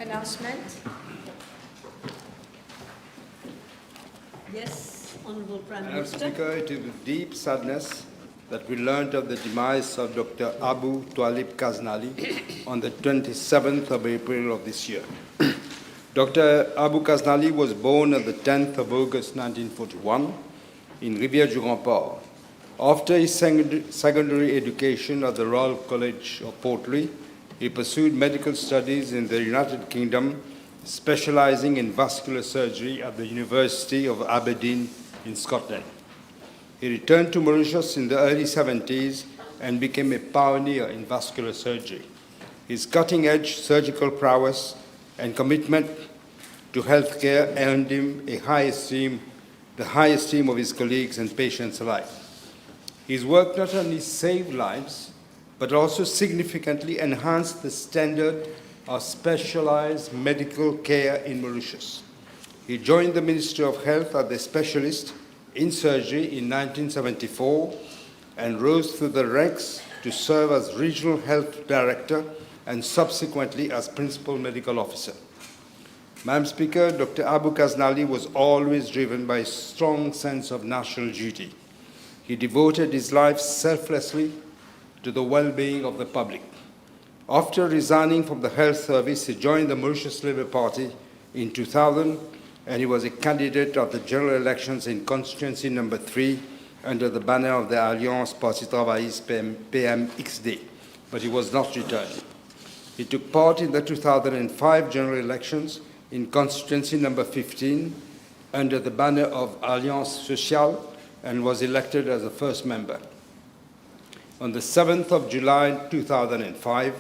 Announcement. Yes, Honourable Prime Madam Minister. Speaker, it is with deep sadness that we learned of the demise of Dr. Abu Talib Kaznali on the 27th of April of this year. Dr. Abu Kaznali was born on the 10th of August 1941 in Rivière-du-Rempart. After his secondary education at the Royal College of Portly, he pursued medical studies in the United Kingdom, specializing in vascular surgery at the University of Aberdeen in Scotland. He returned to Mauritius in the early 70s and became a pioneer in vascular surgery. His cutting-edge surgical prowess and commitment to healthcare earned him the high esteem of his colleagues and patients alike. His work not only saved lives, but also significantly enhanced the standard of specialized medical care in Mauritius. He joined the Ministry of Health as a specialist in surgery in 1974 and rose through the ranks to serve as Regional Health Director and subsequently as Principal Medical Officer. Madam Speaker, Dr. Abu Kaznali was always driven by a strong sense of national duty. He devoted his life selflessly to the well-being of the public. After resigning from the health service, he joined the Mauritius Labour Party in 2000, and he was a candidate at the general elections in constituency number 3 under the banner of the Alliance Parti Travailliste PMXD, but he was not returned. He took part in the 2005 general elections in constituency number 15 under the banner of Alliance Sociale and was elected as the first member. On the 7th of July 2005,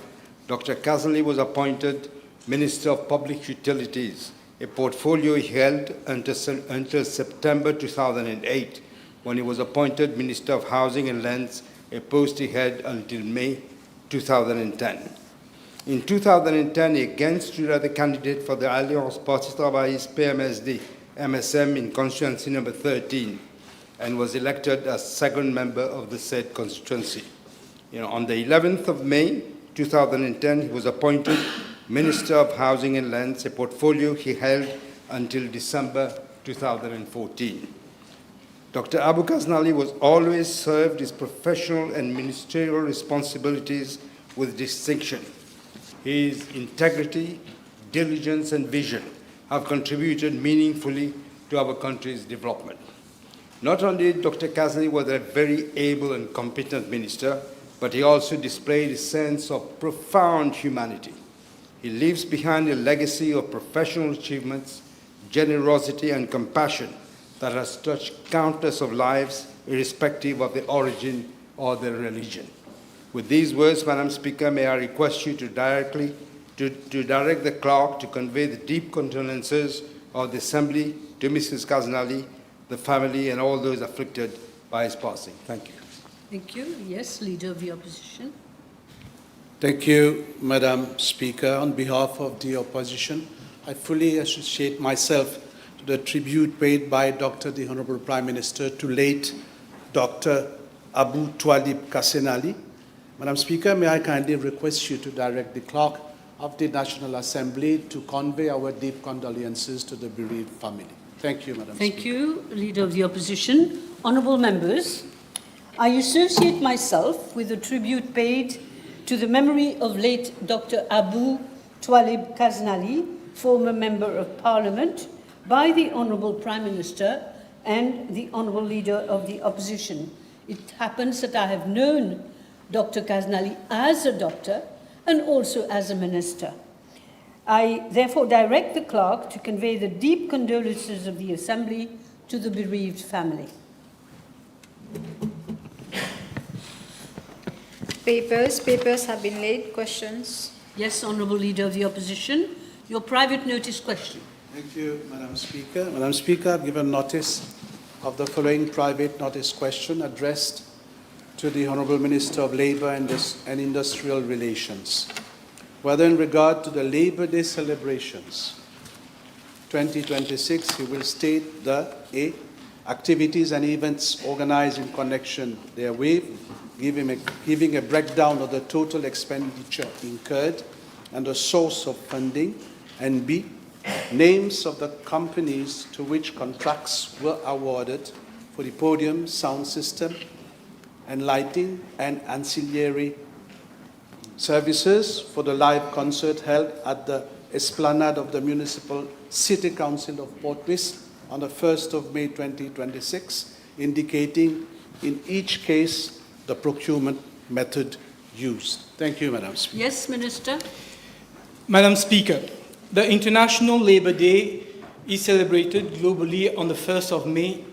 Dr. Kaznali was appointed Minister of Public Utilities, a portfolio he held until September 2008, when he was appointed Minister of Housing and Lands, a post he held until May 2010. In 2010, he again stood as a candidate for the Alliance Parti Travailliste PMSD, MSM, in constituency number 13, and was elected as second member of the said constituency. On the 11th of May 2010, he was appointed Minister of Housing and Lands, a portfolio he held until December 2014. Dr. Abu Kaznali was always served his professional and ministerial responsibilities with distinction. His integrity, diligence, and vision have contributed meaningfully to our country's development. Not only Dr. Kaznali was a very able and competent minister, but he also displayed a sense of profound humanity. He leaves behind a legacy of professional achievements, generosity, and compassion that has touched countless of lives, irrespective of their origin or their religion. With these words, Madam Speaker, may I request you to direct the clerk to convey the deep condolences of the Assembly to Mrs. Kaznali, the family, and all those afflicted by his passing. Thank you. Thank you. Yes, Leader of the Opposition. Thank you, Madam Speaker. On behalf of the Opposition, I fully associate myself to the tribute paid by the Honourable Prime Minister to late Dr. Abu Twalib Kassenali. Madam Speaker, may I kindly request you to direct the Clerk of the National Assembly to convey our deep condolences to the bereaved family. Thank you, Madam Speaker. Thank you, Leader of the Opposition. Honourable members, I associate myself with the tribute paid to the memory of late Dr. Abu Twalib Kassenali, former Member of Parliament, by the Honourable Prime Minister and the Honourable Leader of the Opposition. It happens that I have known Dr. Kassenali as a doctor and also as a minister. I therefore direct the clerk to convey the deep condolences of the Assembly to the bereaved family. Papers have been laid. Questions? Yes, Honourable Leader of the Opposition. Your private notice question. Thank you, Madam Speaker. Madam Speaker, I've given notice of the following private notice question addressed to the Honourable Minister of Labour and Industrial Relations. Whether in regard to the Labour Day celebrations 2026, he will state the A, activities and events organized in connection therewith, giving a breakdown of the total expenditure incurred and the source of funding, and B, names of the companies to which contracts were awarded for the podium, sound system, and lighting and ancillary services for the live concert held at the Esplanade of the Municipal City Council of Port Louis on the 1st of May 2026, indicating in each case the procurement method used. Thank you, Madam Speaker. Yes, Minister. Madam Speaker, the International Labour Day is celebrated globally on the 1st of May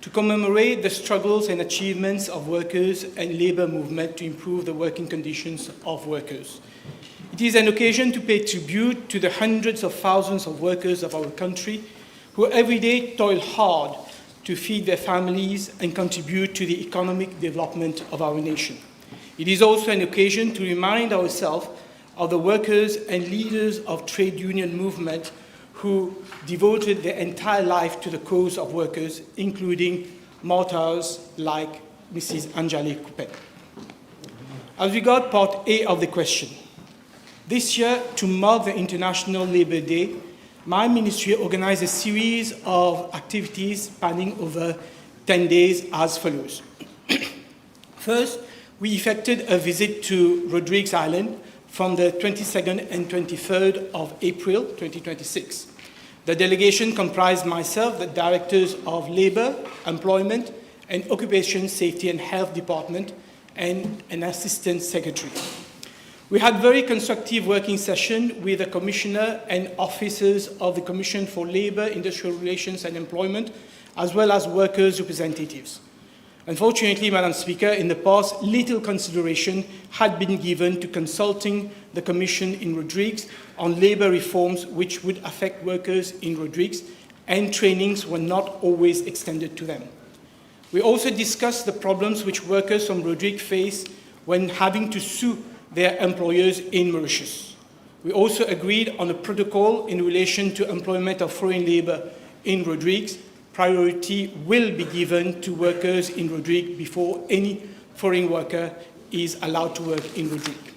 to commemorate the struggles and achievements of workers and labour movement to improve the working conditions of workers. It is an occasion to pay tribute to the hundreds of thousands of workers of our country who every day toil hard to feed their families and contribute to the economic development of our nation. It is also an occasion to remind ourselves of the workers and leaders of trade union movement who devoted their entire life to the cause of workers, including martyrs like Mrs. Anjali Coupet. As regards part A of the question, this year, to mark the International Labour Day, my ministry organized a series of activities spanning over 10 days as follows. First, we effected a visit to Rodrigues Island from the 22nd and 23rd of April 2026. The delegation comprised myself, the Directors of Labour, Employment and Occupation Safety and Health Department, and an Assistant Secretary. We had very constructive working session with the Commissioner and officers of the Commission for Labour, Industrial Relations and Employment, as well as workers' representatives. Unfortunately, Madam Speaker, in the past, little consideration had been given to consulting the Commission in Rodrigues on labour reforms which would affect workers in Rodrigues, and trainings were not always extended to them. We also discussed the problems which workers from Rodrigues face when having to sue their employers in Mauritius. We also agreed on a protocol in relation to employment of foreign labour in Rodrigues. Priority will be given to workers in Rodrigues before any foreign worker is allowed to work in Rodrigues.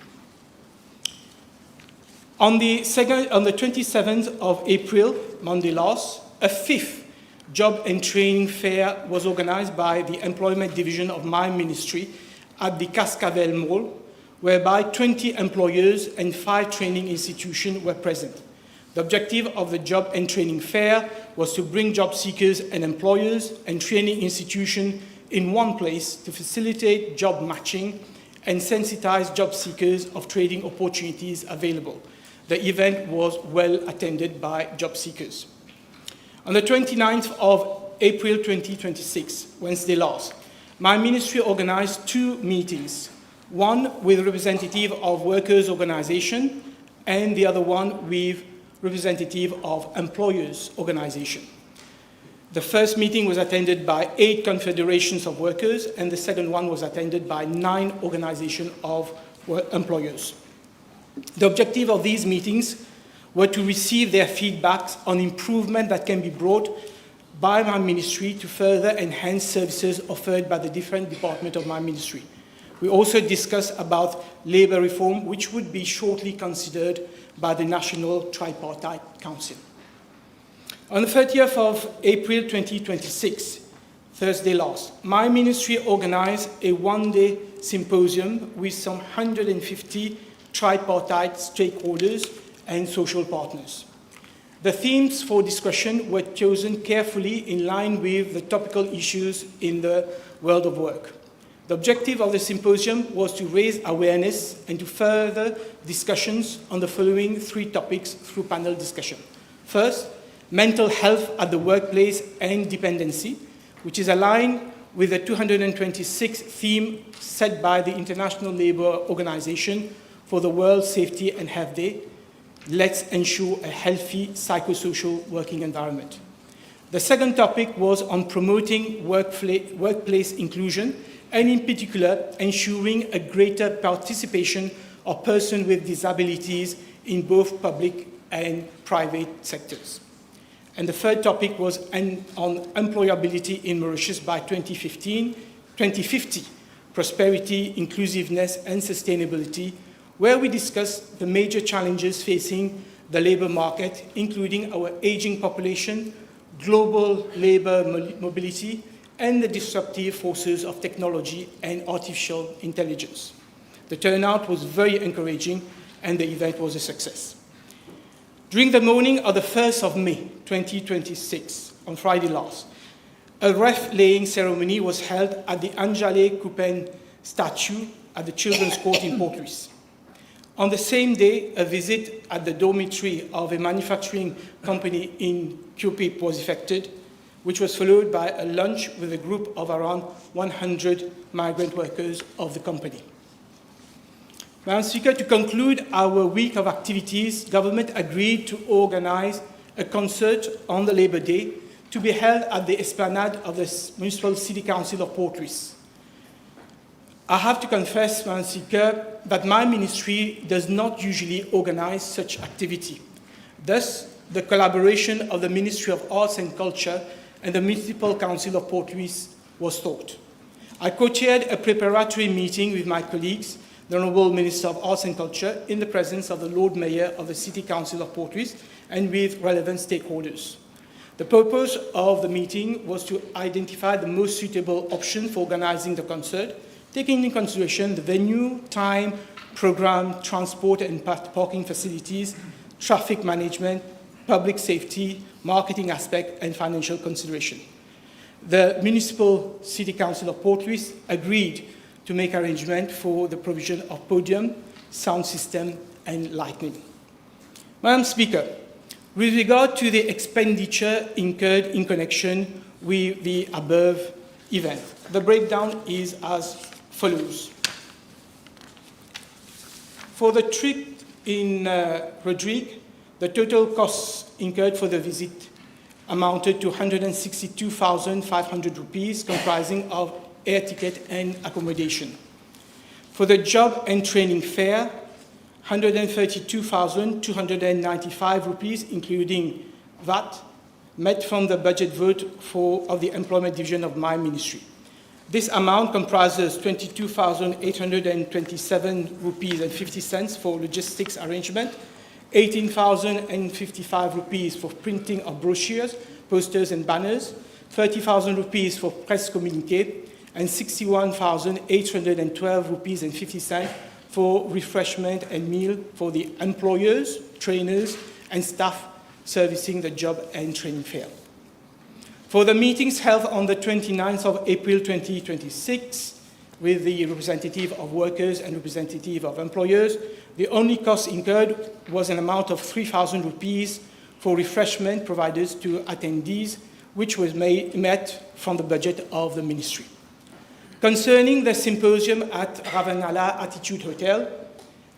On the 27th of April, Monday last, a 5th job and training fair was organized by the Employment Division of my ministry at the Cascavel Mall, whereby 20 employers and 5 training institutions were present. The objective of the job and training fair was to bring job seekers and employers and training institutions in one place to facilitate job matching and sensitize job seekers of trading opportunities available. The event was well attended by job seekers. On the 29th of April 2026, Wednesday last, my ministry organized 2 meetings, one with representative of workers' organization and the other one with representative of employers' organization. The first meeting was attended by 8 confederations of workers, and the second one was attended by 9 organizations of employers. The objective of these meetings were to receive their feedback on improvement that can be brought by my ministry to further enhance services offered by the different departments of my ministry. We also discussed about labour reform, which would be shortly considered by the National Tripartite Council. On the 30th of April 2026, Thursday last, my ministry organized a one-day symposium with some 150 tripartite stakeholders and social partners. The themes for discussion were chosen carefully in line with the topical issues in the world of work. The objective of the symposium was to raise awareness and to further discussions on the following three topics through panel discussion. First, mental health at the workplace and dependency, which is aligned with the 226th theme set by the International Labour Organization for the World Safety and Health Day. Let's ensure a healthy psychosocial working environment. The second topic was on promoting workplace inclusion, and in particular, ensuring a greater participation of persons with disabilities in both public and private sectors. And the third topic was on employability in Mauritius by 2050, prosperity, inclusiveness, and sustainability, where we discussed the major challenges facing the labour market, including our aging population, global labour mobility, and the disruptive forces of technology and artificial intelligence. The turnout was very encouraging, and the event was a success. During the morning of the 1st of May 2026, on Friday last, a wreath-laying ceremony was held at the Anjale Coupen statue at the Children's Court in Port Louis. On the same day, a visit at the dormitory of a manufacturing company in Cupip was effected, which was followed by a lunch with a group of around 100 migrant workers of the company. Madam Speaker, to conclude our week of activities, government agreed to organize a concert on the Labour Day to be held at the esplanade of the Municipal City Council of Port Louis. I have to confess, Madam Speaker, that my ministry does not usually organize such activity. Thus, the collaboration of the Ministry of Arts and Culture and the Municipal Council of Port Louis was sought. I co-chaired a preparatory meeting with my colleagues, the Honourable Minister of Arts and Culture, in the presence of the Lord Mayor of the City Council of Port Louis and with relevant stakeholders. The purpose of the meeting was to identify the most suitable option for organizing the concert, taking into consideration the venue, time, program, transport and parking facilities, traffic management, public safety, marketing aspect, and financial consideration. The Municipal City Council of Port Louis agreed to make arrangements for the provision of podium, sound system, and lighting. Madam Speaker, with regard to the expenditure incurred in connection with the above event, the breakdown is as follows. For the trip in Rodrigue, the total costs incurred for the visit amounted to 162,500 rupees, comprising of air ticket and accommodation. For the job and training fare, 132,295 rupees, including VAT, met from the budget vote of the Employment Division of my ministry. This amount comprises 22,827 rupees and 50 cents for logistics arrangement, 18,055 rupees for printing of brochures, posters and banners, 30,000 rupees for press communiqué, and 61,812 rupees and 50 cents for refreshment and meal for the employers, trainers, and staff servicing the job and training fair. For the meetings held on the 29th of April 2026 with the representative of workers and representative of employers, the only cost incurred was an amount of 3,000 rupees for refreshment provided to attendees, which was met from the budget of the ministry. Concerning the symposium at Ravanala Attitude Hotel,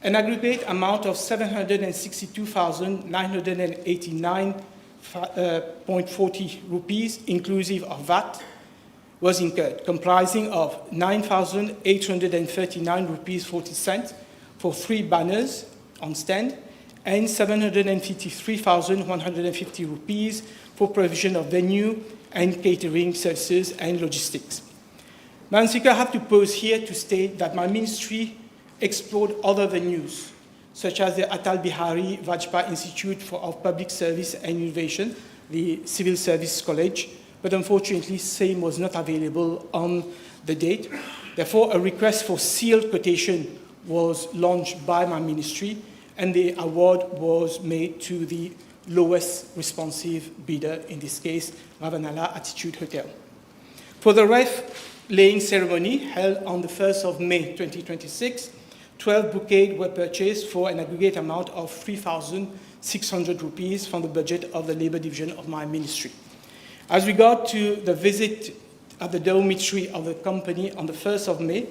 an aggregate amount of 762,989.40 rupees, inclusive of VAT, was incurred, comprising of 9,839 rupees 40 cents for 3 banners on stand, and 753,150 rupees for provision of venue and catering services and logistics. Madam Speaker, I have to pause here to state that my ministry explored other venues, such as the Atal Bihari Vajpayee Institute of Public Service and Innovation, the Civil Service College, but unfortunately, same was not available on the date. Therefore, a request for sealed quotation was launched by my ministry, and the award was made to the lowest responsive bidder, in this case, Ravanala Attitude Hotel. For the wreath-laying ceremony held on the 1st of May 2026, 12 bouquets were purchased for an aggregate amount of 3,600 rupees from the budget of the Labour Division of my ministry. As regard to the visit at the dormitory of the company on the 1st of May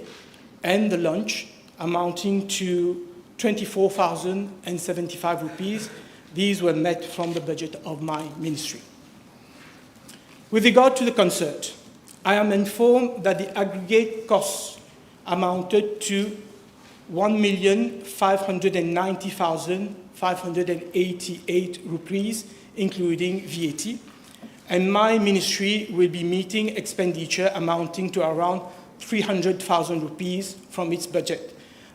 and the lunch amounting to 24,075 rupees, these were met from the budget of my ministry. With regard to the concert, I am informed that the aggregate costs amounted to 1,590,588 rupees, including VAT, and my ministry will be meeting expenditure amounting to around 300,000 rupees from its budget.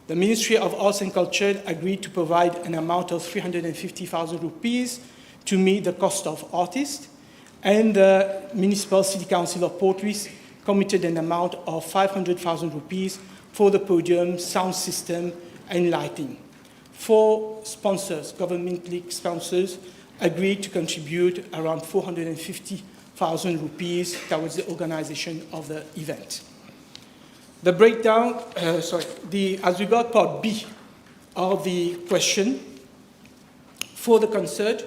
The Ministry of Arts and Culture agreed to provide an amount of 350,000 rupees to meet the cost of artists, and the Municipal City Council of Port Louis committed an amount of 500,000 rupees for the podium, sound system, and lighting. 4 sponsors, government league sponsors, agreed to contribute around 450,000 rupees towards the organization of the event. The breakdown, as regard part B of the question, for the concert,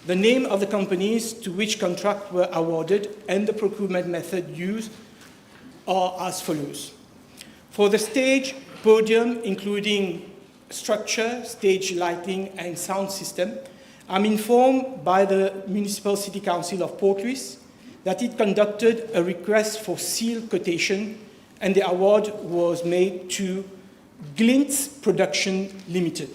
the name of the companies to which contracts were awarded and the procurement method used are as follows. For the stage, podium, including structure, stage lighting, and sound system, I'm informed by the Municipal City Council of Port Louis that it conducted a request for sealed quotation, and the award was made to Glintz Production Limited.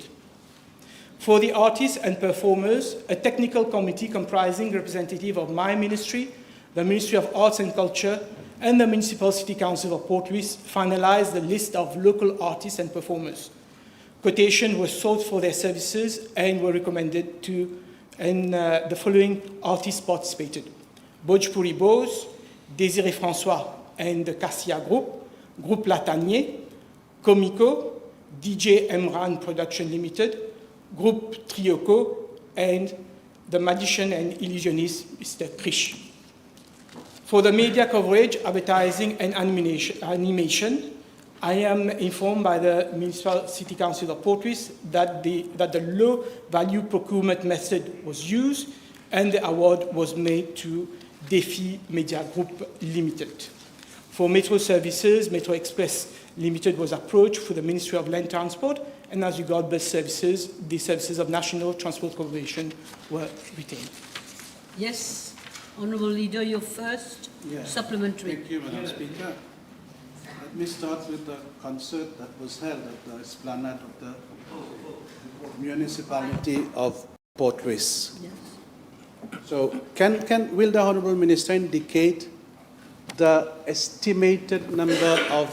For the artists and performers, a technical committee comprising representatives of my ministry, the Ministry of Arts and Culture, and the Municipal City Council of Port Louis finalized the list of local artists and performers. Quotation was sought for their services and were recommended to, and the following artists participated: Bhojpuri Bose, Désiré François and the Cassia Group, Groupe Latanier, Comico, DJ Emran Production Limited, Groupe Trioco, and the magician and illusionist, Mr. Krish. For the media coverage, advertising, and animation, I am informed by the Municipal City Council of Port Louis that the low-value procurement method was used, and the award was made to Defi Media Group Limited. For Metro services, Metro Express Limited was approached for the Ministry of Land Transport, and as regards bus services, the services of National Transport Corporation were retained. Yes, Honourable Leader, your first supplementary. Thank you, Madam Speaker. Let me start with the concert that was held at the esplanade of the municipality of Port Louis. Yes. So, will the Honourable Minister indicate the estimated number of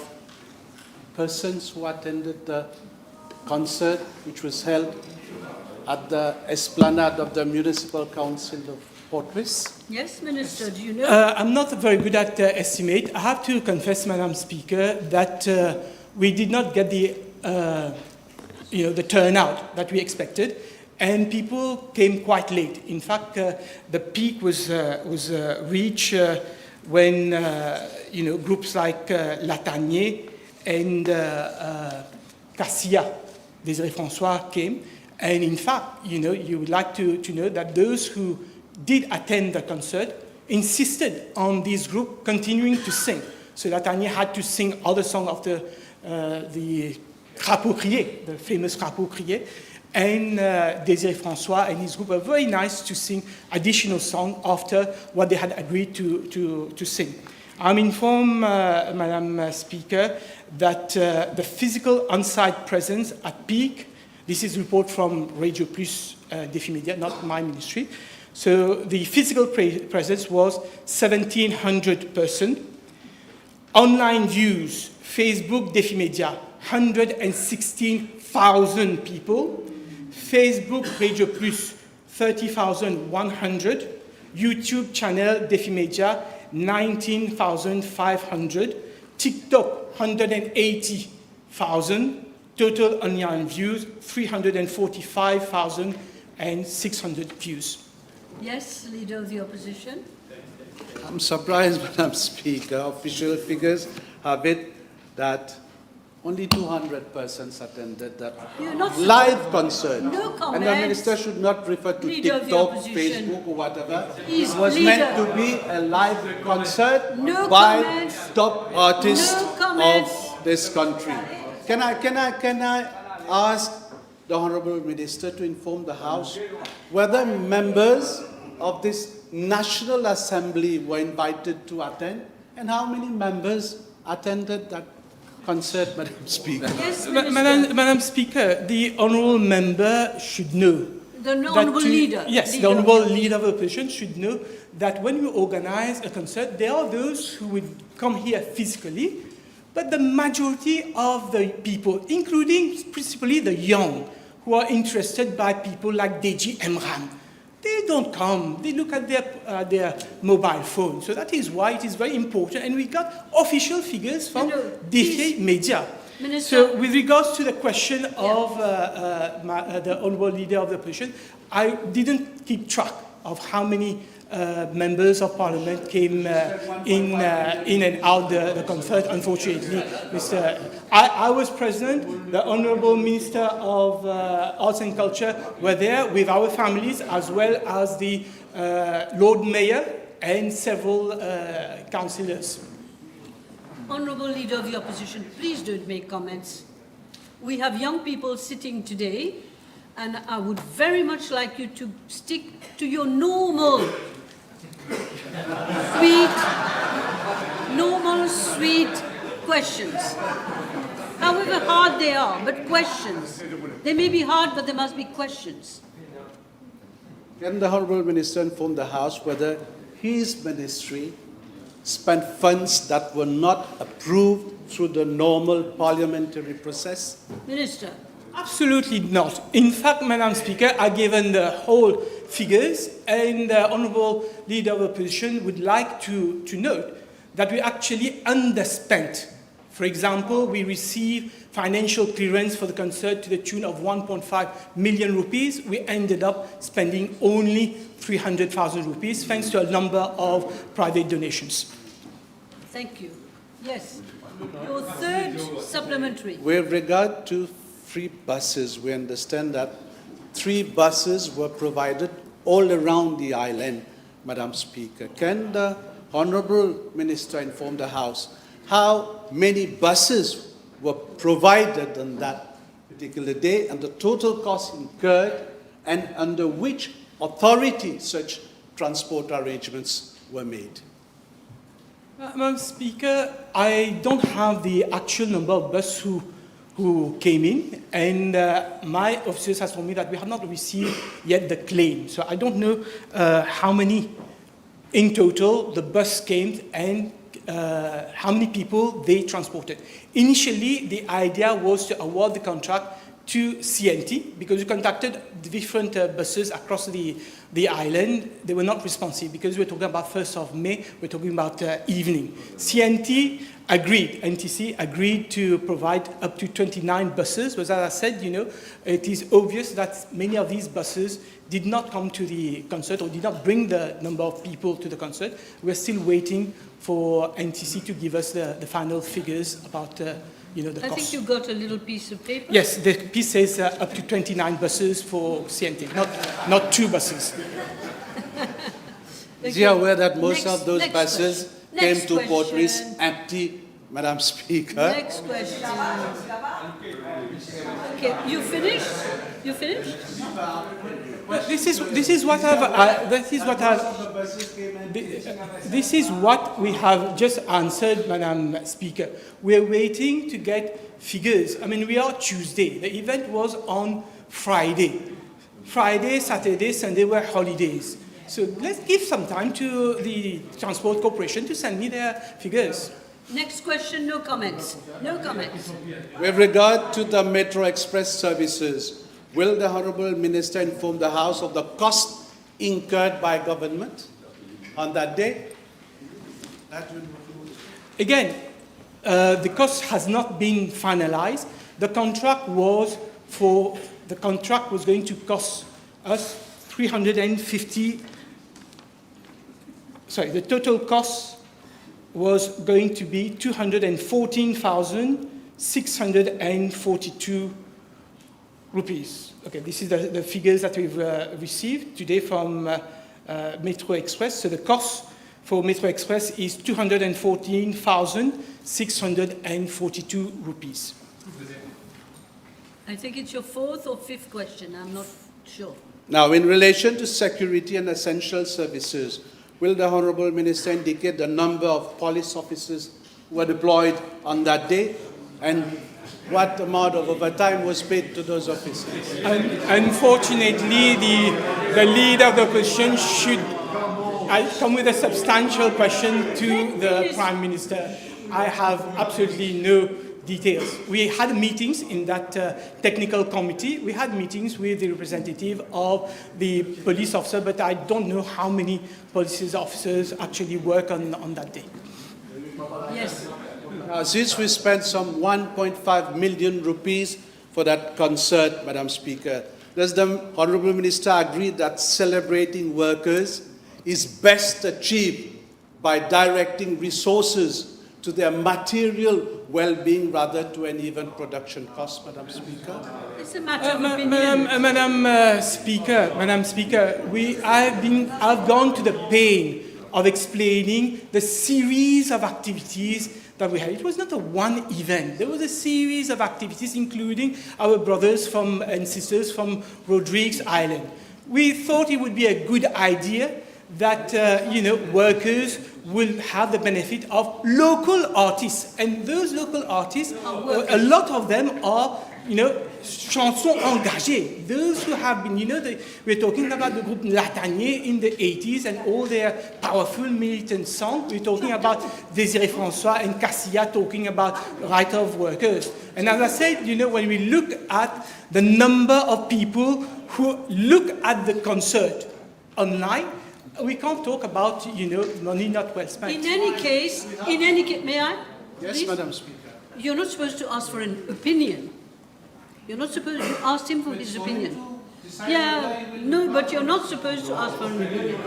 persons who attended the concert which was held at the esplanade of the Municipal Council of Port Louis? Yes, Minister, do you know? I'm not very good at estimate. I have to confess, Madam Speaker, that we did not get the turnout that we expected, and people came quite late. In fact, the peak was reached when groups like Latanier and Cassia, Désiré François came, and in fact, you would like to know that those who did attend the concert insisted on this group continuing to sing. So Latanier had to sing other songs of the Crapaud Crié, the famous Crapaud Crié, and Désiré François and his group were very nice to sing additional songs after what they had agreed to sing. I'm informed, Madam Speaker, that the physical on-site presence at peak, this is a report from Radio Plus Defi Media, not my ministry. So the physical presence was 1,700 persons. Online views, Facebook Défi Média, 116,000 people. Facebook Radio Plus, 30,100. YouTube channel Défi Média, 19,500. TikTok, 180,000. Total online views, 345,600 views. Yes, Leader of the Opposition. I'm surprised, Madam Speaker. Official figures have it that only 200 persons attended that You're not live concert. No And the comments. Minister should not refer to Leader of the TikTok, Opposition. Facebook, or whatever. Please, It was Leader. meant to be a live concert No by comments. top artists No comments. of this country. Can I ask the Honourable Minister to inform the House whether members of this National Assembly were invited to attend, and how many members attended that concert, Madam Speaker? Yes, Minister. Madam Speaker, the honourable member should know. The that Honourable to- Leader. Yes, Leader the of honourable the leader of the opposition should know that when we organize a concert, there are those who would come here physically, but the majority of the people, including principally the young, who are interested by people like Deji Emran, they don't come. They look at their mobile phone. So that is why it is very important. And we got official figures from Défi Média. Minister. So with regards to the question of the Honourable Leader of the Opposition, I didn't keep track of how many members of Parliament came in and out the concert, unfortunately. I was present. The Honourable Minister of Arts and Culture were there with our families, as well as the Lord Mayor and several councillors. Honourable Leader of the Opposition, please don't make comments. We have young people sitting today, and I would very much like you to stick to your normal, sweet questions. However hard they are, but questions. They may be hard, but there must be questions. Can the Honourable Minister inform the House whether his ministry spent funds that were not approved through the normal parliamentary process? Minister. Absolutely not. In fact, Madam Speaker, I've given the whole figures, and the Honourable Leader of the Opposition would like to note that we actually underspent. For example, we received financial clearance for the concert to the tune of 1.5 million rupees. We ended up spending only 300,000 rupees, thanks to a number of private donations. Thank you. Yes. Your third supplementary. With regard to free buses, we understand that 3 buses were provided all around the island, Madam Speaker. Can the Honourable Minister inform the House how many buses were provided on that particular day and the total cost incurred, and under which authority such transport arrangements were made? Madam Speaker, I don't have the actual number of buses who came in, and my officers has told me that we have not received yet the claim. So I don't know how many in total the bus came and how many people they transported. Initially, the idea was to award the contract to CNT because we contacted different buses across the island. They were not responsive because we're talking about 1st of May, we're talking about evening. CNT agreed, NTC agreed to provide up to 29 buses, but as I said, it is obvious that many of these buses did not come to the concert or did not bring the number of people to the concert. We're still waiting for NTC to give us the final figures about the cost. I think you got a little piece of paper. Yes, the piece says up to 29 buses for CNT, not 2 buses. Is he aware that most Next- of those next buses question. came Next to Port Reitz question. empty, Madam Speaker? Next question. Okay, you finished? You finished? This is what we have just answered, Madam Speaker. We're waiting to get figures. I mean, we are Tuesday. The event was on Friday. Friday, Saturday, Sunday were holidays. So let's give some time to the Transport Corporation to send me their figures. Next question, no comments. No comments. With regard to the Metro Express services, will the Honourable Minister inform the House of the cost incurred by government on that day? Again, the cost has not been finalized. The contract was going to cost us 350. Sorry, the total cost was going to be 214,642 rupees. Okay, this is the figures that we've received today from Metro Express. So the cost for Metro Express is 214,642 rupees. I think it's your fourth or fifth question. I'm not sure. Now, in relation to security and essential services, will the Honourable Minister indicate the number of police officers who were deployed on that day and what amount of overtime was paid to those officers? Unfortunately, the leader of the opposition should come with a substantial question to the Prime Minister. I have absolutely no details. We had meetings in that technical committee. We had meetings with the representative of the police officer, but I don't know how many police officers actually work on that day. Yes. Now, since we spent some 1.5 million rupees for that concert, Madam Speaker, does the Honourable Minister agree that celebrating workers is best achieved by directing resources to their material well-being rather to an even production cost, Madam Speaker? It's a matter of opinion. Madam Speaker, I've gone to the pain of explaining the series of activities that we had. It was not a one event. There was a series of activities, including our brothers and sisters from Rodrigues Island. We thought it would be a good idea that workers will have the benefit of local artists, and those local artists, a lot of them are, chansons engagées. Those who have been, we're talking about the group Latanier in the 80s and all their powerful militant songs. We're talking about Désiré François and Cassia talking about right of workers. And as I said, when we look at the number of people who look at the concert online, we can't talk about, money not well spent. In any case, may I? Yes, Please? Madam Speaker. You're not supposed to ask for an opinion. You're not supposed to ask him for his opinion. Yeah, no, but you're not supposed to ask for an opinion.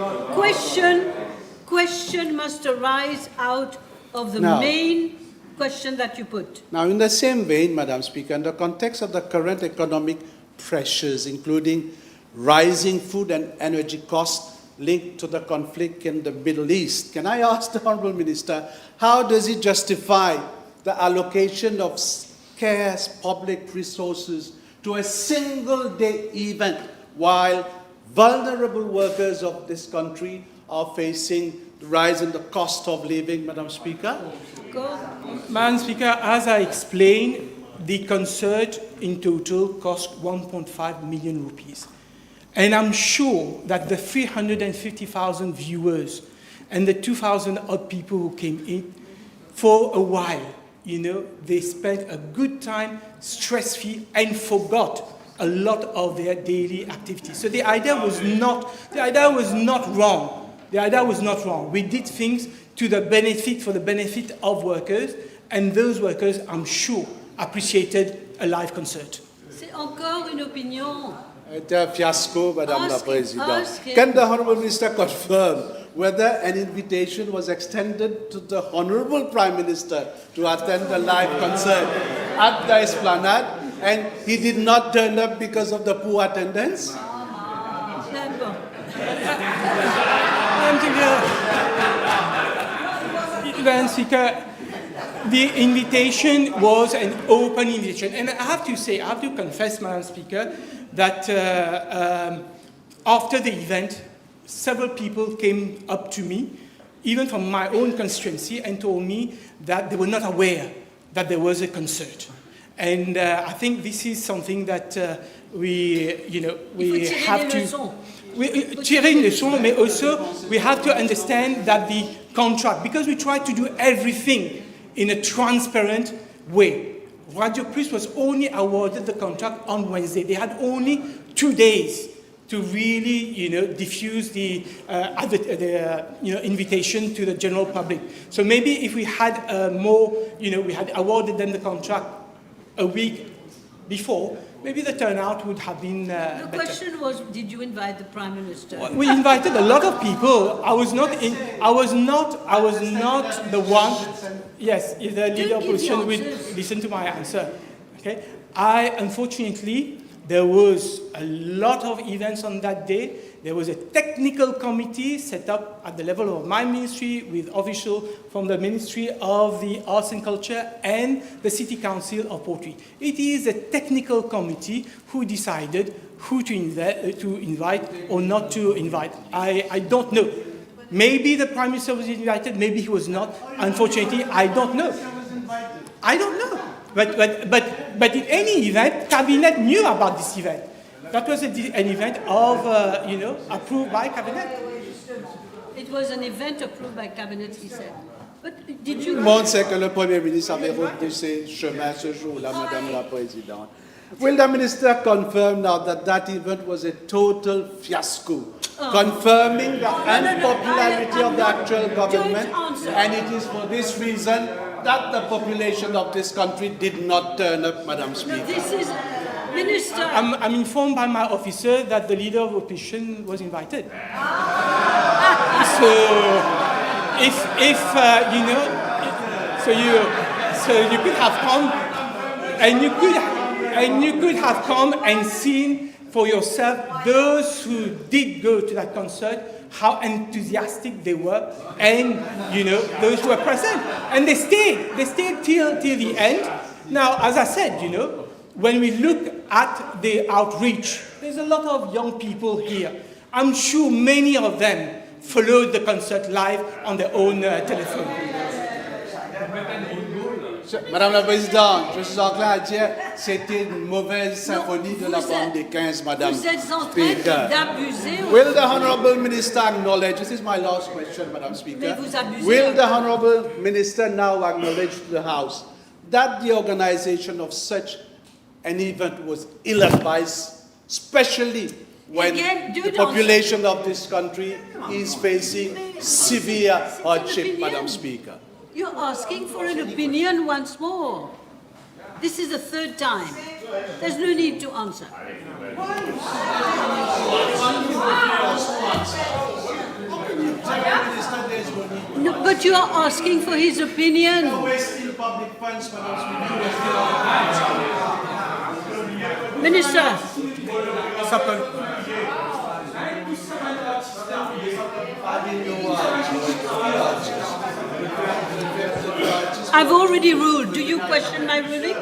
Question must arise out of the main question that you put. Now, in the same vein, Madam Speaker, in the context of the current economic pressures, including rising food and energy costs linked to the conflict in the Middle East, can I ask the Honourable Minister, how does he justify the allocation of scarce public resources to a single-day event while vulnerable workers of this country are facing the rise in the cost of living, Madam Speaker? Madam Speaker, as I explained, the concert in total cost 1.5 million rupees. And I'm sure that the 350,000 viewers and the 2,000 odd people who came in, for a while, they spent a good time, stress-free, and forgot a lot of their daily activities. So the idea was not wrong. The idea was not wrong. We did things for the benefit of workers, and those workers, I'm sure, appreciated a live concert. C'est encore une opinion. It's a fiasco, Madame la Ask him, Presidente. ask him. Can the Honourable Minister confirm whether an invitation was extended to the Honourable Prime Minister to attend the live concert at the Esplanade, and he did not turn up because of the poor attendance? Madam Speaker, the invitation was an open invitation. And I have to confess, Madam Speaker, that after the event, several people came up to me, even from my own constituency, and told me that they were not aware that there was a concert. And I think this is something that we have tirer une leçon, mais also we have to understand that the contract, because we try to do everything in a transparent way. Radio Plus was only awarded the contract on Wednesday. They had only 2 days to really, diffuse the invitation to the general public. So maybe if we had more, we had awarded them the contract a week before, maybe the turnout would have been The better. question was, did you invite the Prime Minister? We invited a lot of people. I was not the one. Yes, if the leader of give the opposition would answers. listen to my answer. Okay, unfortunately, there was a lot of events on that day. There was a technical committee set up at the level of my ministry with officials from the Ministry of the Arts and Culture and the City Council of Portruy. It is a technical committee who decided who to invite or not to invite. I don't know. Maybe the Prime Minister was invited, maybe he was not. Unfortunately, I don't know. I don't know. But in any event, Cabinet knew about this event. That was an event of, approved by Cabinet. It was an event approved by Cabinet, he said. But did Tout you... le monde sait que le Premier ministre avait repoussé chemin ce jour-là, Madame la Présidente. Will the Minister confirm now that that event was a total fiasco, confirming the unpopularity of the actual government, Don't answer. and it is for this reason that the population of this country did not turn up, Madam No, Speaker? this is... Minister... I'm informed by my officer that the leader of opposition was invited. So, so you could have come, and you could have come and seen for yourself those who did go to that concert, how enthusiastic they were, and those who were present, and they stayed till the end. Now, as I said, when we look at the outreach, there's a lot of young people here. I'm sure many of them followed the concert live on their own telephone. Madame la Présidente, je suis enclin à dire c'était une mauvaise symphonie de la vous bande êtes- des 15, Madame Vous êtes en train Speaker. d'abuser... Will the Honourable Minister acknowledge, this is my last question, Madam Speaker, Mais vous abusez. will the Honourable Minister now acknowledge to the House that the organisation of such an event was ill-advised, especially when Again, do the it population of this country is facing severe C'est une hardship, opinion. Madam Speaker? You're asking for an opinion once more. This is the third time. There's no need to answer. No, but you are asking for his opinion. Wasting public funds, Madam Speaker. Minister, I've already ruled. Do you question my ruling?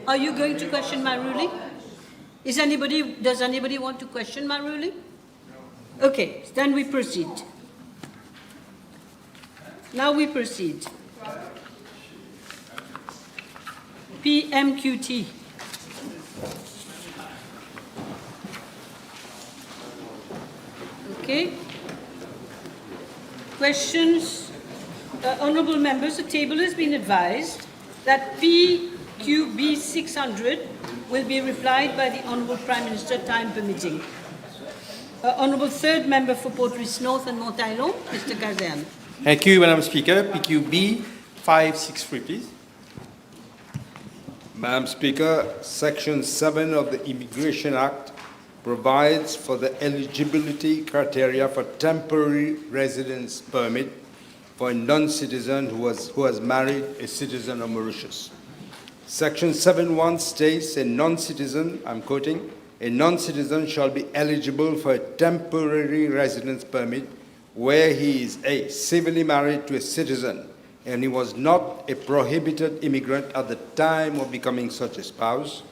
Are you going to question my ruling? Does anybody want to question my ruling? Okay, then we proceed. Now we proceed. PMQT. Okay. Questions? Honourable members, the table has been advised that PQB 600 will be replied by the Honourable Prime Minister, time permitting. Honourable Third Member for Portruy North and Montaillon, Mr. Kazan. Thank you, Madam Speaker. PQB 563, please. Madam Speaker, Section 7 of the Immigration Act provides for the eligibility criteria for temporary residence permit for a non-citizen who has married a citizen of Mauritius. Section 7.1 states a non-citizen, I'm quoting, a non-citizen shall be eligible for a temporary residence permit where he is A, civilly married to a citizen and he was not a prohibited immigrant at the time of becoming such a spouse.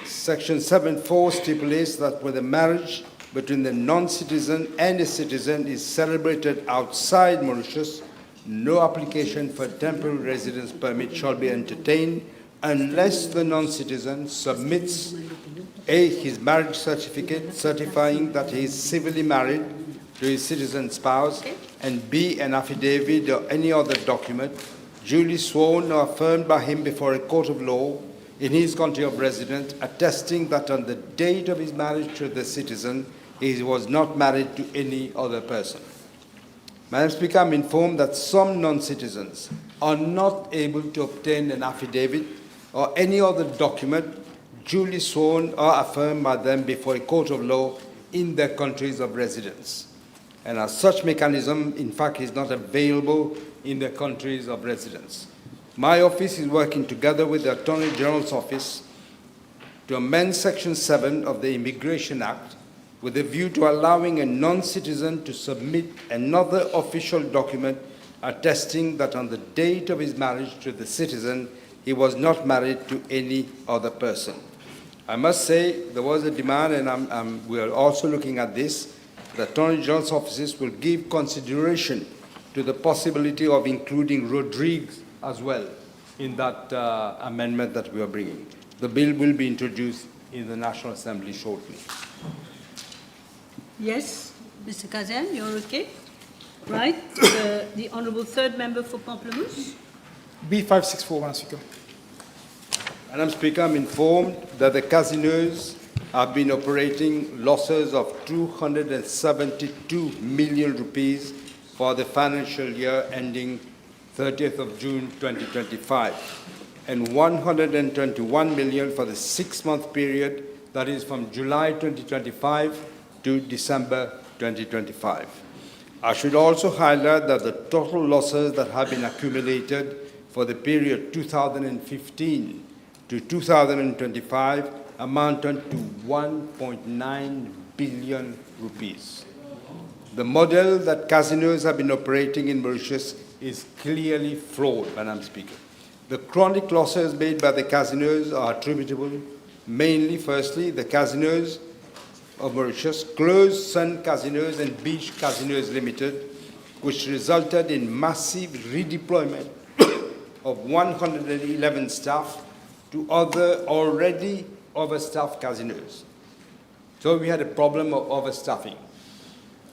Section 7.4 stipulates that when the marriage between the non-citizen and a citizen is celebrated outside Mauritius, no application for temporary residence permit shall be entertained unless the non-citizen submits A, his marriage certificate certifying that he is civilly married to his citizen spouse, and B, an affidavit or any other document duly sworn or affirmed by him before a court of law in his country of residence, attesting that on the date of his marriage to the citizen, he was not married to any other person. Madam Speaker, I'm informed that some non-citizens are not able to obtain an affidavit or any other document duly sworn or affirmed by them before a court of law in their countries of residence. And as such mechanism, in fact, is not available in their countries of residence. My office is working together with the Attorney-General's office to amend Section 7 of the Immigration Act with a view to allowing a non-citizen to submit another official document attesting that on the date of his marriage to the citizen, he was not married to any other person. I must say there was a demand, and we are also looking at this. The Attorney General's offices will give consideration to the possibility of including Rodriguez as well in that amendment that we are bringing. The bill will be introduced in the National Assembly shortly. Yes, Mr. Kazan, you're okay? Right. The Honourable Third Member for Pamplemousse. B564, Madam Speaker. Madam Speaker, I'm informed that the casinos have been operating losses of 272 million rupees for the financial year ending 30th of June 2025 and 121 million for the 6-month period, that is from July 2025 to December 2025. I should also highlight that the total losses that have been accumulated for the period 2015 to 2025 amounted to 1.9 billion rupees. The model that casinos have been operating in Mauritius is clearly flawed, Madam Speaker. The chronic losses made by the casinos are attributable mainly, firstly, the casinos of Mauritius closed Sun Casinos and Beach Casinos Limited, which resulted in massive redeployment of 111 staff to other already overstaffed casinos. So we had a problem of overstaffing.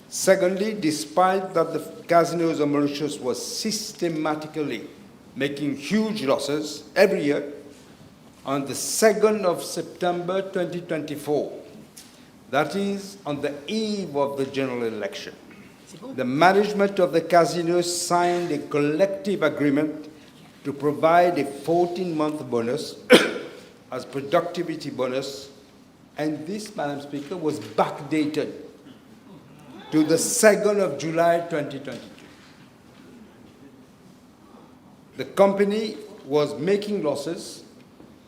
Secondly, despite that the casinos of Mauritius was systematically making huge losses every year, on the 2nd of September 2024, that is on the eve of the general election, the management of the casinos signed a collective agreement to provide a 14-month bonus as productivity bonus, and this, Madam Speaker, was backdated to the 2nd of July 2022. The company was making losses,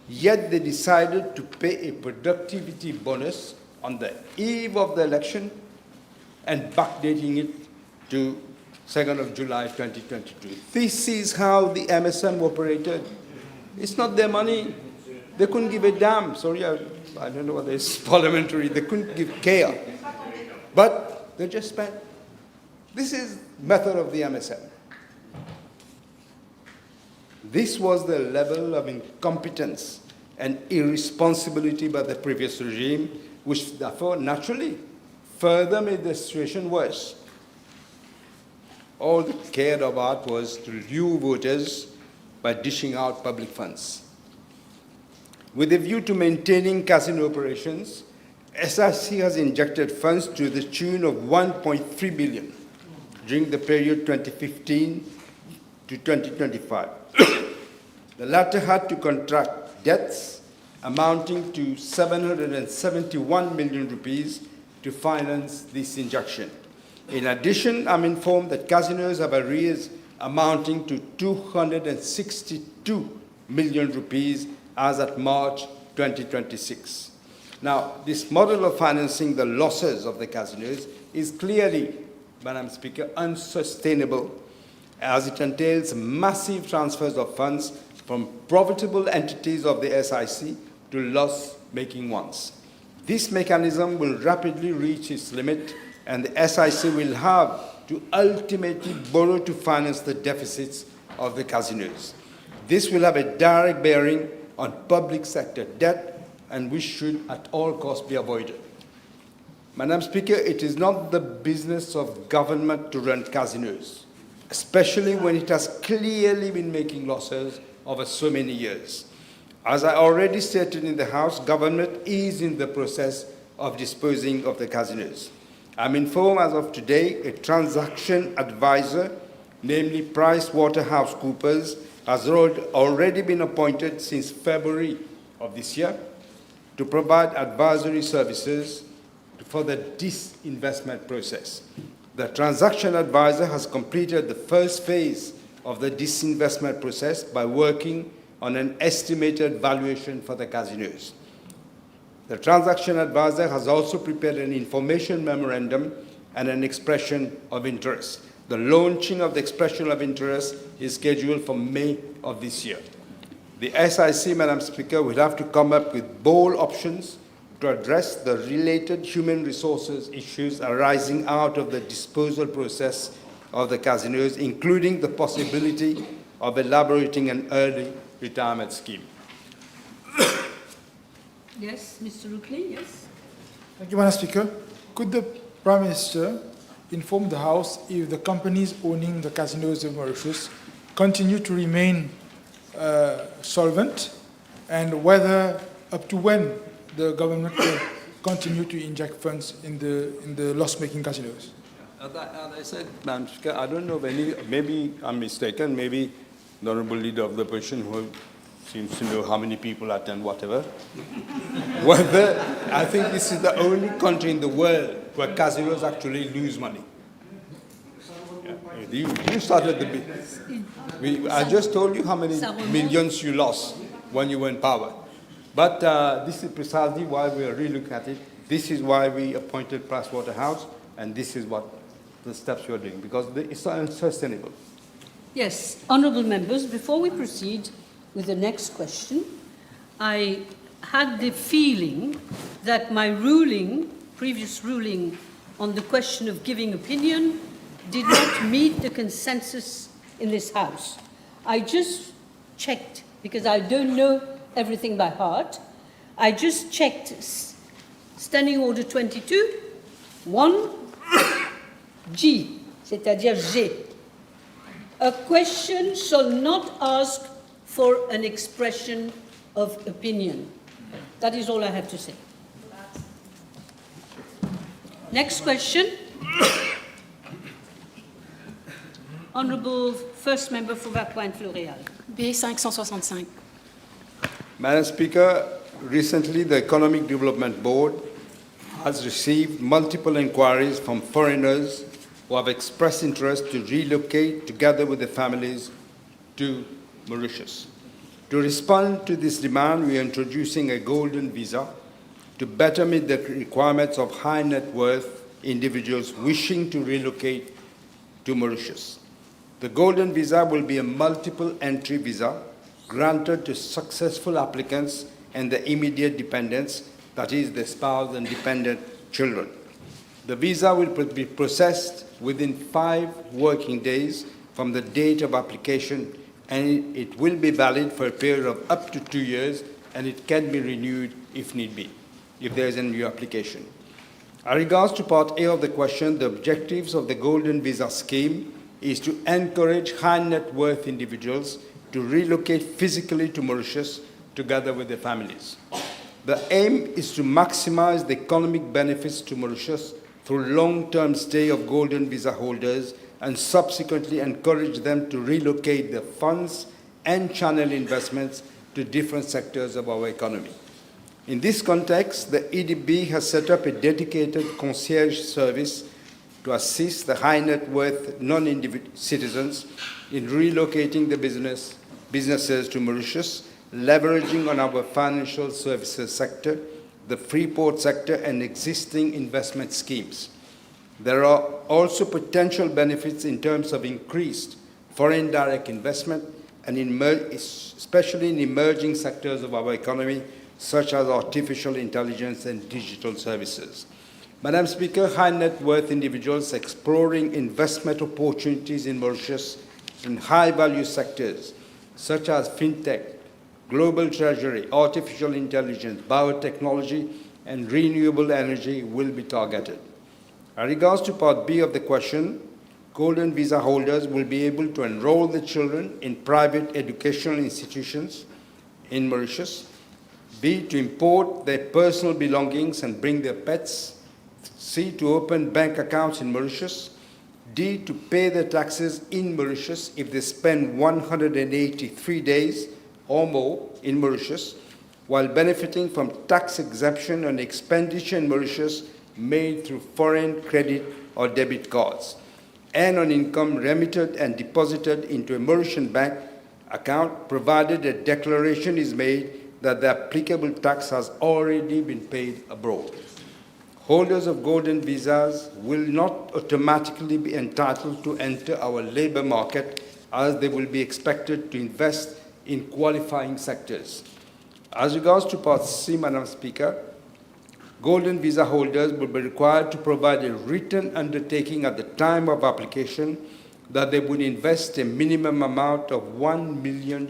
yet they decided to pay a productivity bonus on the eve of the election and backdating it to 2nd of July 2022. This is how the MSM operated. It's not their money. They couldn't give a damn. Sorry, I don't know whether it's parliamentary. They couldn't give care. But they just spent. This is method of the MSM. This was the level of incompetence and irresponsibility by the previous regime, which therefore naturally further made the situation worse. All they cared about was to lure voters by dishing out public funds. With a view to maintaining casino operations, SIC has injected funds to the tune of 1.3 billion during the period 2015 to 2025. The latter had to contract debts amounting to 771 million rupees to finance this injection. In addition, I'm informed that casinos have arrears amounting to 262 million rupees as at March 2026. Now, this model of financing the losses of the casinos is clearly, Madam Speaker, unsustainable, as it entails massive transfers of funds from profitable entities of the SIC to loss-making ones. This mechanism will rapidly reach its limit, and the SIC will have to ultimately borrow to finance the deficits of the casinos. This will have a direct bearing on public sector debt and which should at all costs be avoided. Madam Speaker, it is not the business of government to run casinos, especially when it has clearly been making losses over so many years. As I already stated in the House, government is in the process of disposing of the casinos. I'm informed as of today a transaction advisor, namely PricewaterhouseCoopers, has already been appointed since February of this year to provide advisory services for the disinvestment process. The transaction advisor has completed the first phase of the disinvestment process by working on an estimated valuation for the casinos. The transaction advisor has also prepared an information memorandum and an expression of interest. The launching of the expression of interest is scheduled for May of this year. The SIC, Madam Speaker, will have to come up with bold options to address the related human resources issues arising out of the disposal process of the casinos, including the possibility of elaborating an early retirement scheme. Yes, Mr. Rutley, yes. Thank you, Madam Speaker. Could the Prime Minister inform the House if the companies owning the casinos of Mauritius continue to remain solvent, and whether up to when the government will continue to inject funds in the loss-making casinos? As I said, Madam Speaker, I don't know if any, maybe I'm mistaken, maybe the Honourable Leader of the Opposition, who seems to know how many people attend whatever, whether I think this is the only country in the world where casinos actually lose money. Yeah. You started the business. I just told you how many millions you lost when you were in power. But this is precisely why we are relooking at it. This is why we appointed Pricewaterhouse, and this is what the steps we are doing, because it's unsustainable. Yes, honourable members, before we proceed with the next question, I had the feeling that my previous ruling on the question of giving opinion did not meet the consensus in this House. I just checked, because I don't know everything by heart, I just checked Standing Order 22, 1G, c'est-à-dire G. A question shall not ask for an expression of opinion. That is all I have to say. Next question. Honourable First Member for Vauquois and Floréal. B 565. Madam Speaker, recently the Economic Development Board has received multiple inquiries from foreigners who have expressed interest to relocate together with their families to Mauritius. To respond to this demand, we are introducing a golden visa to better meet the requirements of high net worth individuals wishing to relocate to Mauritius. The golden visa will be a multiple entry visa granted to successful applicants and their immediate dependents, that is, the spouse and dependent children. The visa will be processed within 5 working days from the date of application, and it will be valid for a period of up to 2 years, and it can be renewed if need be, if there is a new application. As regards to Part A of the question, the objectives of the Golden Visa Scheme is to encourage high net worth individuals to relocate physically to Mauritius together with their families. The aim is to maximize the economic benefits to Mauritius through long-term stay of Golden Visa holders and subsequently encourage them to relocate their funds and channel investments to different sectors of our economy. In this context, the EDB has set up a dedicated concierge service to assist the high net worth non-individual citizens in relocating the businesses to Mauritius, leveraging on our financial services sector, the free port sector, and existing investment schemes. There are also potential benefits in terms of increased foreign direct investment, and especially in emerging sectors of our economy, such as artificial intelligence and digital services. Madam Speaker, high net worth individuals exploring investment opportunities in Mauritius in high value sectors such as fintech, global treasury, artificial intelligence, biotechnology, and renewable energy will be targeted. As regards to Part B of the question, Golden Visa holders will be able to enroll their children in private educational institutions in Mauritius. B, to import their personal belongings and bring their pets. C, to open bank accounts in Mauritius. D, to pay their taxes in Mauritius if they spend 183 days or more in Mauritius, while benefiting from tax exemption on expenditure in Mauritius made through foreign credit or debit cards, and on income remitted and deposited into a Mauritian bank account, provided a declaration is made that the applicable tax has already been paid abroad. Holders of golden visas will not automatically be entitled to enter our labor market, as they will be expected to invest in qualifying sectors. As regards to Part C, Madam Speaker, golden visa holders will be required to provide a written undertaking at the time of application that they would invest a minimum amount of $1 million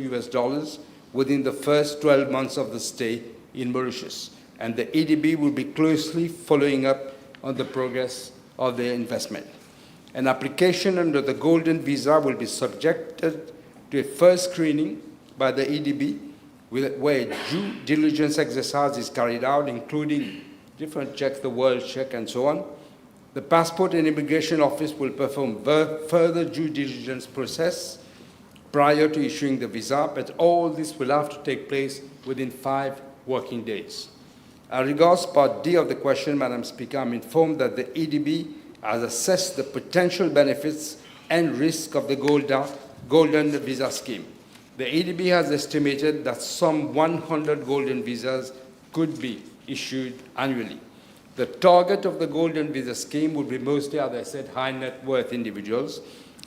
within the first 12 months of the stay in Mauritius, and the EDB will be closely following up on the progress of their investment. An application under the golden visa will be subjected to a first screening by the EDB, where due diligence exercise is carried out, including different checks, the world check and so on. The Passport and Immigration Office will perform further due diligence process prior to issuing the visa, but all this will have to take place within 5 working days. As regards Part D of the question, Madam Speaker, I'm informed that the EDB has assessed the potential benefits and risk of the golden visa scheme. The EDB has estimated that some 100 golden visas could be issued annually. The target of the golden visa scheme would be mostly, as I said, high net worth individuals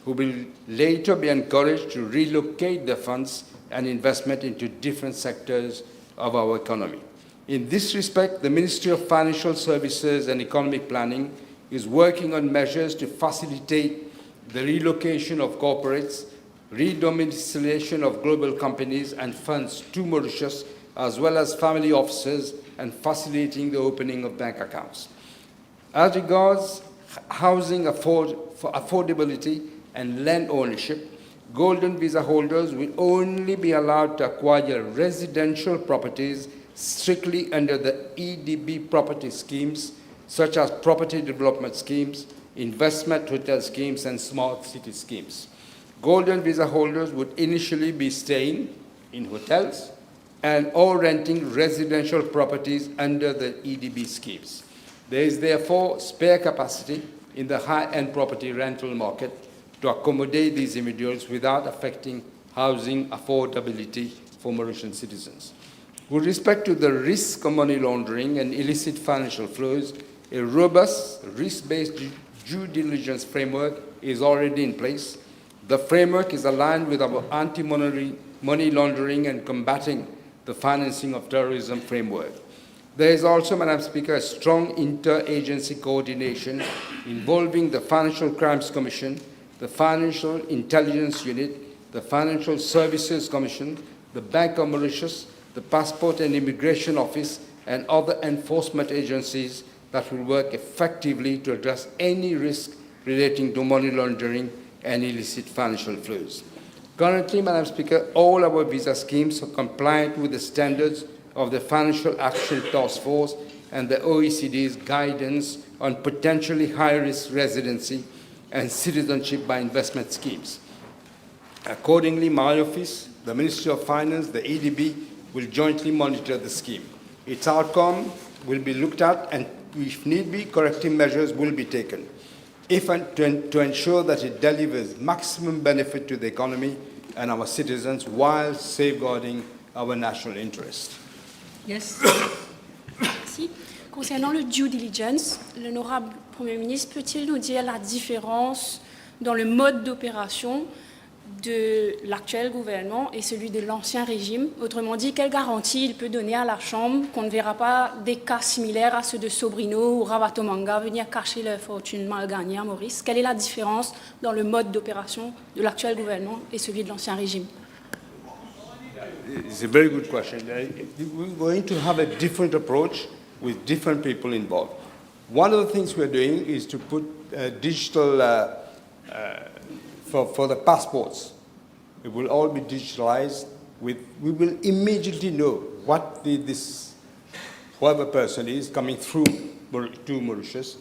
who will later be encouraged to relocate their funds and investment into different sectors of our economy. In this respect, the Ministry of Financial Services and Economic Planning is working on measures to facilitate the relocation of corporates, redomiciliation of global companies and funds to Mauritius, as well as family offices, and facilitating the opening of bank accounts. As regards housing affordability and land ownership, golden visa holders will only be allowed to acquire residential properties strictly under the EDB property schemes, such as property development schemes, investment hotel schemes, and smart city schemes. Golden visa holders would initially be staying in hotels and or renting residential properties under the EDB schemes. There is therefore spare capacity in the high-end property rental market to accommodate these individuals without affecting housing affordability for Mauritian citizens. With respect to the risk of money laundering and illicit financial flows, a robust risk-based due diligence framework is already in place. The framework is aligned with our anti-money laundering and combating the financing of terrorism framework. There is also, Madam Speaker, a strong inter-agency coordination involving the Financial Crimes Commission, the Financial Intelligence Unit, the Financial Services Commission, the Bank of Mauritius, the Passport and Immigration Office, and other enforcement agencies that will work effectively to address any risk relating to money laundering and illicit financial flows. Currently, Madam Speaker, all our visa schemes are compliant with the standards of the Financial Action Task Force and the OECD's guidance on potentially high-risk residency and citizenship by investment schemes. Accordingly, my office, the Ministry of Finance, the EDB, will jointly monitor the scheme. Its outcome will be looked at, and if need be, corrective measures will be taken to ensure that it delivers maximum benefit to the economy and our citizens while safeguarding our national interest. Yes. Merci. Concernant le due diligence, l'honorable Premier ministre peut-il nous dire la différence dans le mode d'opération de l'actuel gouvernement et celui de l'ancien régime? Autrement dit, quelle garantie il peut donner à la Chambre qu'on ne verra pas des cas similaires à ceux de Sobrino ou Rabatomanga venir cacher leur fortune mal gagnée à Maurice? Quelle est la différence dans le mode d'opération de l'actuel gouvernement et celui de l'ancien régime? It's a very good question. We're going to have a different approach with different people involved. One of the things we're doing is to put digital, for the passports. It will all be digitalized. We will immediately know what whoever person is coming through to Mauritius,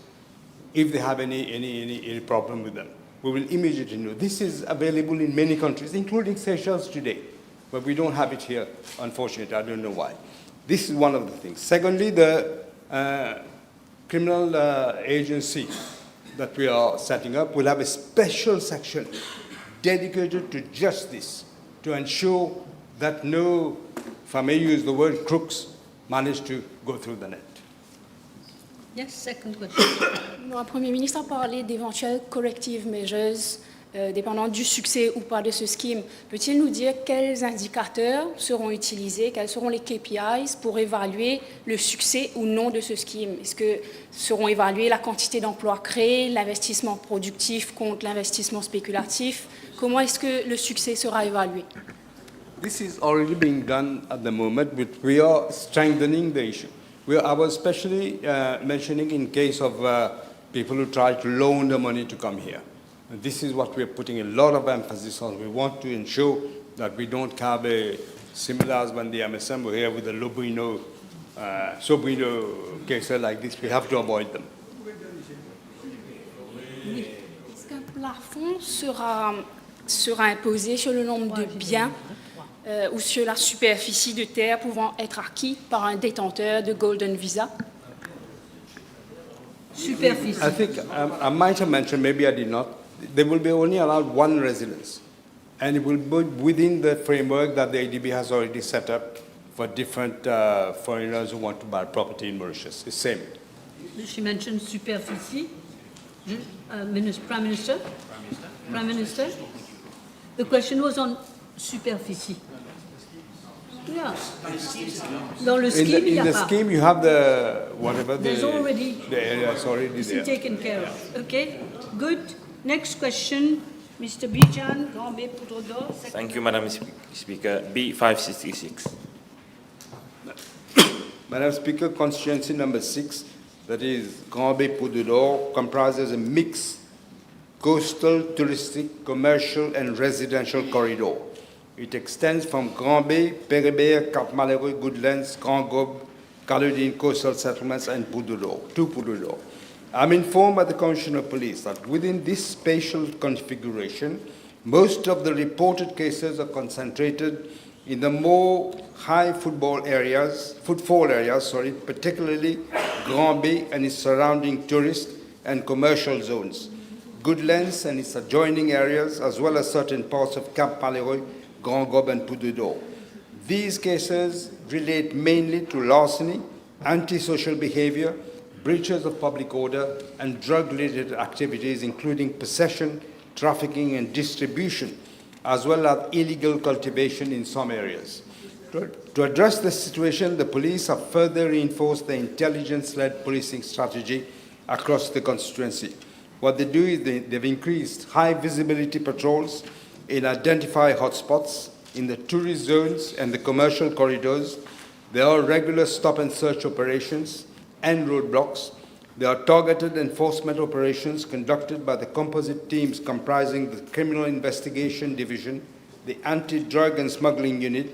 if they have any problem with them. We will immediately know. This is available in many countries, including Seychelles today, but we don't have it here, unfortunately. I don't know why. This is one of the things. Secondly, the criminal agency that we are setting up will have a special section dedicated to just this, to ensure that no, if I may use the word, crooks manage to go through the net. Yes, second question. Le Premier ministre a parlé d'éventuelles corrective measures dépendant du succès ou pas de ce scheme. Peut-il nous dire quels indicateurs seront utilisés, quels seront les KPIs pour évaluer le succès ou non de ce scheme? Est-ce que seront évalués la quantité d'emplois créés, l'investissement productif contre l'investissement spéculatif? Comment est-ce que le succès sera évalué? This is already being done at the moment, but we are strengthening the issue. I was especially mentioning in case of people who try to loan the money to come here. And this is what we are putting a lot of emphasis on. We want to ensure that we don't have a similar as when the MSM were here with the Lobuino, Sobuino cases like this. We have to avoid them. Est-ce qu'un plafond sera imposé sur le nombre de biens ou sur la superficie de terre pouvant être acquis par un détenteur de Golden Visa? Superficie. I think I might have mentioned, maybe I did not, they will be only allowed one residence. And it will be within the framework that the ADB has already set up for different foreigners who want to buy property in Mauritius. It's the same. She mentioned superficie. Prime Minister? Prime Minister? The question was on superficie. Yeah. Dans le scheme, il y a In the pas. scheme, you have the, whatever, There's already, the area is already it's there. taken care of. Okay, good. Next question, Mr. Bijan, Grand B Poudre d'Or. Thank you, Madam Speaker. B566. Madam Speaker, constituency number 6, that is Grand Bay Poudre d'Or, comprises a mixed coastal, touristic, commercial, and residential corridor. It extends from Grand Bay, Péribert, Cap Malheureux, Goodlands, Grand Gobe, Caledonian coastal settlements, and Poudre d'Or, to Poudre d'Or. I'm informed by the Commissioner of Police that within this spatial configuration, most of the reported cases are concentrated in the more high footfall areas, particularly Grand Bay and its surrounding tourist and commercial zones, Goodlands and its adjoining areas, as well as certain parts of Cap Malheureux, Grand Gobe, and Poudre d'Or. These cases relate mainly to larceny, antisocial behavior, breaches of public order, and drug-related activities, including possession, trafficking, and distribution, as well as illegal cultivation in some areas. To address this situation, the police have further reinforced the intelligence-led policing strategy across the constituency. What they do is they've increased high-visibility patrols in identified hotspots, in the tourist zones and the commercial corridors. There are regular stop-and-search operations and roadblocks. There are targeted enforcement operations conducted by the composite teams comprising the Criminal Investigation Division, the Anti-Drug and Smuggling Unit,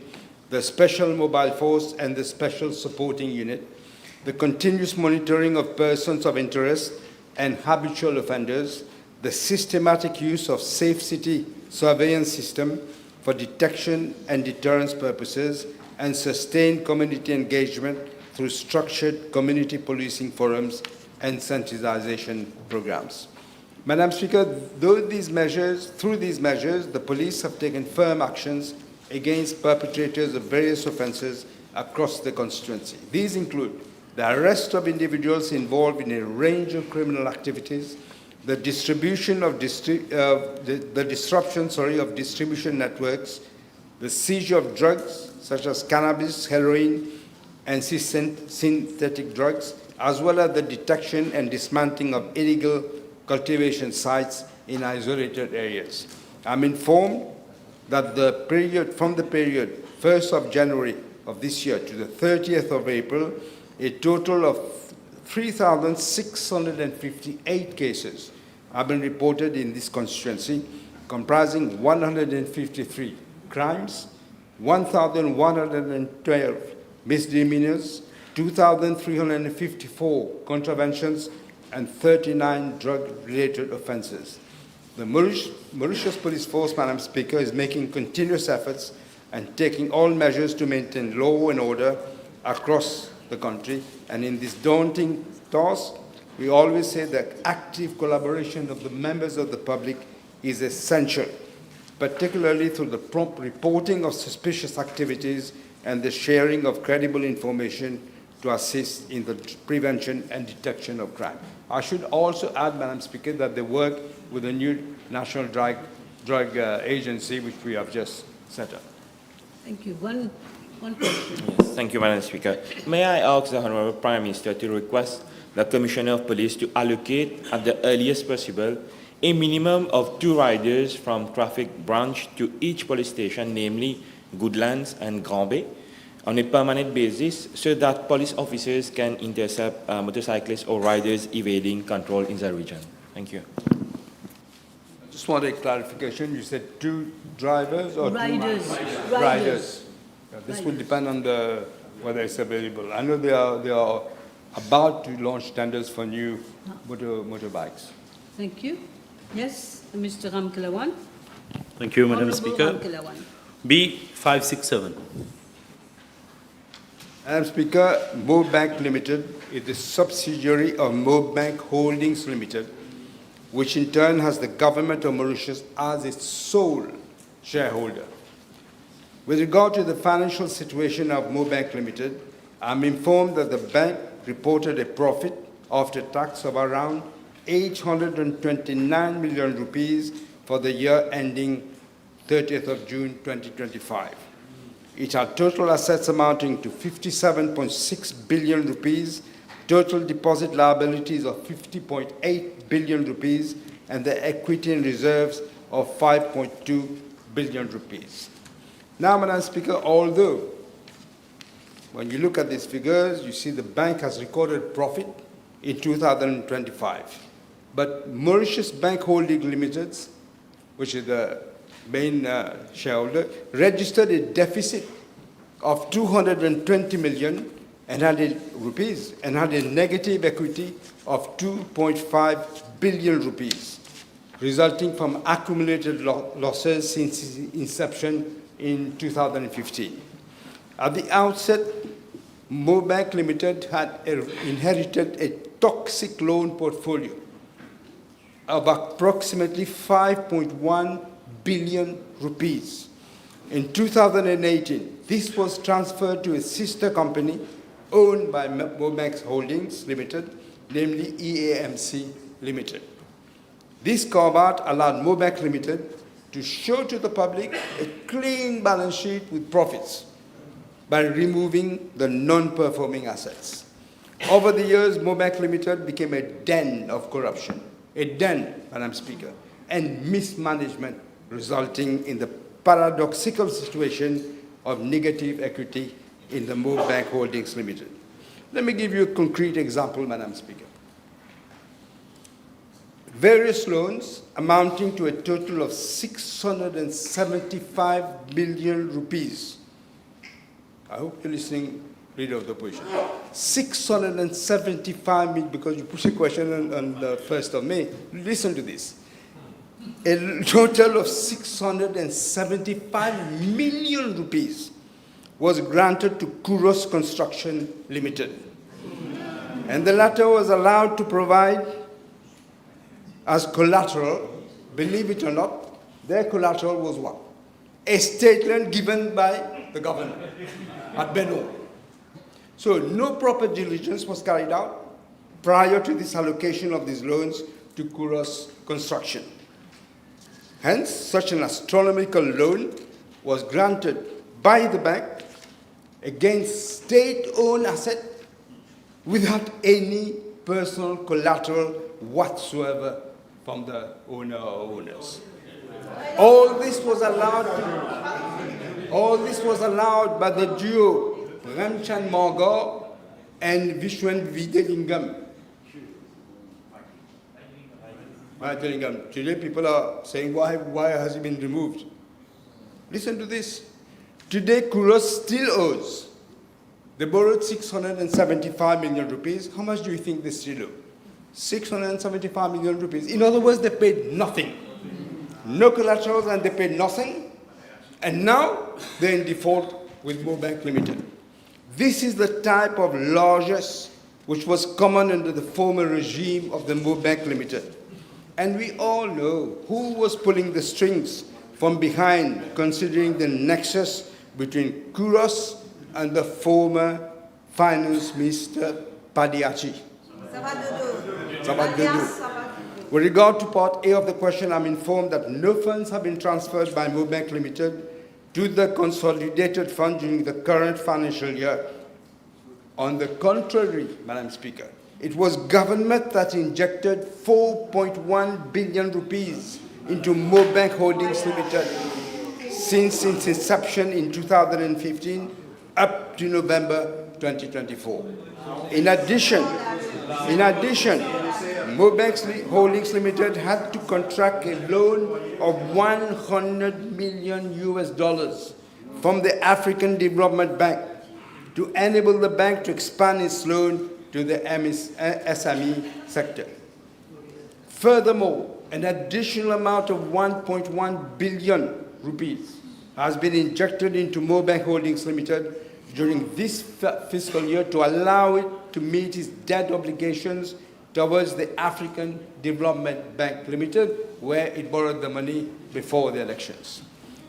the Special Mobile Force, and the Special Supporting Unit. The continuous monitoring of persons of interest and habitual offenders, the systematic use of Safe City surveillance system for detection and deterrence purposes, and sustained community engagement through structured community policing forums and sensitization programs. Madam Speaker, through these measures, the police have taken firm actions against perpetrators of various offences across the constituency. These include the arrest of individuals involved in a range of criminal activities, the disruption of distribution networks, the seizure of drugs such as cannabis, heroin, and synthetic drugs, as well as the detection and dismantling of illegal cultivation sites in isolated areas. I'm informed that from the period 1st of January of this year to the 30th of April, a total of 3,658 cases have been reported in this constituency, comprising 153 crimes, 1,112 misdemeanors, 2,354 contraventions, and 39 drug-related offences. The Mauritius Police Force, Madam Speaker, is making continuous efforts and taking all measures to maintain law and order across the country. And in this daunting task, we always say that active collaboration of the members of the public is essential, particularly through the prompt reporting of suspicious activities and the sharing of credible information to assist in the prevention and detection of crime. I should also add, Madam Speaker, that they work with the new National Drug Agency, which we have just set up. Thank you. One question. Yes, thank you, Madam Speaker. May I ask the Honourable Prime Minister to request the Commissioner of Police to allocate at the earliest possible a minimum of 2 riders from traffic branch to each police station, namely Goodlands and Grand Bay, on a permanent basis so that police officers can intercept motorcyclists or riders evading control in the region. Thank you. Just want a clarification. You said 2 drivers or Riders. 2 Riders. riders? Yeah, this will depend on whether it's available. I know they are about to launch tenders for new motorbikes. Thank you. Yes, Mr. Ramkalawan. Thank you, Madam Honourable Speaker. Ramkalawan. B567. Madam Speaker, Mobank Limited is the subsidiary of Mobank Holdings Limited, which in turn has the government of Mauritius as its sole shareholder. With regard to the financial situation of Mobank Limited, I'm informed that the bank reported a profit after tax of around 829 million rupees for the year ending 30th of June 2025. It had total assets amounting to 57.6 billion rupees, total deposit liabilities of 50.8 billion rupees, and the equity and reserves of 5.2 billion rupees. Now, Madam Speaker, although when you look at these figures, you see the bank has recorded profit in 2025. But Mauritius Bank Holding Limited, which is the main shareholder, registered a deficit of 220 million and had a negative equity of 2.5 billion rupees, resulting from accumulated losses since its inception in 2015. At the outset, Mobank Limited had inherited a toxic loan portfolio of approximately 5.1 billion rupees. In 2018, this was transferred to a sister company owned by Mobank Holdings Limited, namely EAMC Limited. This carve-out allowed Mobank Limited to show to the public a clean balance sheet with profits by removing the non-performing assets. Over the years, Mobank Limited became a den of corruption, a den, Madam Speaker, and mismanagement, resulting in the paradoxical situation of negative equity in the Mobank Holdings Limited. Let me give you a concrete example, Madam Speaker. Various loans amounting to a total of 675 million rupees. I hope you're listening, Leader of the Opposition. 675 million, because you put a question on the 1st of May. Listen to this. A total of 675 million rupees was granted to Kuros Construction Limited. And the latter was allowed to provide as collateral, believe it or not, their collateral was what? A state land given by the government at Beno. So no proper diligence was carried out prior to this allocation of these loans to Kuros Construction. Hence, such an astronomical loan was granted by the bank against state-owned assets without any personal collateral whatsoever from the owner or owners. All this was allowed to All this was allowed by the duo Ramchan Margar and Vishwan Videlingam. Today people are saying, why has he been removed? Listen to this. Today Kuros still owes. They borrowed 675 million rupees. How much do you think they still owe? 675 million rupees. In other words, they paid nothing. No collaterals and they paid nothing. And now they're in default with Mobank Limited. This is the type of largesse which was common under the former regime of the Mobank Limited. And we all know who was pulling the strings from behind, considering the nexus between Kuros and the former Finance Minister Padiachi. With regard to part A of the question, I'm informed that no funds have been transferred by Mobank Limited to the consolidated fund during the current financial year. On the contrary, Madam Speaker, it was government that injected 4.1 billion rupees into Mobank Holdings Limited since its inception in 2015 up to November 2024. In addition, Mobank Holdings Limited had to contract a loan of $100 million from the African Development Bank to enable the bank to expand its loan to the SME sector. Furthermore, an additional amount of 1.1 billion rupees has been injected into Mobank Holdings Limited during this fiscal year to allow it to meet its debt obligations towards the African Development Bank Limited, where it borrowed the money before the elections.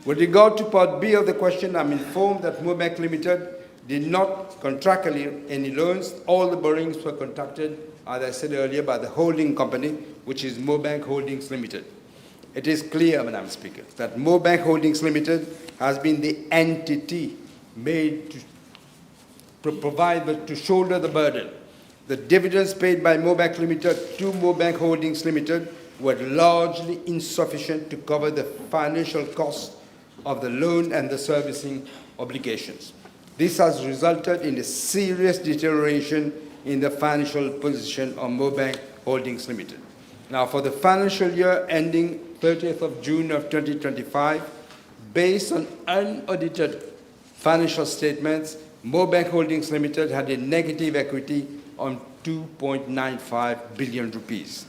With regard to part B of the question, I'm informed that Mobank Limited did not contract any loans. All the borrowings were contracted, as I said earlier, by the holding company, which is Mobank Holdings Limited. It is clear, Madam Speaker, that Mobank Holdings Limited has been the entity made to shoulder the burden. The dividends paid by Mobank Limited to Mobank Holdings Limited were largely insufficient to cover the financial costs of the loan and the servicing obligations. This has resulted in a serious deterioration in the financial position of Mobank Holdings Limited. Now, for the financial year ending 30th of June of 2025, based on unaudited financial statements, Mobank Holdings Limited had a negative equity on 2.95 billion rupees.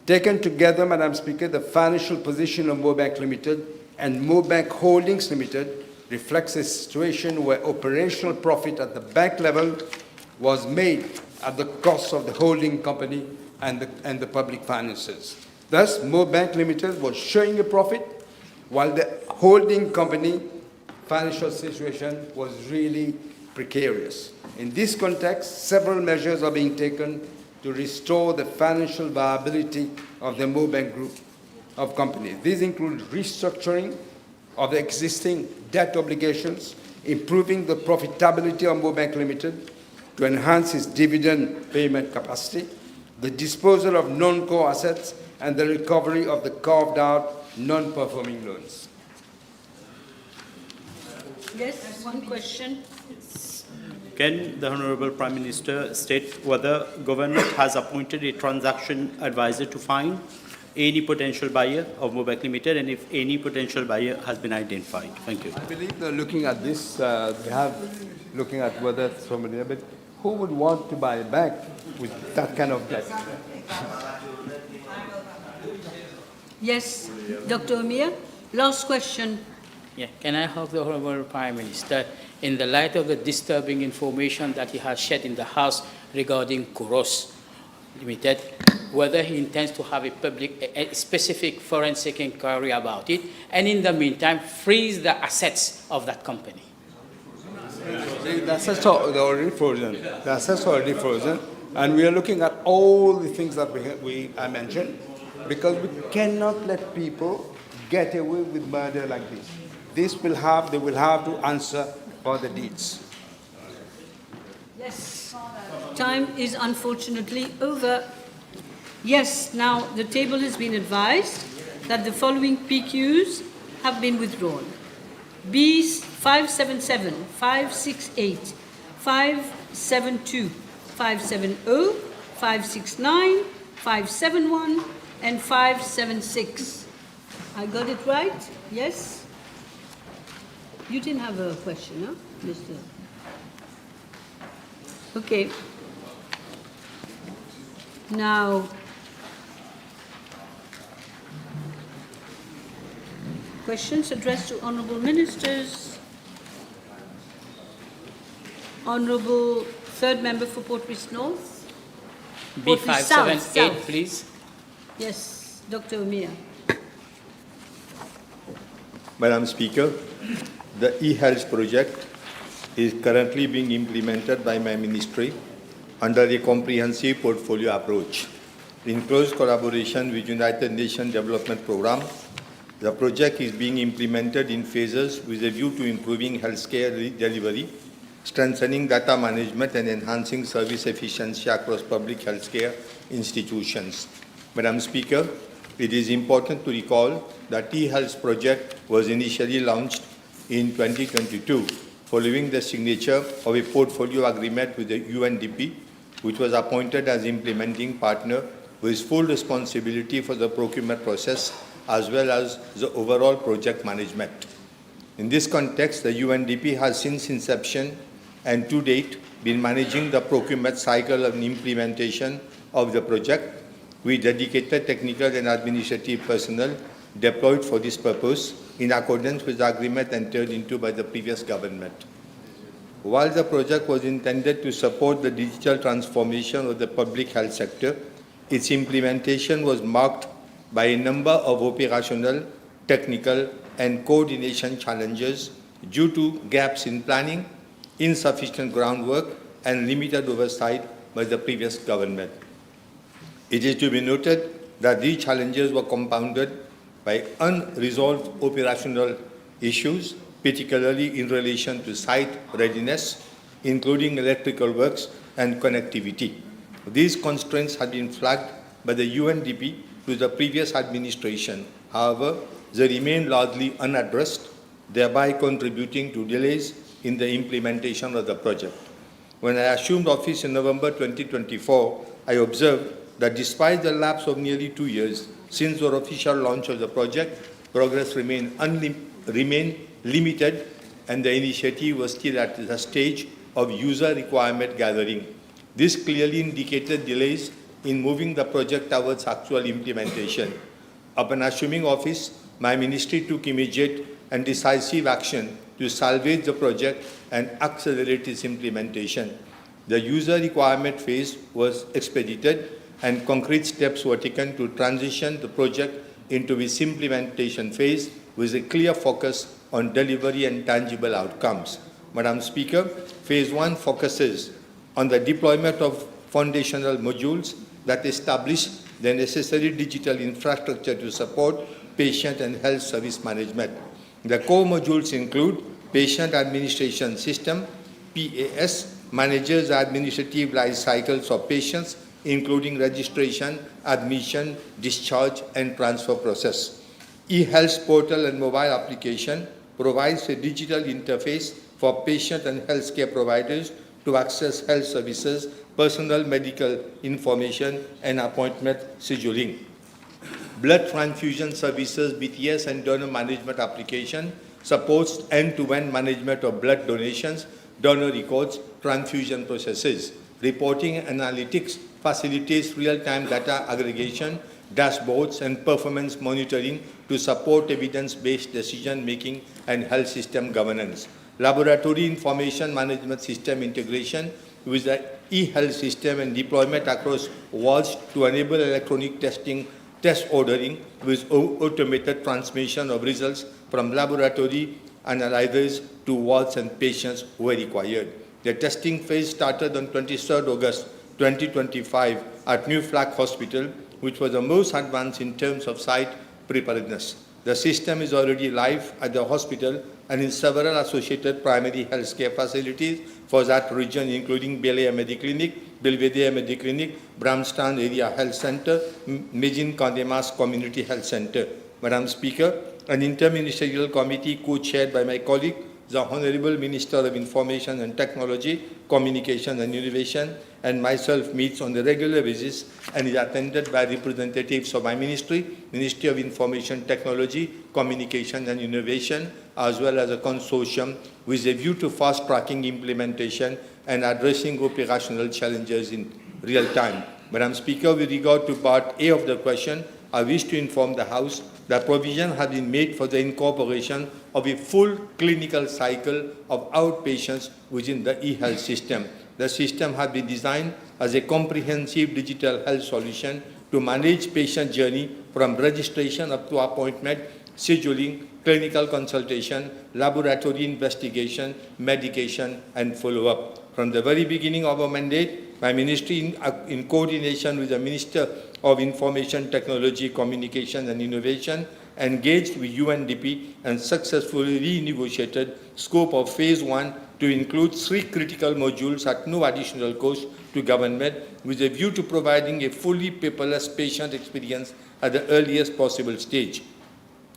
Taken together, Madam Speaker, the financial position of Mobank Limited and Mobank Holdings Limited reflects a situation where operational profit at the bank level was made at the cost of the holding company and the public finances. Thus, Mobank Limited was showing a profit, while the holding company financial situation was really precarious. In this context, several measures are being taken to restore the financial viability of the Mobank Group of companies. These include restructuring of the existing debt obligations, improving the profitability of Mobank Limited to enhance its dividend payment capacity, the disposal of non-core assets, and the recovery of the carved-out non-performing loans. Yes, one question. Can the Honourable Prime Minister state whether government has appointed a transaction advisor to find any potential buyer of Mobank Limited, and if any potential buyer has been identified? Thank you. I believe they're looking at this, looking at whether somebody, but who would want to buy a bank with that kind of debt? Yes, Dr. Amir. Last question. Yeah. Can I ask the Honourable Prime Minister, in the light of the disturbing information that he has shared in the House regarding Kuros Limited, whether he intends to have a specific forensic inquiry about it, and in the meantime, freeze the assets of that company? The assets are already frozen. The assets are already frozen, and we are looking at all the things that I mentioned, because we cannot let people get away with murder like this. They will have to answer for the deeds. Yes. Time is unfortunately over. Yes, now the table has been advised that the following PQs have been withdrawn. Bs 577, 568, 572, 570, 569, 571, and 576. I got it right? Yes? You didn't have a question, huh, Mr.? Okay. Now, questions addressed to honourable ministers. Honourable third member for Portrees North. Portrees South, B578, South. please. Yes, Dr. Umia. Madam Speaker, the e-health project is currently being implemented by my ministry under a comprehensive portfolio approach. In close collaboration with United Nations Development Programme, the project is being implemented in phases with a view to improving healthcare delivery, strengthening data management, and enhancing service efficiency across public healthcare institutions. Madam Speaker, it is important to recall that e-health project was initially launched in 2022 following the signature of a portfolio agreement with the UNDP, which was appointed as implementing partner with full responsibility for the procurement process as well as the overall project management. In this context, the UNDP has since inception and to date been managing the procurement cycle and implementation of the project with dedicated technical and administrative personnel deployed for this purpose in accordance with the agreement entered into by the previous government. While the project was intended to support the digital transformation of the public health sector, its implementation was marked by a number of operational, technical, and coordination challenges due to gaps in planning, insufficient groundwork, and limited oversight by the previous government. It is to be noted that these challenges were compounded by unresolved operational issues, particularly in relation to site readiness, including electrical works and connectivity. These constraints had been flagged by the UNDP to the previous administration. However, they remain largely unaddressed, thereby contributing to delays in the implementation of the project. When I assumed office in November 2024, I observed that despite the lapse of nearly 2 years since the official launch of the project, progress remained limited, and the initiative was still at the stage of user requirement gathering. This clearly indicated delays in moving the project towards actual implementation. Upon assuming office, my ministry took immediate and decisive action to salvage the project and accelerate its implementation. The user requirement phase was expedited and concrete steps were taken to transition the project into its implementation phase with a clear focus on delivery and tangible outcomes. Madam Speaker, Phase 1 focuses on the deployment of foundational modules that establish the necessary digital infrastructure to support patient and health service management. The core modules include Patient Administration System, PAS, manages the administrative life cycles of patients, including registration, admission, discharge, and transfer process. eHealth portal and mobile application provides a digital interface for patient and healthcare providers to access health services, personal medical information, and appointment scheduling. Blood transfusion services, BTS, and donor management application supports end-to-end management of blood donations, donor records, transfusion processes. Reporting analytics facilitates real-time data aggregation, dashboards, and performance monitoring to support evidence-based decision-making and health system governance. Laboratory information management system integration with the e-health system and deployment across wards to enable electronic testing, test ordering with automated transmission of results from laboratory analyzers to wards and patients where required. The testing phase started on 23rd August 2025 at New Flag Hospital, which was the most advanced in terms of site preparedness. The system is already live at the hospital and in several associated primary healthcare facilities for that region, including Belvedere Mediclinic, Bramstan Area Health Center, Mejin Kandemas Community Health Center. Madam Speaker, an interministerial committee co-chaired by my colleague, the Honourable Minister of Information and Technology, Communication and Innovation, and myself meets on a regular basis and is attended by representatives of my ministry, Ministry of Information Technology, Communication and Innovation, as well as a consortium with a view to fast-tracking implementation and addressing operational challenges in real time. Madam Speaker, with regard to part A of the question, I wish to inform the House that provision has been made for the incorporation of a full clinical cycle of outpatients within the e-health system. The system has been designed as a comprehensive digital health solution to manage patient journey from registration up to appointment, scheduling, clinical consultation, laboratory investigation, medication, and follow-up. From the very beginning of our mandate, my ministry, in coordination with the Minister of Information Technology, Communication and Innovation, engaged with UNDP and successfully renegotiated scope of Phase 1 to include 3 critical modules at no additional cost to government, with a view to providing a fully paperless patient experience at the earliest possible stage.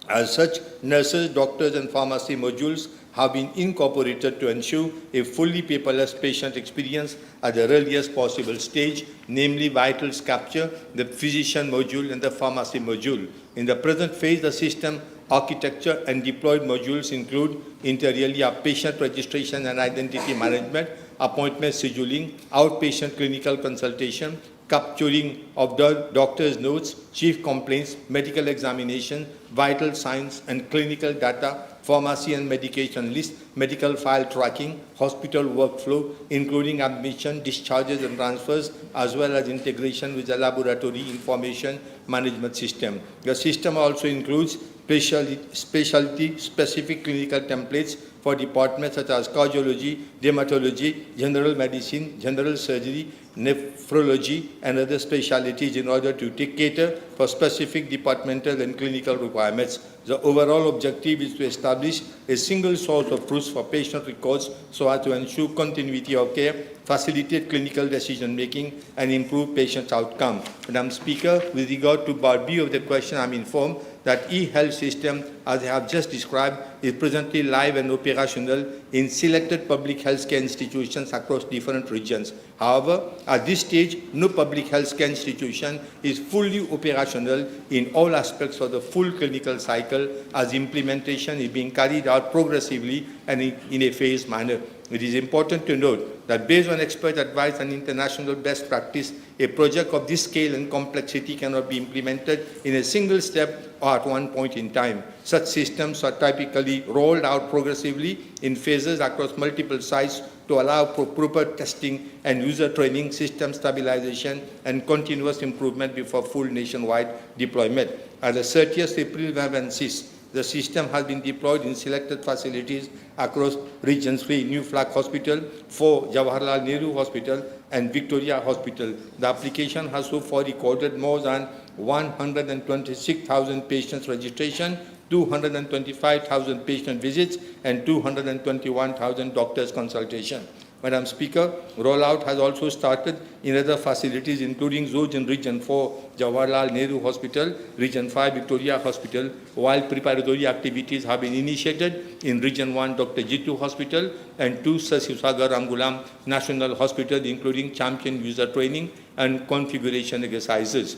As such, nurses, doctors, and pharmacy modules have been incorporated to ensure a fully paperless patient experience at the earliest possible stage, namely vitals capture, the physician module, and the pharmacy module. In the present phase, the system architecture and deployed modules include interiorly patient registration and identity management, appointment scheduling, outpatient clinical consultation, capturing of the doctor's notes, chief complaints, medical examination, vital signs and clinical data, pharmacy and medication list, medical file tracking, hospital workflow, including admission, discharges and transfers, as well as integration with the laboratory information management system. The system also includes specialty-specific clinical templates for departments such as cardiology, dermatology, general medicine, general surgery, nephrology, and other specialties in order to cater for specific departmental and clinical requirements. The overall objective is to establish a single source of truth for patient records so as to ensure continuity of care, facilitate clinical decision-making, and improve patient outcome. Madam Speaker, with regard to part B of the question, I'm informed that e-health system, as I have just described, is presently live and operational in selected public healthcare institutions across different regions. However, at this stage, no public healthcare institution is fully operational in all aspects of the full clinical cycle, as implementation is being carried out progressively and in a phased manner. It is important to note that based on expert advice and international best practice, a project of this scale and complexity cannot be implemented in a single step or at one point in time. Such systems are typically rolled out progressively in phases across multiple sites to allow for proper testing and user training, system stabilization, and continuous improvement before full nationwide deployment. As the 30th April 2006, the system has been deployed in selected facilities across Region 3, New Flag Hospital, 4, Jawaharlal Nehru Hospital, and Victoria Hospital. The application has so far recorded more than 126,000 patients registration, 225,000 patient visits, and 221,000 doctors consultation. Madam Speaker, rollout has also started in other facilities, including those in Region 4, Jawaharlal Nehru Hospital, Region 5, Victoria Hospital, while preparatory activities have been initiated in Region 1, Dr. Jitu Hospital, and 2, Sir Sivsagar Ramgulam National Hospital, including champion user training and configuration exercises.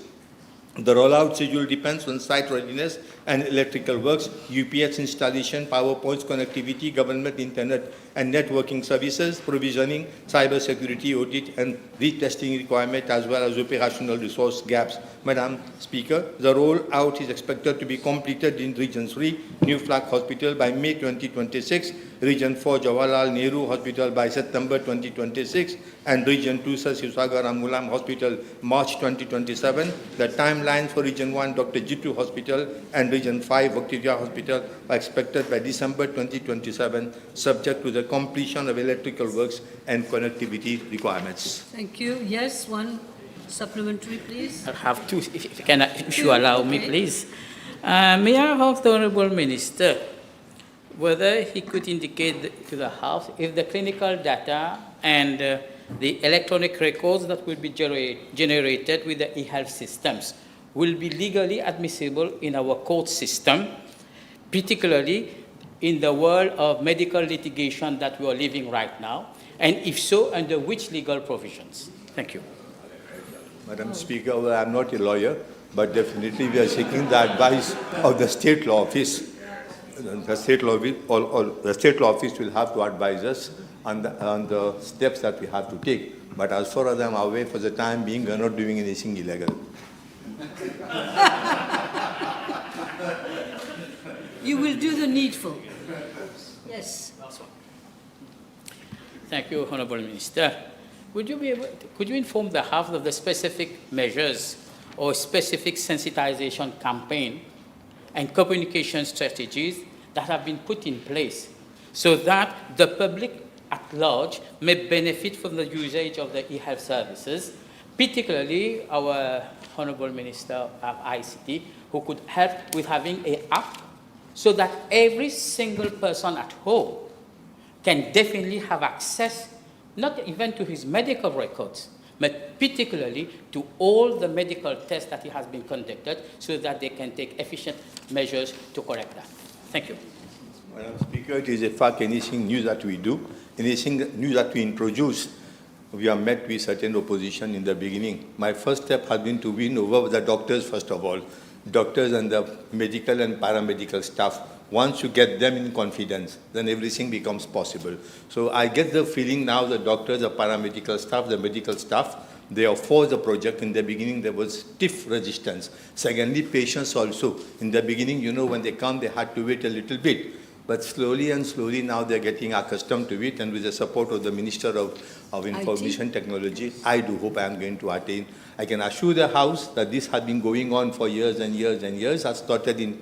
The rollout schedule depends on site readiness and electrical works, UPS installation, power points, connectivity, government internet and networking services, provisioning, cyber security audit, and retesting requirement, as well as operational resource gaps. Madam Speaker, the rollout is expected to be completed in Region 3, New Flag Hospital, by May 2026, Region 4, Jawaharlal Nehru Hospital by September 2026, and Region 2, Sir Sivsagar Ramgulam Hospital, March 2027. The timelines for Region 1, Dr. Jitu Hospital, and Region 5, Victoria Hospital are expected by December 2027, subject to the completion of electrical works and connectivity requirements. Thank you. Yes, one supplementary, please. I have two, if you allow me, please. May I ask the Honourable Minister whether he could indicate to the House if the clinical data and the electronic records that will be generated with the e-health systems will be legally admissible in our court system, particularly in the world of medical litigation that we are living right now? And if so, under which legal provisions? Thank you. Madam Speaker, well, I'm not a lawyer, but definitely we are seeking the advice of the State Law Office. The State Law Office will have to advise us on the steps that we have to take. But as far as I'm aware, for the time being, we are not doing anything illegal. You will do the needful. Yes. Thank you, Honourable Minister. Could you inform the House of the specific measures or specific sensitization campaign and communication strategies that have been put in place so that the public at large may benefit from the usage of the e-health services, particularly our Honourable Minister of ICT, who could help with having an app so that every single person at home can definitely have access, not even to his medical records, but particularly to all the medical tests that he has been conducted so that they can take efficient measures to correct that. Thank you. Madam Speaker, it is a fact anything new that we do, anything new that we introduce, we are met with certain opposition in the beginning. My first step has been to win over the doctors, first of all, doctors and the medical and paramedical staff. Once you get them in confidence, then everything becomes possible. So I get the feeling now the doctors, the paramedical staff, the medical staff, they are for the project. In the beginning, there was stiff resistance. Secondly, patients also. In the beginning, you know, when they come, they had to wait a little bit. But slowly and slowly now they're getting accustomed to it, and with the support of the Minister of Information Technology, I do hope I am going to attain. I can assure the House that this has been going on for years and years and years. I started in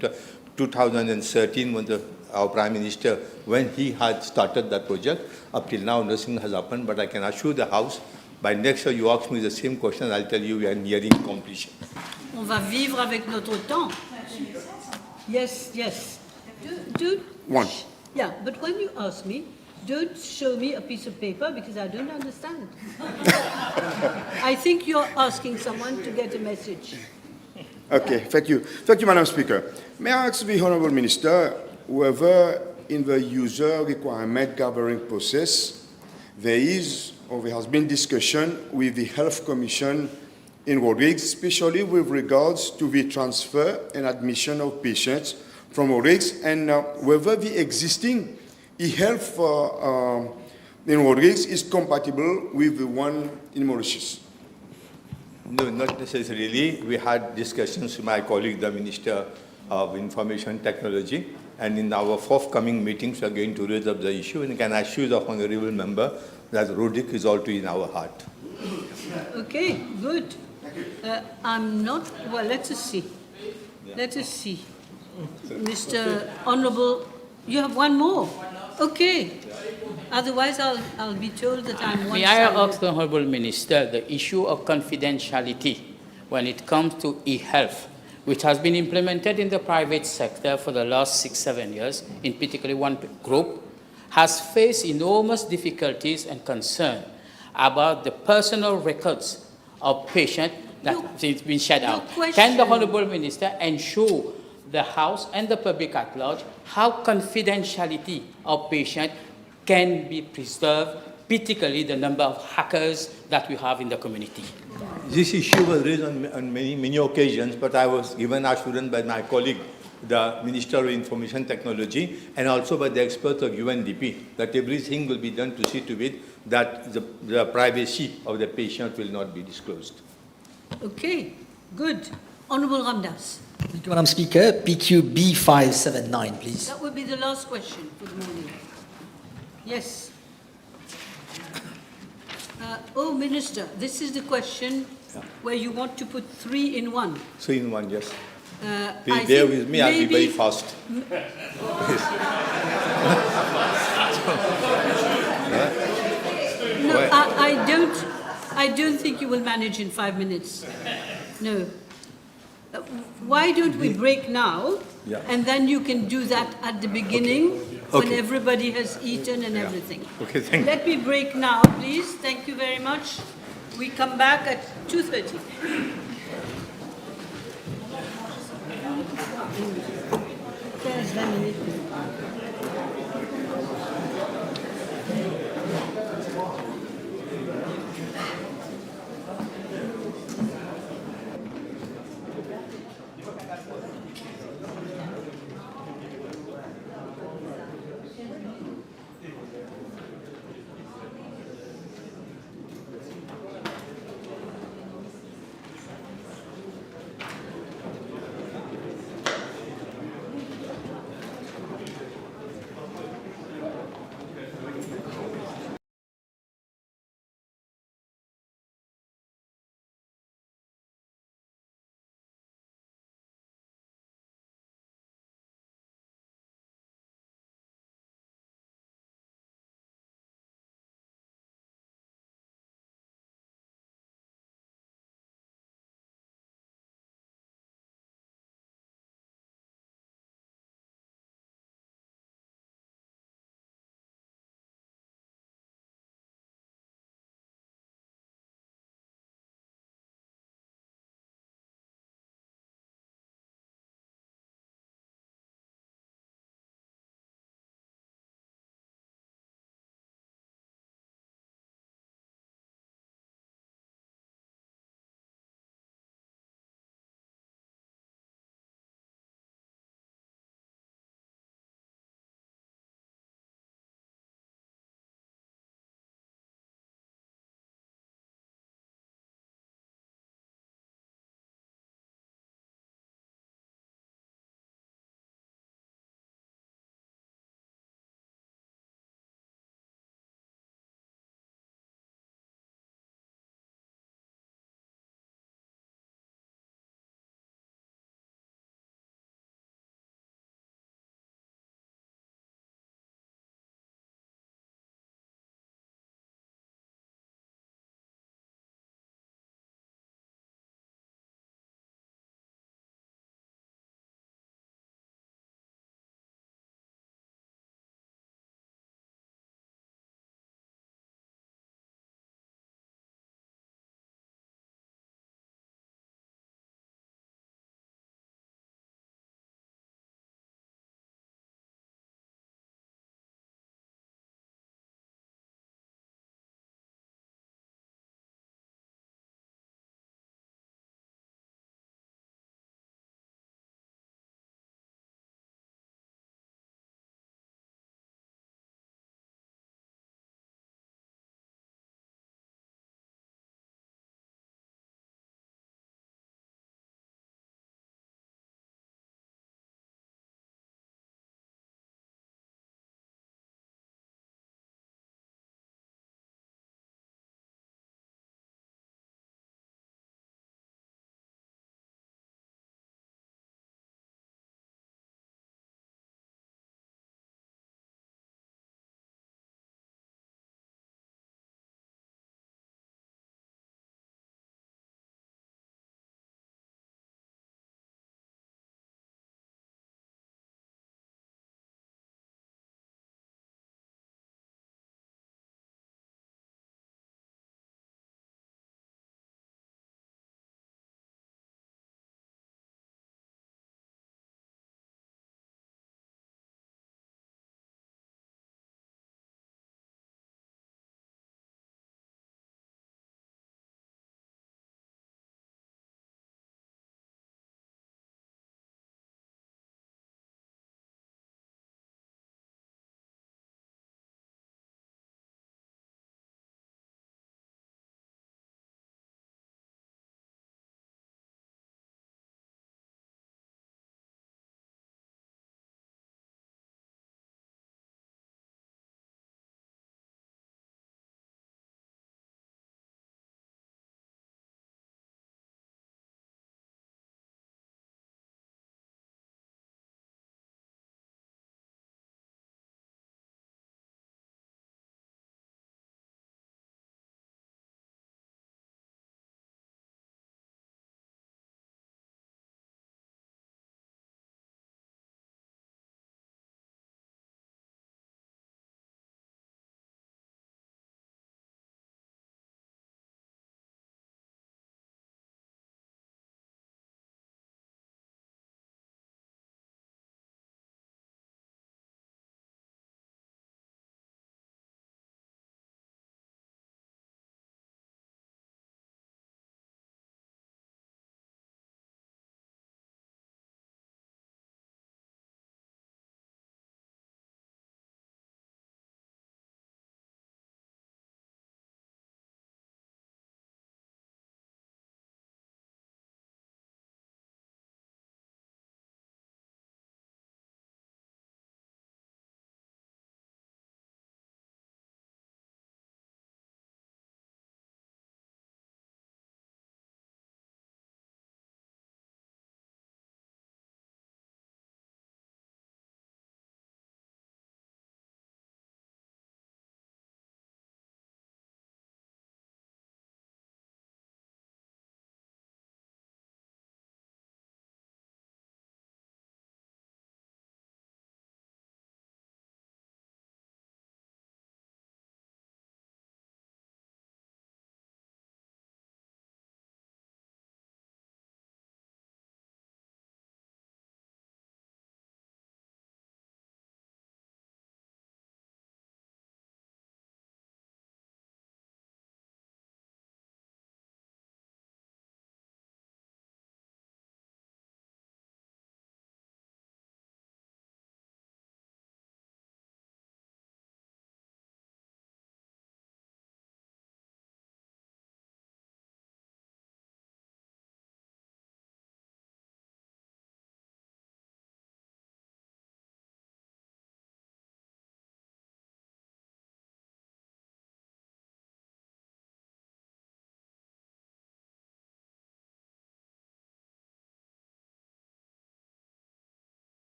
2013 when our Prime Minister, when he had started that project. Up till now, nothing has happened, but I can assure the House, by next year you ask me the same question, I'll tell you we are nearing completion. On va vivre avec notre temps. Yes, yes. One. Yeah, but when you ask me, don't show me a piece of paper because I don't understand. I think you're asking someone to get a message. Okay, thank you. Thank you, Madam Speaker. May I ask the Honourable Minister whether in the user requirement gathering process there is or there has been discussion with the Health Commission in Rodrigues, especially with regards to the transfer and admission of patients from Rodrigues, and whether the existing e-health in Rodrigues is compatible with the one in Mauritius. No, not necessarily. We had discussions with my colleague, the Minister of Information Technology, and in our forthcoming meetings, we are going to raise up the issue, and I can assure the honourable member that Rodrigues is also in our heart. Okay, good. I'm not, well, let us see. Let us see. Mr. Honourable, you have one more? Okay. Otherwise, I'll be told that I'm one-sided. May I ask the Honourable Minister the issue of confidentiality when it comes to e-health, which has been implemented in the private sector for the last 6-7 years, in particular one group, has faced enormous difficulties and concern about the personal records of patients that have been shed out. Can the Honourable Minister ensure the House and the public at large how confidentiality of patients can be preserved, particularly the number of hackers that we have in the community? This issue was raised on many occasions, but I was given assurance by my colleague, the Minister of Information Technology, and also by the experts of UNDP, that everything will be done to see to it that the privacy of the patient will not be disclosed. Okay, good. Honourable Ramdas. Thank you, Madam Speaker. PQB 579, please. That will be the last question for the morning. Yes. Minister, this is the question where you want to put 3 in 1. 3 in 1, yes. Please bear with me, I'll be very fast. No, I don't think you will manage in 5 minutes. No. Why don't we break now, and then you can do that at the beginning when everybody has eaten and everything. Okay, thank you. Let me break now, please. Thank you very much. We come back at 2:30. There's 20 minutes.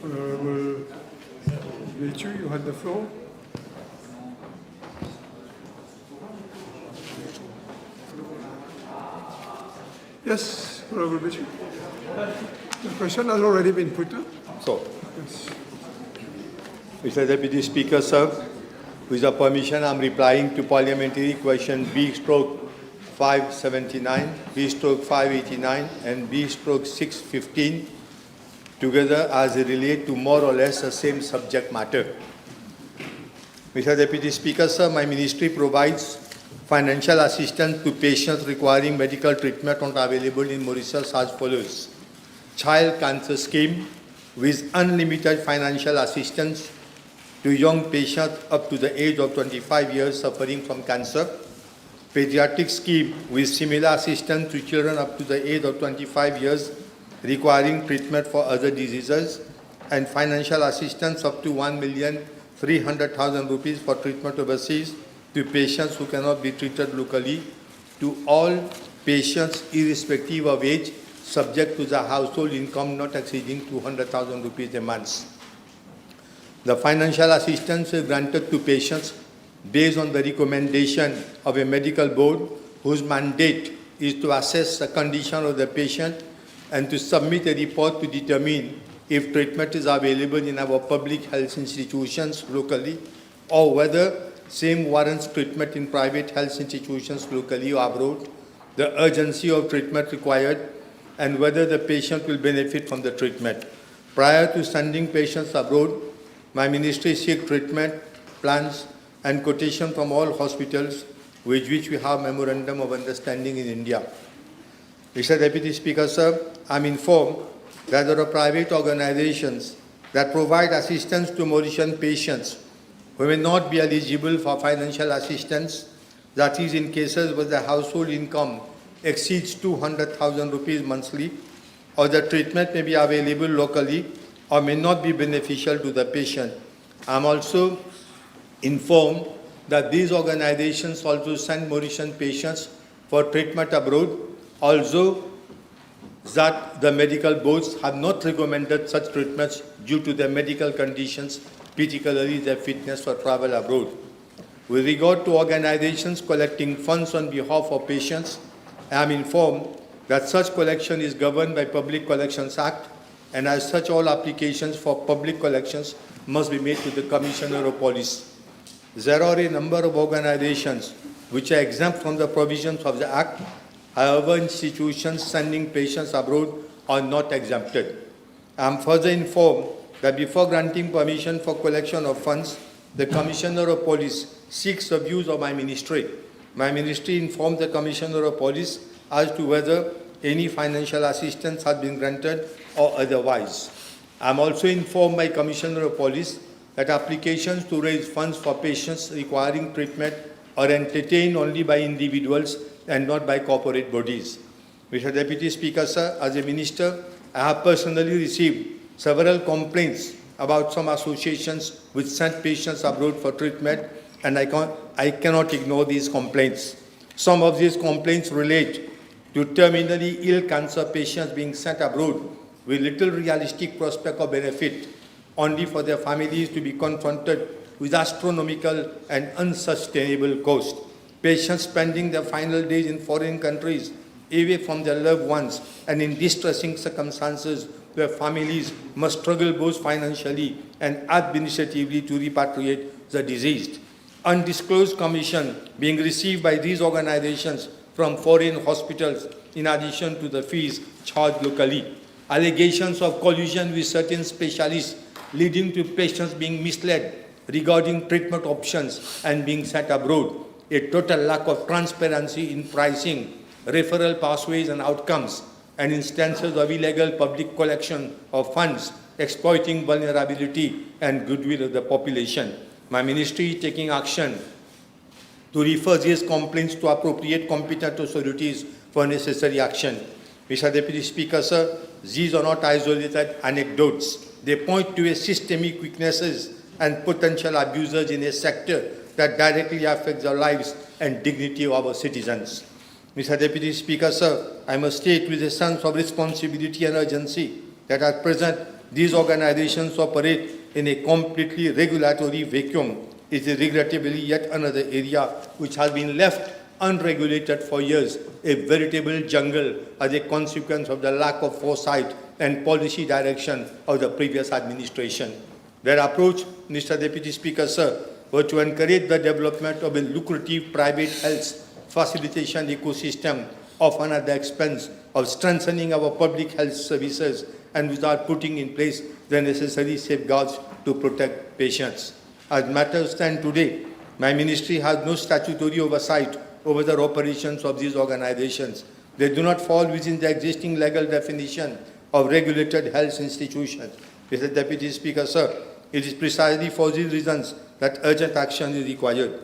Honourable Bechu, you have the floor. Yes, Honourable Bechu. The question has already been put. So, Yes. Mr. Deputy Speaker, sir, with your permission, I'm replying to Parliamentary Question B/579, B/589, and B/615 together as they relate to more or less the same subject matter. Mr. Deputy Speaker, sir, my ministry provides financial assistance to patients requiring medical treatment not available in Mauritius as follows. Child Cancer Scheme with unlimited financial assistance to young patients up to the age of 25 years suffering from cancer. Pediatric Scheme with similar assistance to children up to the age of 25 years requiring treatment for other diseases, and financial assistance up to 1,300,000 rupees for treatment overseas to patients who cannot be treated locally, to all patients irrespective of age, subject to the household income not exceeding 200,000 rupees a month. The financial assistance is granted to patients based on the recommendation of a medical board whose mandate is to assess the condition of the patient and to submit a report to determine if treatment is available in our public health institutions locally or whether same warrants treatment in private health institutions locally or abroad, the urgency of treatment required, and whether the patient will benefit from the treatment. Prior to sending patients abroad, my ministry seeks treatment plans and quotation from all hospitals with which we have memorandum of understanding in India. Mr. Deputy Speaker, sir, I'm informed that there are private organizations that provide assistance to Mauritian patients who may not be eligible for financial assistance, that is in cases where the household income exceeds 200,000 rupees monthly, or the treatment may be available locally or may not be beneficial to the patient. I'm also informed that these organizations also send Mauritian patients for treatment abroad, although that the medical boards have not recommended such treatments due to their medical conditions, particularly their fitness for travel abroad. With regard to organizations collecting funds on behalf of patients, I am informed that such collection is governed by Public Collections Act, and as such all applications for public collections must be made to the Commissioner of Police. There are a number of organizations which are exempt from the provisions of the Act. However, institutions sending patients abroad are not exempted. I am further informed that before granting permission for collection of funds, the Commissioner of Police seeks the views of my ministry. My ministry informed the Commissioner of Police as to whether any financial assistance has been granted or otherwise. I am also informed by Commissioner of Police that applications to raise funds for patients requiring treatment are entertained only by individuals and not by corporate bodies. Mr. Deputy Speaker, sir, as a minister, I have personally received several complaints about some associations which send patients abroad for treatment, and I cannot ignore these complaints. Some of these complaints relate to terminally ill cancer patients being sent abroad with little realistic prospect of benefit, only for their families to be confronted with astronomical and unsustainable cost. Patients spending their final days in foreign countries, away from their loved ones, and in distressing circumstances where families must struggle both financially and administratively to repatriate the deceased. Undisclosed commission being received by these organizations from foreign hospitals in addition to the fees charged locally. Allegations of collusion with certain specialists leading to patients being misled regarding treatment options and being sent abroad. A total lack of transparency in pricing, referral pathways and outcomes, and instances of illegal public collection of funds exploiting vulnerability and goodwill of the population. My ministry is taking action to refer these complaints to appropriate competent authorities for necessary action. Mr. Deputy Speaker, sir, these are not isolated anecdotes. They point to a systemic weaknesses and potential abusers in a sector that directly affects the lives and dignity of our citizens. Mr. Deputy Speaker, sir, I must state with a sense of responsibility and urgency that at present these organizations operate in a completely regulatory vacuum. It is regrettably yet another area which has been left unregulated for years, a veritable jungle as a consequence of the lack of foresight and policy direction of the previous administration. Their approach, Mr. Deputy Speaker, sir, was to encourage the development of a lucrative private health facilitation ecosystem, often at the expense of strengthening our public health services and without putting in place the necessary safeguards to protect patients. As matters stand today, my ministry has no statutory oversight over the operations of these organizations. They do not fall within the existing legal definition of regulated health institutions. Mr. Deputy Speaker, sir, it is precisely for these reasons that urgent action is required.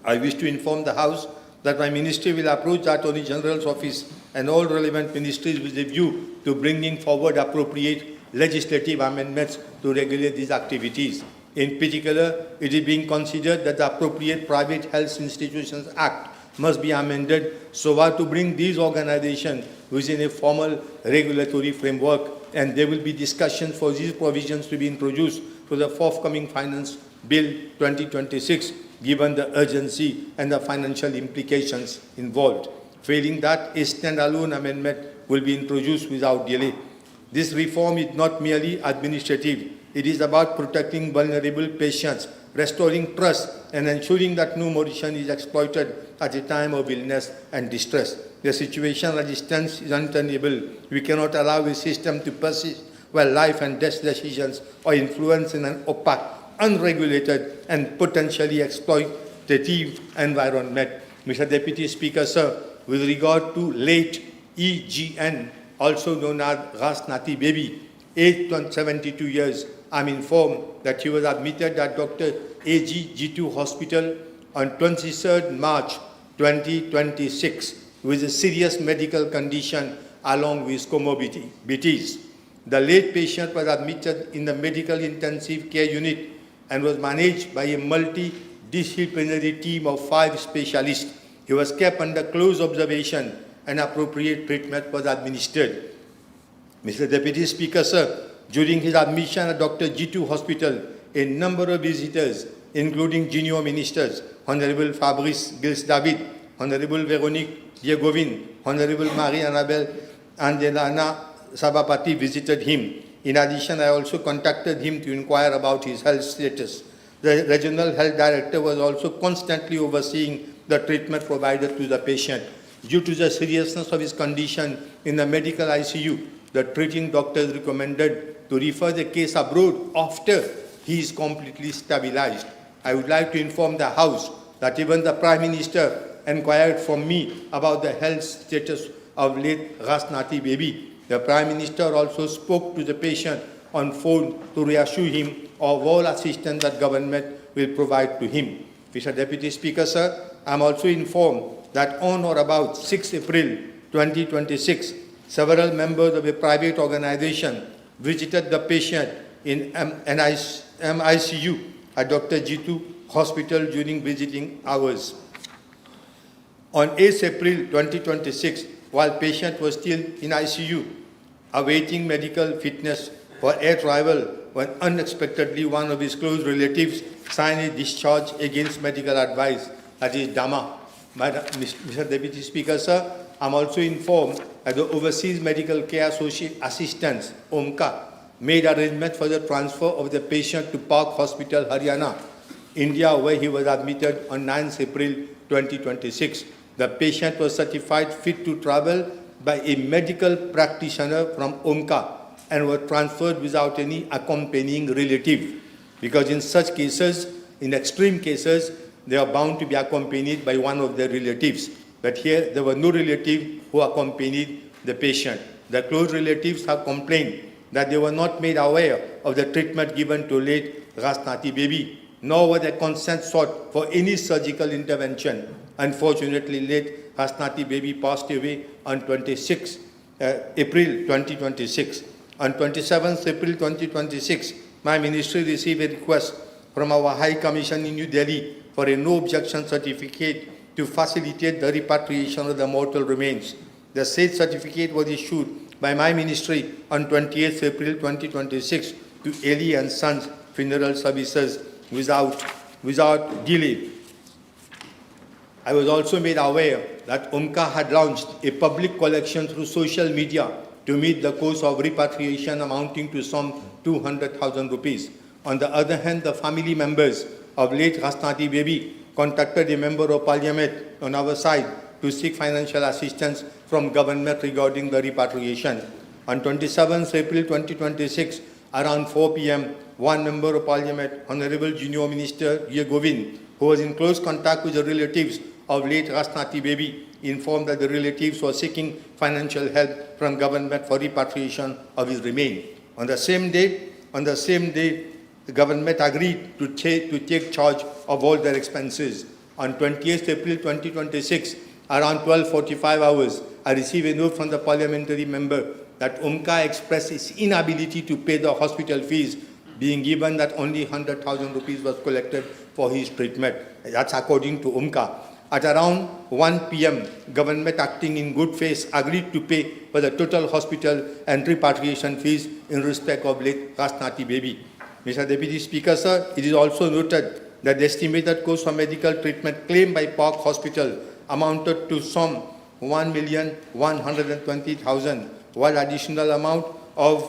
I wish to inform the House that my ministry will approach the Attorney-General's office and all relevant ministries with a view to bringing forward appropriate legislative amendments to regulate these activities. In particular, it is being considered that the appropriate Private Health Institutions Act must be amended so as to bring these organizations within a formal regulatory framework, and there will be discussions for these provisions to be introduced to the forthcoming Finance Bill 2026, given the urgency and the financial implications involved. Failing that, a standalone amendment will be introduced without delay. This reform is not merely administrative. It is about protecting vulnerable patients, restoring trust, and ensuring that no Mauritian is exploited at a time of illness and distress. The situation as it stands is untenable. We cannot allow a system to persist where life and death decisions are influenced in an opaque, unregulated, and potentially exploitative environment. Mr. Deputy Speaker, sir, with regard to late EGN, also known as Rasnati Baby, aged 72 years, I'm informed that he was admitted at Dr. A.G. G2 Hospital on 23rd March 2026 with a serious medical condition along with comorbidities. The late patient was admitted in the medical intensive care unit and was managed by a multidisciplinary team of 5 specialists. He was kept under close observation and appropriate treatment was administered. Mr. Deputy Speaker, sir, during his admission at Dr. G2 Hospital, a number of visitors, including junior ministers, Honourable Fabrice Gils-David, Honourable Veronique Diegovin, Honourable Marie-Annabelle Angelana Sabapati visited him. In addition, I also contacted him to inquire about his health status. The Regional Health Director was also constantly overseeing the treatment provided to the patient. Due to the seriousness of his condition in the medical ICU, the treating doctors recommended to refer the case abroad after he is completely stabilized. I would like to inform the House that even the Prime Minister inquired from me about the health status of late Rasnati Baby. The Prime Minister also spoke to the patient on phone to reassure him of all assistance that government will provide to him. Mr. Deputy Speaker, sir, I am also informed that on or about 6 April 2026, several members of a private organization visited the patient in MICU at Dr. G2 Hospital during visiting hours. On 8 April 2026, while patient was still in ICU, awaiting medical fitness for air travel, when unexpectedly one of his close relatives signed a discharge against medical advice, that is DAMA. Mr. Deputy Speaker, sir, I'm also informed that the Overseas Medical Care Assistance, OMCA, made arrangement for the transfer of the patient to Park Hospital, Haryana, India, where he was admitted on 9 April 2026. The patient was certified fit to travel by a medical practitioner from OMCA and was transferred without any accompanying relative. Because in such cases, in extreme cases, they are bound to be accompanied by one of their relatives. But here, there were no relative who accompanied the patient. The close relatives have complained that they were not made aware of the treatment given to late Rasnati Baby, nor were their consent sought for any surgical intervention. Unfortunately, late Rasnati Baby passed away on 26 April 2026. On 27 April 2026, my ministry received a request from our High Commission in New Delhi for a no objection certificate to facilitate the repatriation of the mortal remains. The said certificate was issued by my ministry on 28th April 2026 to Eli and Sons Funeral Services without delay. I was also made aware that UMCA had launched a public collection through social media to meet the cost of repatriation amounting to some 200,000 rupees. On the other hand, the family members of late Rasnati Baby contacted a member of parliament on our side to seek financial assistance from government regarding the repatriation. On 27th April 2026, around 4 p.m., one member of parliament, Honourable Junior Minister Y. Govind, who was in close contact with the relatives of late Rasnati Baby, informed that the relatives were seeking financial help from government for repatriation of his remains. On the same day, the government agreed to take charge of all their expenses. On 20th April 2026, around 12:45 hours, I received a note from the parliamentary member that UMCA expressed its inability to pay the hospital fees, being given that only 100,000 rupees was collected for his treatment. That's according to UMCA. At around 1 p.m., government acting in good faith agreed to pay for the total hospital and repatriation fees in respect of late Rasnati Baby. Mr. Deputy Speaker, sir, it is also noted that the estimated cost of medical treatment claimed by Park Hospital amounted to some 1,120,000, while additional amount of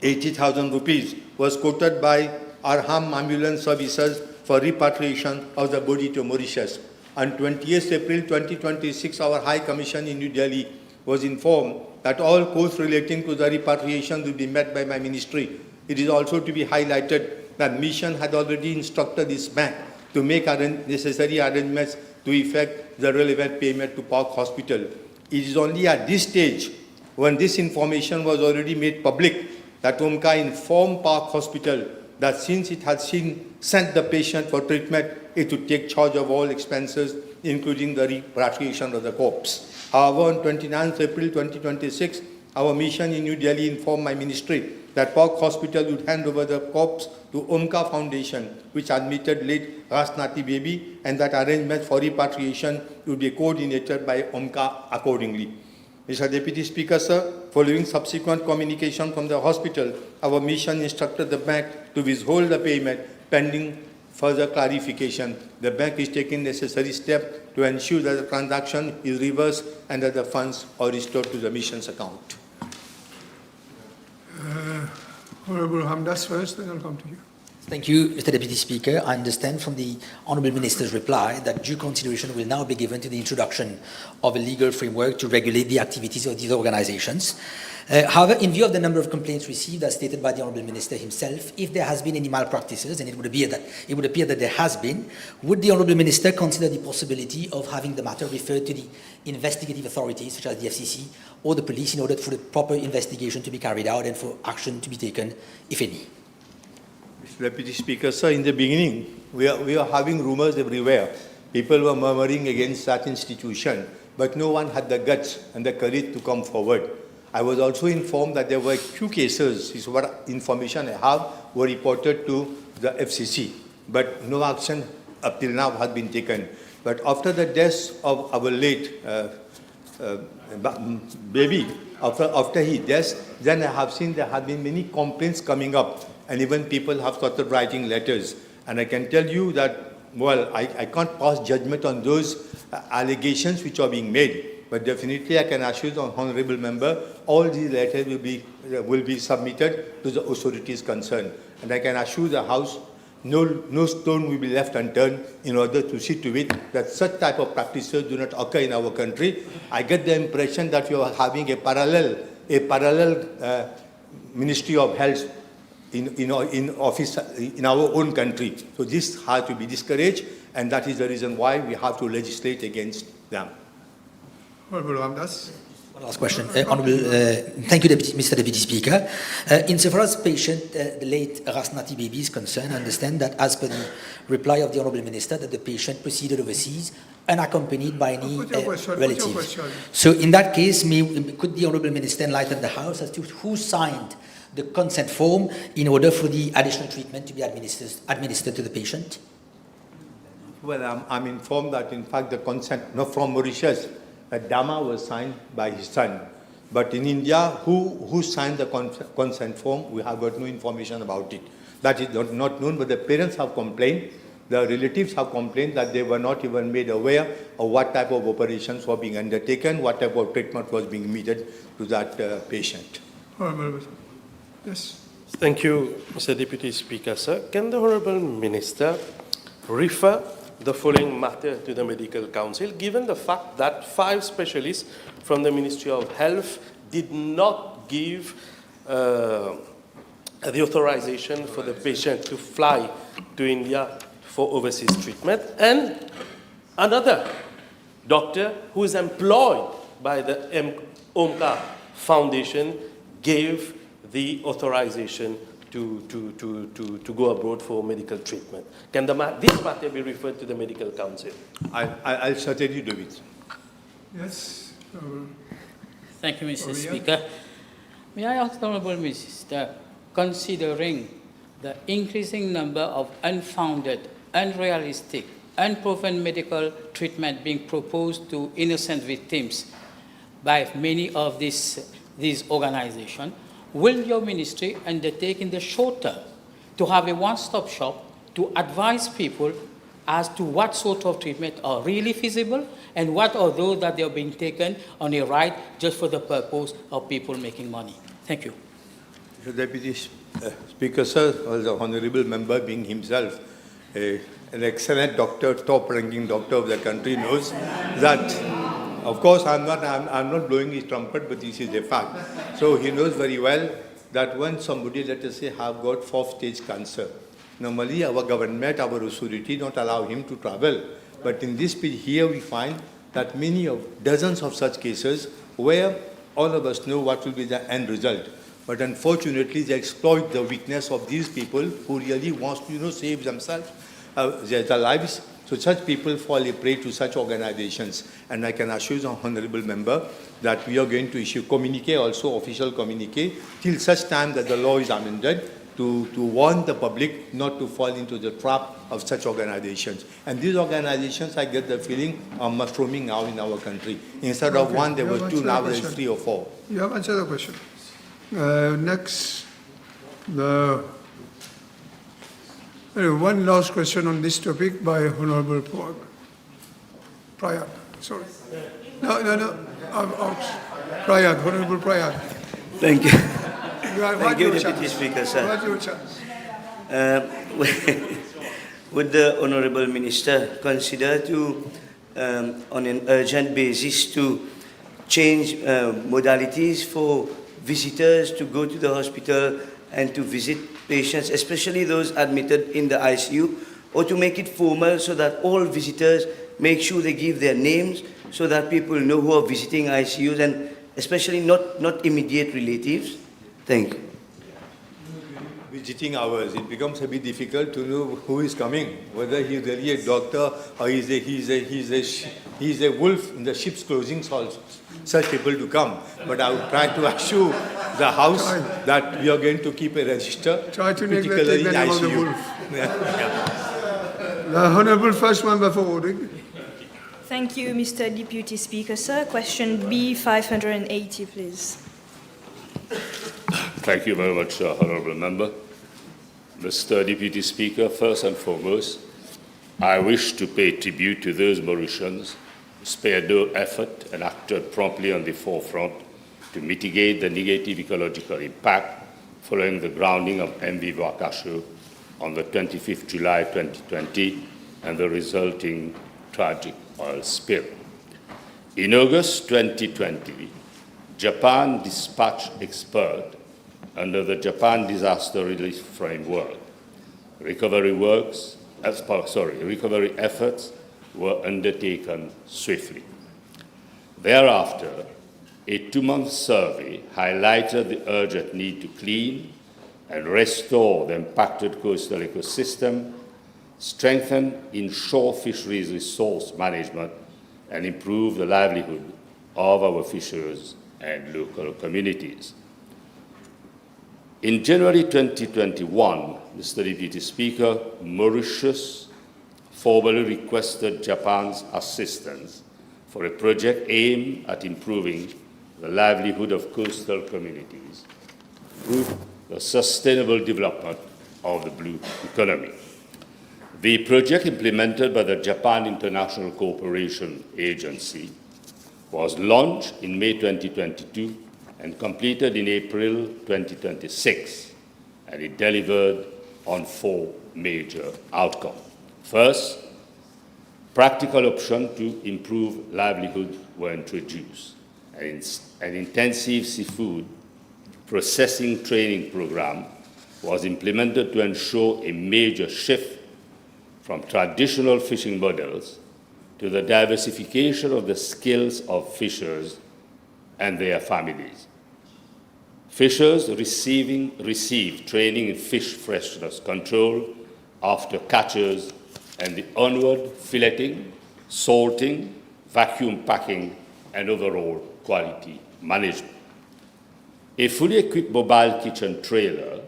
80,000 rupees was quoted by Arham Ambulance Services for repatriation of the body to Mauritius. On 20th April 2026, our High Commission in New Delhi was informed that all costs relating to the repatriation will be met by my ministry. It is also to be highlighted that Mission had already instructed this bank to make necessary arrangements to effect the relevant payment to Park Hospital. It is only at this stage, when this information was already made public, that UMCA informed Park Hospital that since it had sent the patient for treatment, it would take charge of all expenses, including the repatriation of the corpse. However, on 29th April 2026, our mission in New Delhi informed my ministry that Park Hospital would hand over the corpse to UMCA Foundation, which admitted late Rasnati Baby, and that arrangement for repatriation would be coordinated by UMCA accordingly. Mr. Deputy Speaker, sir, following subsequent communication from the hospital, our mission instructed the bank to withhold the payment pending further clarification. The bank is taking necessary steps to ensure that the transaction is reversed and that the funds are restored to the mission's account. Honourable Hamdas first, then I'll come to you. Thank you, Mr. Deputy Speaker. I understand from the Honourable Minister's reply that due consideration will now be given to the introduction of a legal framework to regulate the activities of these organizations. However, in view of the number of complaints received, as stated by the Honourable Minister himself, if there has been any malpractices, and it would appear that there has been, would the Honourable Minister consider the possibility of having the matter referred to the investigative authorities, such as the FCC or the police, in order for the proper investigation to be carried out and for action to be taken, if any? Mr. Deputy Speaker, sir, in the beginning, we are having rumors everywhere. People were murmuring against that institution, but no one had the guts and the courage to come forward. I was also informed that there were 2 cases, this is what information I have, were reported to the FCC, but no action up till now has been taken. But after the death of our late baby, after his death, then I have seen there have been many complaints coming up, and even people have started writing letters. And I can tell you that, well, I can't pass judgment on those allegations which are being made. But definitely I can assure the Honourable Member, all these letters will be submitted to the authorities concerned. And I can assure the House, no stone will be left unturned in order to see to it that such type of practices do not occur in our country. I get the impression that you are having a parallel Ministry of Health in office in our own country. So this has to be discouraged, and that is the reason why we have to legislate against them. Honourable Ramdas. One last question. Thank you, Mr. Deputy Speaker. Insofar as patient, the late Rasnati Baby is concerned, I understand that as per the reply of the Honourable Minister, that the patient proceeded overseas unaccompanied by any relatives. So in that case, could the Honourable Minister enlighten the House as to who signed the consent form in order for the additional treatment to be administered to the patient? Well, I'm informed that in fact the consent, no, from Mauritius, a DAMA was signed by his son. But in India, who signed the consent form, we have got no information about it. That is not known, but the parents have complained, the relatives have complained that they were not even made aware of what type of operations were being undertaken, what type of treatment was being meted to that patient. Honourable, yes. Thank you, Mr. Deputy Speaker, sir. Can the Honourable Minister refer the following matter to the Medical Council, given the fact that 5 specialists from the Ministry of Health did not give the authorization for the patient to fly to India for overseas treatment, and another doctor who is employed by the OMCA Foundation gave the authorization to go abroad for medical treatment. Can this matter be referred to the Medical Council? I'll certainly do it. Yes. Thank you, Mr. Speaker. May I ask the Honourable Minister, considering the increasing number of unfounded, unrealistic, unproven medical treatment being proposed to innocent victims by many of these organizations, will your ministry undertake in the short term to have a one-stop shop to advise people as to what sort of treatment are really feasible and what are those that they are being taken on a ride just for the purpose of people making money? Thank you. Mr. Deputy Speaker, sir, the honourable member being himself an excellent doctor, top-ranking doctor of the country, knows that, of course, I'm not blowing his trumpet, but this is a fact. So he knows very well that when somebody, let us say, have got 4th-stage cancer, normally our government, our authority don't allow him to travel. But in this here we find that dozens of such cases where all of us know what will be the end result. But unfortunately, they exploit the weakness of these people who really want to, save themselves, their lives. So such people fall a prey to such organizations. And I can assure the honourable member that we are going to issue communique, also official communique, till such time that the law is amended to warn the public not to fall into the trap of such organizations. And these organizations, I get the feeling, are mushrooming now in our country. Instead of one, there were 2, now there is 3 or 4. You have answered the question. Next, one last question on this topic by Honourable Prayag. Sorry. No. Prayag, Honourable Prayag. Thank you. Thank you, Deputy Speaker, sir. What's your chance? Would the Honourable Minister consider to, on an urgent basis, to change modalities for visitors to go to the hospital and to visit patients, especially those admitted in the ICU, or to make it formal so that all visitors make sure they give their names so that people know who are visiting ICUs, and especially not immediate relatives? Thank you. Visiting hours, it becomes a bit difficult to know who is coming, whether he's really a doctor or he's a wolf in the ship's closing also. Such people to come. But I would try to assure the House that we are going to keep a register, try to particularly in the name of the ICU. The Honourable First Member for Ording. Thank you, Mr. Deputy Speaker, sir. Question B580, please. Thank you very much, Honourable Member. Mr. Deputy Speaker, first and foremost, I wish to pay tribute to those Mauritians who spared no effort and acted promptly on the forefront to mitigate the negative ecological impact following the grounding of MV Wakasho on the 25th July 2020 and the resulting tragic oil spill. In August 2020, Japan dispatched experts under the Japan Disaster Relief Framework. Recovery efforts were undertaken swiftly. Thereafter, a 2-month survey highlighted the urgent need to clean and restore the impacted coastal ecosystem, strengthen inshore fisheries resource management, and improve the livelihood of our fishers and local communities. In January 2021, Mr. Deputy Speaker, Mauritius formally requested Japan's assistance for a project aimed at improving the livelihood of coastal communities through the sustainable development of the blue economy. The project, implemented by the Japan International Cooperation Agency, was launched in May 2022 and completed in April 2026, and it delivered on 4 major outcomes. First, practical options to improve livelihood were introduced. An intensive seafood processing training program was implemented to ensure a major shift from traditional fishing models to the diversification of the skills of fishers and their families. Fishers receive training in fish freshness control after catches and the onward filleting, salting, vacuum packing, and overall quality management. A fully equipped mobile kitchen trailer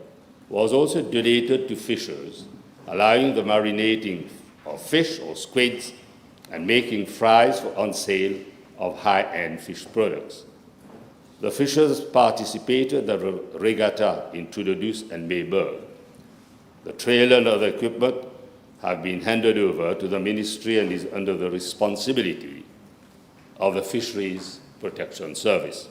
was also donated to fishers, allowing the marinating of fish or squids and making fries for on sale of high-end fish products. The fishers participated in the regatta in Trudodus and Mayberg. The trailer and other equipment have been handed over to the ministry and is under the responsibility of the Fisheries Protection Service.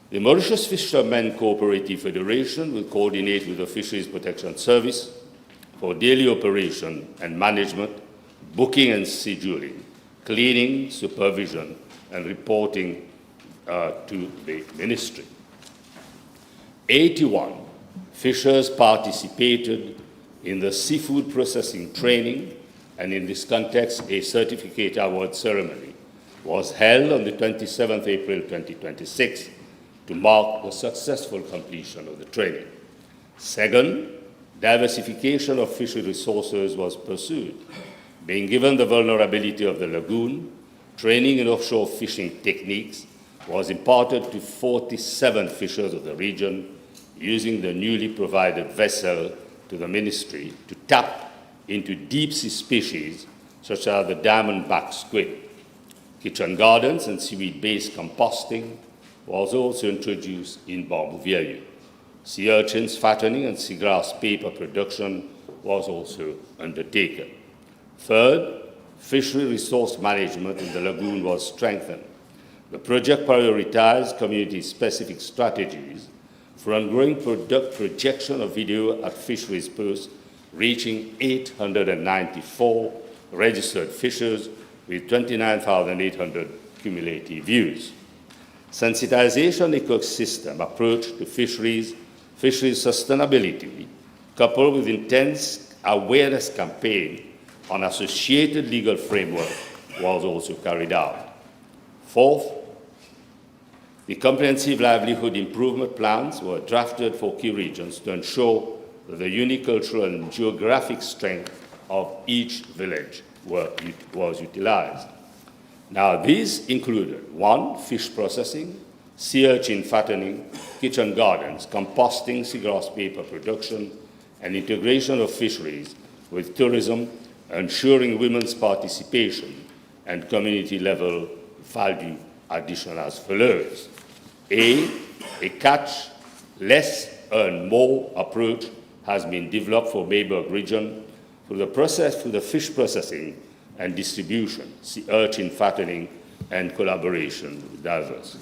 The Mauritius Fishermen Cooperative Federation will coordinate with the Fisheries Protection Service for daily operation and management, booking and scheduling, cleaning, supervision, and reporting to the ministry. 81 fishers participated in the seafood processing training, and in this context, a certificate award ceremony was held on the 27th April 2026 to mark the successful completion of the training. Second, diversification of fishery resources was pursued. Being given the vulnerability of the lagoon, training in offshore fishing techniques was imparted to 47 fishers of the region using the newly provided vessel to the ministry to tap into deep-sea species such as the diamond-backed squid. Kitchen gardens and seaweed-based composting was also introduced in Bambou Vieilleux. Sea urchins fattening and seagrass paper production was also undertaken. Third, fishery resource management in the lagoon was strengthened. The project prioritized community-specific strategies for ongoing projection of video at fisheries posts, reaching 894 registered fishers with 29,800 cumulative views. Sensitization ecosystem approach to fisheries sustainability, coupled with intense awareness campaign on associated legal framework, was also carried out. Fourth, the comprehensive livelihood improvement plans were drafted for key regions to ensure that the unique cultural and geographic strength of each village was utilized. Now, these included 1, fish processing, sea urchin fattening, kitchen gardens, composting, seagrass paper production, and integration of fisheries with tourism, ensuring women's participation and community-level value addition as follows. A catch less, earn more approach has been developed for Mayberg region through the fish processing and distribution, sea urchin fattening, and collaboration with divers.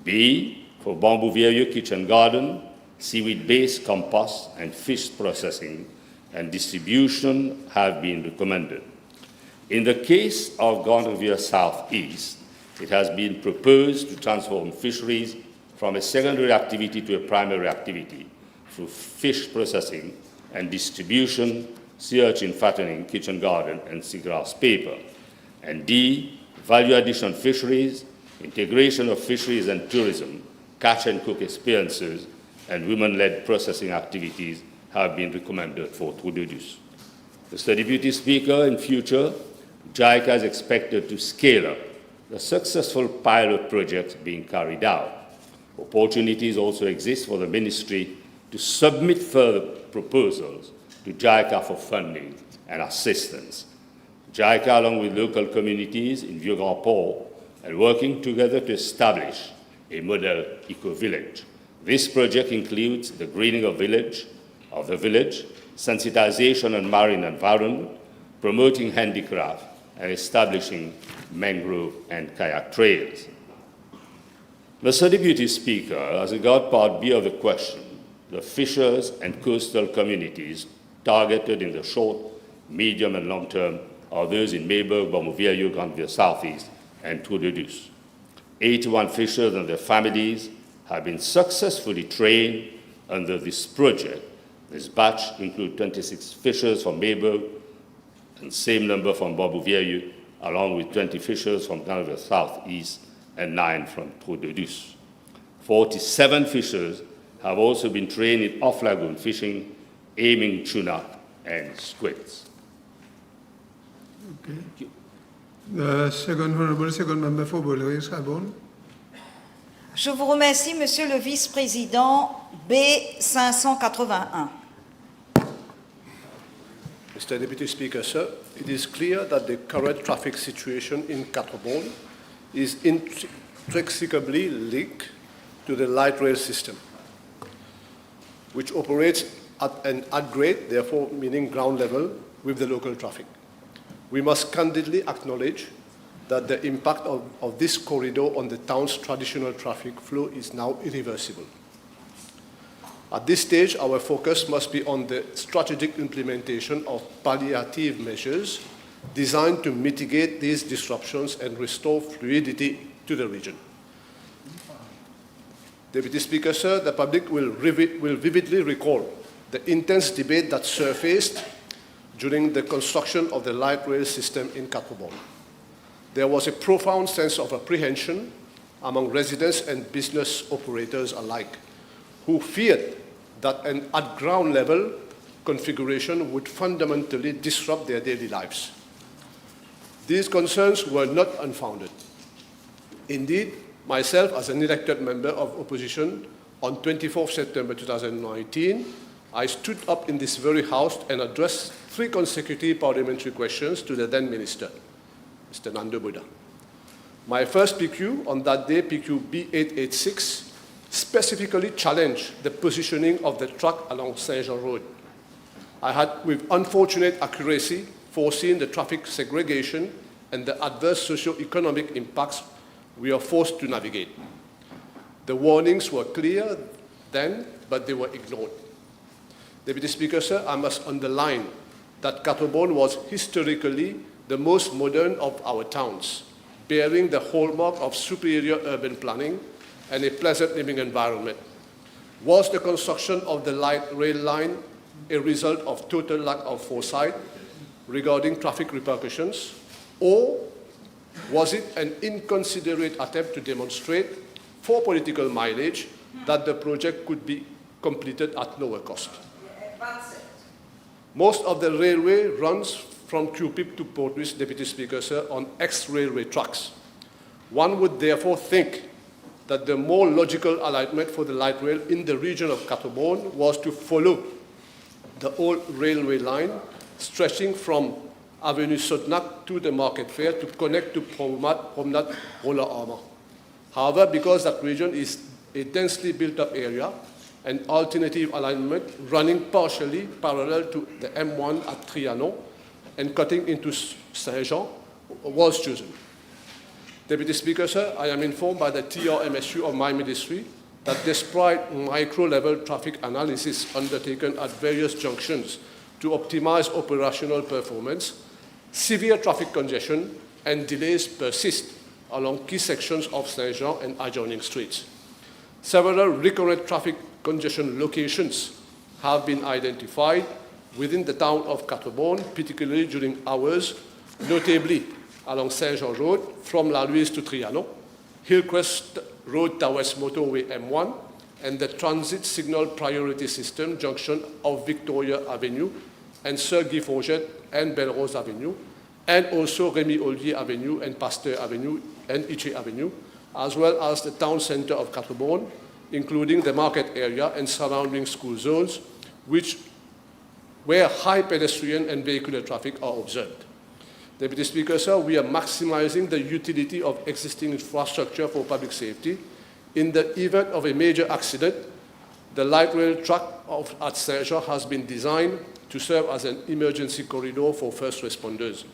B, for Bambou Vieilleux kitchen garden, seaweed-based compost and fish processing and distribution have been recommended. In the case of Gondovia Southeast, it has been proposed to transform fisheries from a secondary activity to a primary activity through fish processing and distribution, sea urchin fattening, kitchen garden, and seagrass paper. And D, value addition fisheries, integration of fisheries and tourism, catch and cook experiences, and women-led processing activities have been recommended for Trudodus. Mr. Deputy Speaker, in future, JICA is expected to scale up the successful pilot projects being carried out. Opportunities also exist for the ministry to submit further proposals to JICA for funding and assistance. JICA, along with local communities in Vieux-Grand-Port, are working together to establish a model eco-village. This project includes the greening of the village, sensitization on marine environment, promoting handicraft, and establishing mangrove and kayak trails. Mr. Deputy Speaker, as regards Part B of the question, the fishers and coastal communities targeted in the short, medium, and long term are those in Mayberg, Bormoviejo, Grandville Southeast, and Trou-de-Douce. 81 fishers and their families have been successfully trained under this project. This batch includes 26 fishers from Mayberg and same number from Bormoviejo, along with 20 fishers from Grandville Southeast and 9 from Trou-de-Douce. 47 fishers have also been trained in off-lagoon fishing, aiming tuna and squids. Okay. The second member for Bolloré-Scarborough. Je vous remercie, Monsieur le Vice-président. B581. Mr. Deputy Speaker, sir, it is clear that the current traffic situation in Quatre-Bornes is inextricably linked to the light rail system, which operates at grade, therefore meaning ground level, with the local traffic. We must candidly acknowledge that the impact of this corridor on the town's traditional traffic flow is now irreversible. At this stage, our focus must be on the strategic implementation of palliative measures designed to mitigate these disruptions and restore fluidity to the region. Deputy Speaker, sir, the public will vividly recall the intense debate that surfaced during the construction of the light rail system in Quatre-Bornes. There was a profound sense of apprehension among residents and business operators alike, who feared that an at-ground level configuration would fundamentally disrupt their daily lives. These concerns were not unfounded. Indeed, myself, as an elected member of opposition, on 24 September 2019, I stood up in this very house and addressed 3 consecutive parliamentary questions to the then minister, Mr. Nando Buddha. My first PQ on that day, PQ B886, specifically challenged the positioning of the track along Saint-Jean Road. I had, with unfortunate accuracy, foreseen the traffic segregation and the adverse socio-economic impacts we are forced to navigate. The warnings were clear then, but they were ignored. Deputy Speaker, sir, I must underline that Quatre-Bornes was historically the most modern of our towns, bearing the hallmark of superior urban planning and a pleasant living environment. Was the construction of the light rail line a result of total lack of foresight regarding traffic repercussions, or was it an inconsiderate attempt to demonstrate, for political mileage, that the project could be completed at lower cost? Most of the railway runs from Cupid to Port Louis, Deputy Speaker, sir, on ex-railway tracks. One would therefore think that the more logical alignment for the light rail in the region of Quatre-Bornes was to follow the old railway line stretching from Avenue Sotnac to the Market Fair to connect to Promenade Roller Armour. However, because that region is a densely built-up area, an alternative alignment running partially parallel to the M1 at Trianon and cutting into Saint-Jean was chosen. Deputy Speaker, sir, I am informed by the TRMSU of my ministry that despite micro-level traffic analysis undertaken at various junctions to optimize operational performance, severe traffic congestion and delays persist along key sections of Saint-Jean and adjoining streets. Several recurrent traffic congestion locations have been identified within the town of Quatre-Bornes, particularly during hours, notably along Saint-Jean Road from La Louise to Trianon, Hillcrest Road towards Motorway M1, and the transit signal priority system junction of Victoria Avenue and Sir Guy Forget and Belrose Avenue, and also Rémy Ollier Avenue and Pasteur Avenue and Iché Avenue, as well as the town centre of Quatre-Bornes, including the market area and surrounding school zones, where high pedestrian and vehicular traffic are observed. Deputy Speaker, sir, we are maximizing the utility of existing infrastructure for public safety. In the event of a major accident, the light rail track at Saint-Jean has been designed to serve as an emergency corridor for first responders.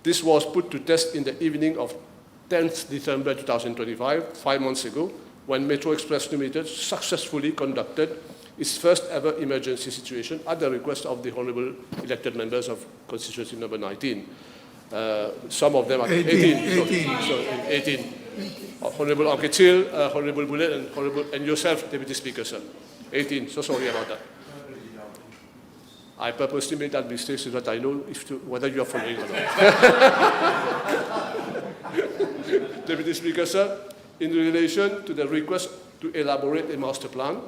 This was put to test in the evening of 10th December 2025, 5 months ago, when Metro Express Limited successfully conducted its first ever emergency situation at the request of the honourable elected members of constituency number 19. Some of them are 18. Honourable Anquetil, Honourable Boulet, and yourself, Deputy Speaker, sir. 18, so sorry about that. I purposely made that mistake so that I know whether you are following or not. Deputy Speaker, sir, in relation to the request to elaborate a master plan,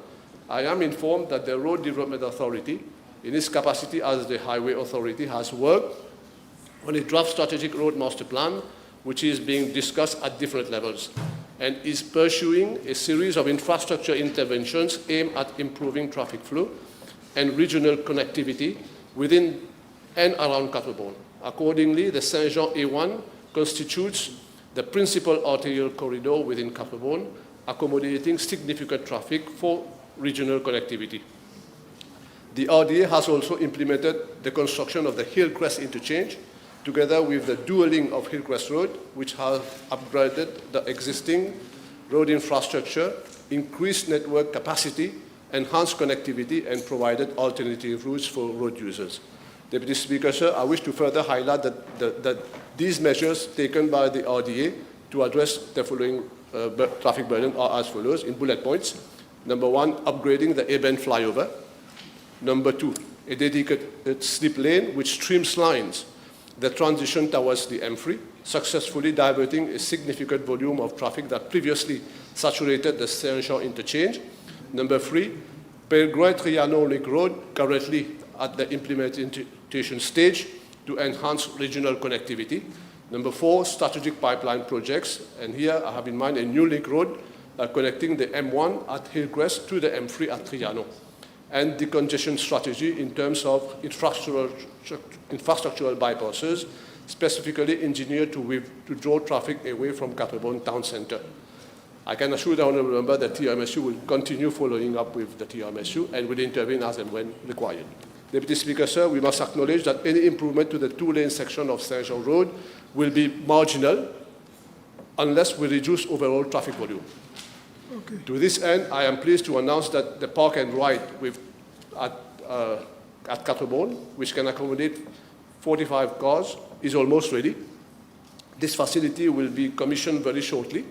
I am informed that the Road Development Authority, in its capacity as the Highway Authority, has worked on a draft strategic road master plan, which is being discussed at different levels, and is pursuing a series of infrastructure interventions aimed at improving traffic flow and regional connectivity within and around Catterbourne. Accordingly, the Saint-Jean A1 constitutes the principal arterial corridor within Catterbourne, accommodating significant traffic for regional connectivity. The RDA has also implemented the construction of the Hillcrest interchange, together with the dualling of Hillcrest Road, which has upgraded the existing road infrastructure, increased network capacity, enhanced connectivity, and provided alternative routes for road users. Deputy Speaker, sir, I wish to further highlight that these measures taken by the RDA to address the following traffic burden are as follows in bullet points. Number 1, upgrading the A-bend flyover. Number 2, a dedicated slip lane which streamlines the transition towards the M3, successfully diverting a significant volume of traffic that previously saturated the Saint-Jean interchange. Number 3, Pellegrin-Trianon Link Road, currently at the implementation stage to enhance regional connectivity. Number 4, strategic pipeline projects, and here I have in mind a new link road connecting the M1 at Hillcrest to the M3 at Trianon, and decongestion strategy in terms of infrastructural bypasses, specifically engineered to draw traffic away from Catterbourne town centre. I can assure the Honourable Member that TRMSU will continue following up with the TRMSU and will intervene as and when required. Deputy Speaker, sir, we must acknowledge that any improvement to the two-lane section of Saint-Jean Road will be marginal unless we reduce overall traffic volume. Okay. To this end, I am pleased to announce that the park and ride at Catterbourne, which can accommodate 45 cars, is almost ready. This facility will be commissioned very shortly,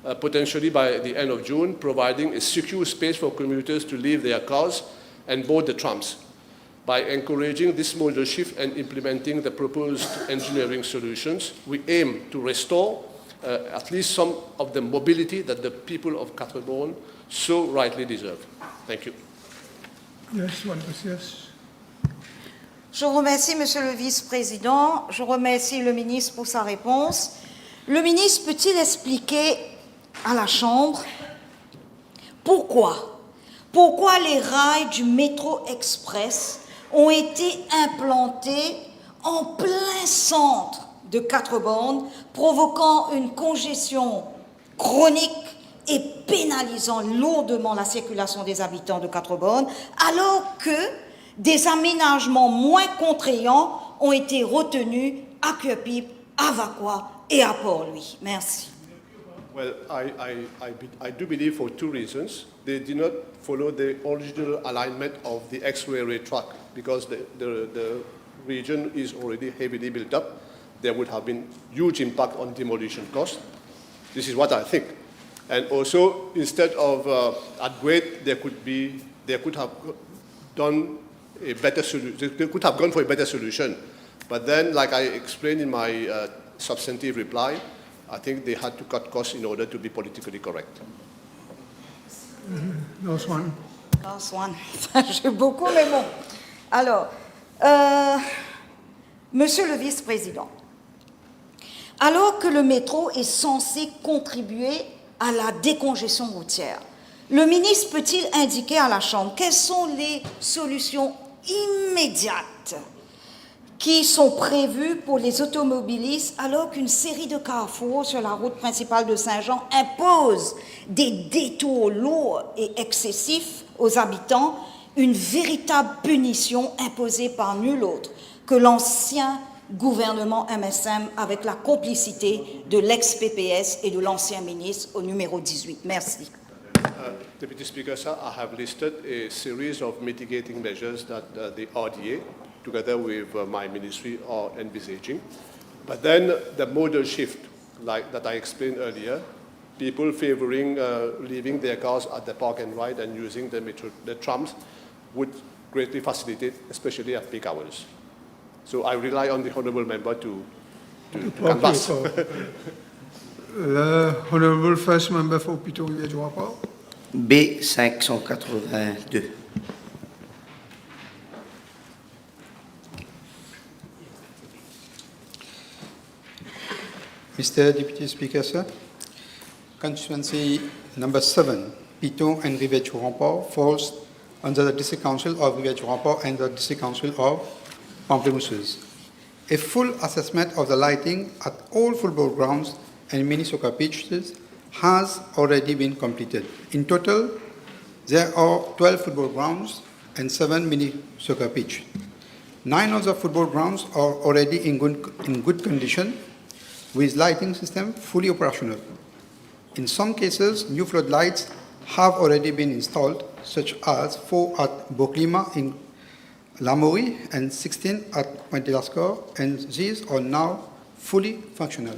potentially by the end of June, providing a secure space for commuters to leave their cars and board the trams. By encouraging this modal shift and implementing the proposed engineering solutions, we aim to restore at least some of the mobility that the people of Catterbourne so rightly deserve. Thank you. Yes, one question, yes. Je vous remercie, Monsieur le Vice-président. Je remercie le ministre pour sa réponse. Le ministre peut-il expliquer à la Chambre pourquoi les rails du métro express ont été implantés en plein centre de Catterbourne, provoquant une congestion chronique et pénalisant lourdement la circulation des habitants de Catterbourne, alors que des aménagements moins contraignants ont été retenus à Cœur-Pipe, à Vacquois et à Port-Louis. Merci. Well, I do believe for two reasons. They did not follow the original alignment of the ex-railway track because the region is already heavily built up. There would have been huge impact on demolition costs. This is what I think. And also, instead of upgrade, they could have done a better solution. They could have gone for a better solution. But then, like I explained in my substantive reply, I think they had to cut costs in order to be politically correct. Last one. Last one. J'ai beaucoup, mais bon. Alors, Monsieur le Vice-président, alors que le métro est censé contribuer à la décongestion routière, Le ministre peut-il indiquer à la Chambre quelles sont les solutions immédiates qui sont prévues pour les automobilistes alors qu'une série de carrefours sur la route principale de Saint-Jean impose des détours lourds et excessifs aux habitants, une véritable punition imposée par nul autre que l'ancien gouvernement MSM avec la complicité de l'ex-PPS et de l'ancien ministre au numéro 18. Merci. Deputy Speaker, sir, I have listed a series of mitigating measures that the RDA, together with my ministry, are envisaging. But then the modal shift, like that I explained earlier, people favoring leaving their cars at the park and ride and using the trams would greatly facilitate, especially at peak hours. So I rely on the honourable member to canvass. Le Honourable First Member for Pito-Rivière-du-Rapport. B 582. Mr. Deputy Speaker, sir, constituency number 7, Piton and Rivière-du-Rapport, falls under the District Council of Rivière-du-Rapport and the District Council of Pamplemousses. A full assessment of the lighting at all football grounds and mini soccer pitches has already been completed. In total, there are 12 football grounds and 7 mini soccer pitches. 9 of the football grounds are already in good condition, with lighting system fully operational. In some cases, new floodlights have already been installed, such as 4 at Boclima in Lamourie and 16 at Pointe-Lascaux, and these are now fully functional.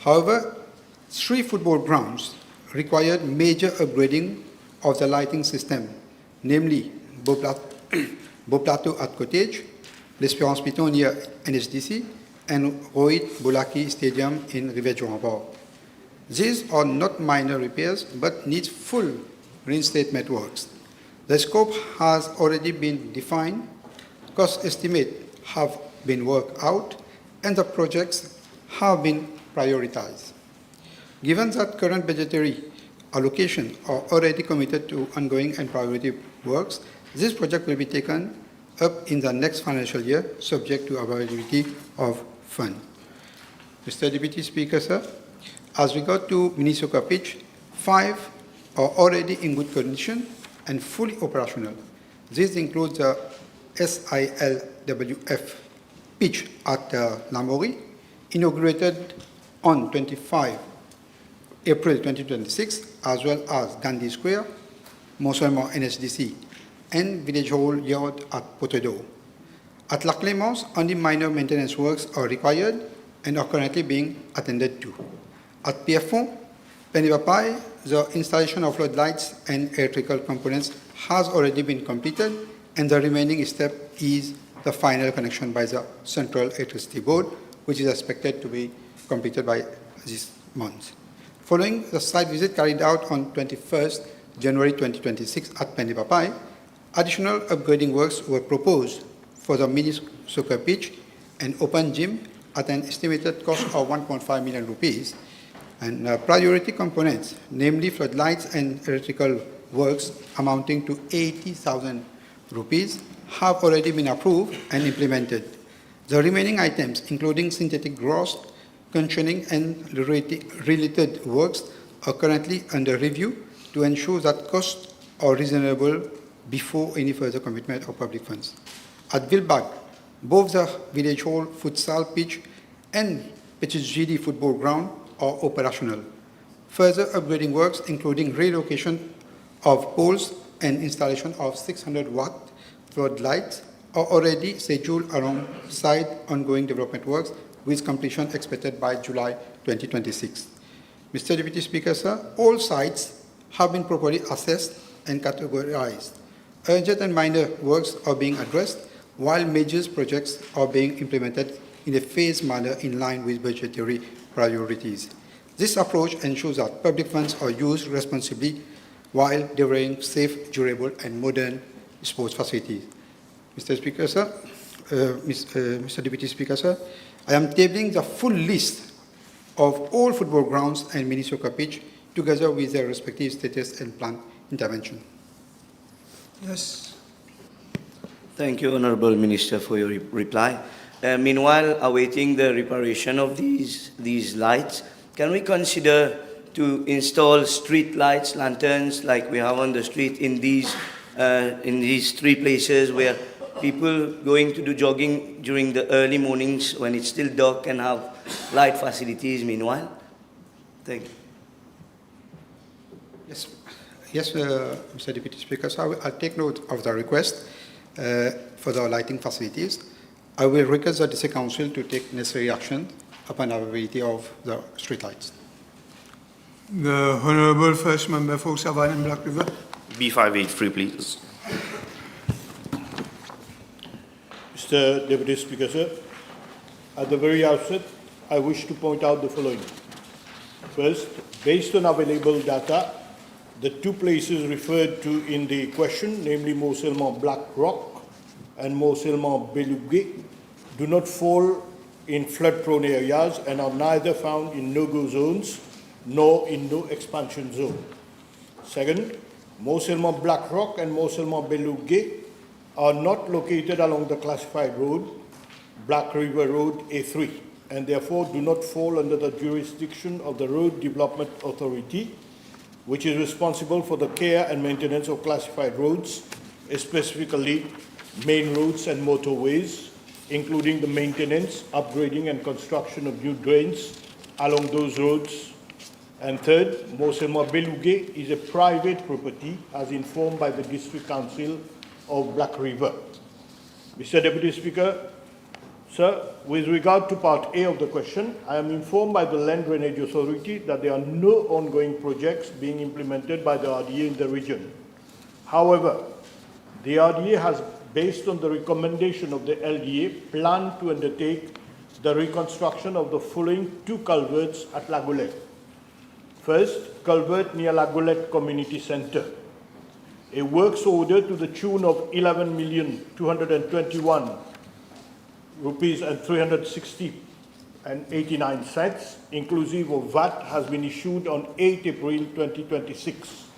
However, 3 football grounds required major upgrading of the lighting system, namely Beauplateau at Cottage, l'Espérance Piton near NSDC, and Rohit Boulaki Stadium in Rivière-du-Rapport. These are not minor repairs, but need full reinstatement works. The scope has already been defined, cost estimates have been worked out, and the projects have been prioritized. Given that current budgetary allocation are already committed to ongoing and priority works, this project will be taken up in the next financial year, subject to availability of funds. Mr. Deputy Speaker, sir, as regard to mini soccer pitch, 5 are already in good condition and fully operational. This includes the SILWF pitch at Lamourie, inaugurated on 25 April 2026, as well as Gandhi Square, Mont-Saint-Maur NSDC, and Village Hall Yard at Poteau. At La Clémence, only minor maintenance works are required and are currently being attended to. At Pierrefonds, Pennevapai, the installation of floodlights and electrical components has already been completed, and the remaining step is the final connection by the Central Electricity Board, which is expected to be completed by this month. Following the site visit carried out on 21st January 2026 at Pennevapai, additional upgrading works were proposed for the mini soccer pitch and open gym at an estimated cost of 1.5 million rupees, and priority components, namely floodlights and electrical works amounting to 80,000 rupees, have already been approved and implemented. The remaining items, including synthetic grass, conditioning and related works, are currently under review to ensure that costs are reasonable before any further commitment of public funds. At Vilbag, both the Village Hall futsal pitch and Petit GD football ground are operational. Further upgrading works, including relocation of poles and installation of 600-watt floodlights, are already scheduled alongside ongoing development works, with completion expected by July 2026. Mr. Deputy Speaker, sir, all sites have been properly assessed and categorized. Urgent and minor works are being addressed, while major projects are being implemented in a phased manner in line with budgetary priorities. This approach ensures that public funds are used responsibly while delivering safe, durable, and modern sports facilities. Mr. Speaker, sir, Mr. Deputy Speaker, sir, I am tabling the full list of all football grounds and mini soccer pitch together with their respective status and plan intervention. Yes. Thank you, Honourable Minister, for your reply. Meanwhile, awaiting the reparation of these lights, can we consider to install street lights, lanterns, like we have on the street in these 3 places where people going to do jogging during the early mornings when it's still dark can have light facilities meanwhile? Thank you. Yes, Mr. Deputy Speaker. So I'll take note of the request for the lighting facilities. I will request the District Council to take necessary action upon availability of the street lights. The Honourable First Member for Savannah and Black River. B583, please. Mr. Deputy Speaker, sir, at the very outset, I wish to point out the following. First, based on available data, the 2 places referred to in the question, namely Moselman Black Rock and Moselman Belugue, do not fall in flood-prone areas and are neither found in no-go zones nor in no expansion zone. Second, Moselman Black Rock and Moselman Belugue are not located along the classified road, Black River Road A3, and therefore do not fall under the jurisdiction of the Road Development Authority, which is responsible for the care and maintenance of classified roads, specifically main roads and motorways, including the maintenance, upgrading, and construction of new drains along those roads. And third, Moselman Belugue is a private property, as informed by the District Council of Black River. Mr. Deputy Speaker, sir, with regard to part A of the question, I am informed by the Land Drainage Authority that there are no ongoing projects being implemented by the RDA in the region. However, the RDA has, based on the recommendation of the LDA, planned to undertake the reconstruction of the following 2 culverts at Lagolet. First, culvert near Lagolet Community Centre. A works order to the tune of 11,221,000 rupees and 360 and 89 cents, inclusive of VAT, has been issued on 8 April 2026.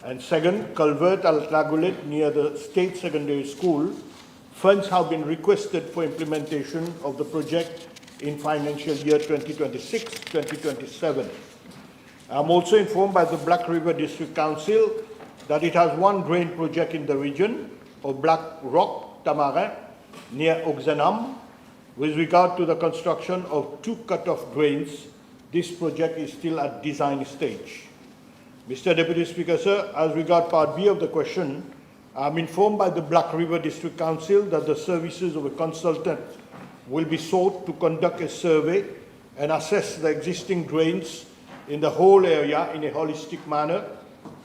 And second, culvert at Lagolet near the State Secondary School, funds have been requested for implementation of the project in financial year 2026-2027. I am also informed by the Black River District Council that it has 1 drain project in the region of Black Rock, Tamarin, near Oxenham. With regard to the construction of 2 cut-off drains, this project is still at design stage. Mr. Deputy Speaker, sir, as regard part B of the question, I am informed by the Black River District Council that the services of a consultant will be sought to conduct a survey and assess the existing drains in the whole area in a holistic manner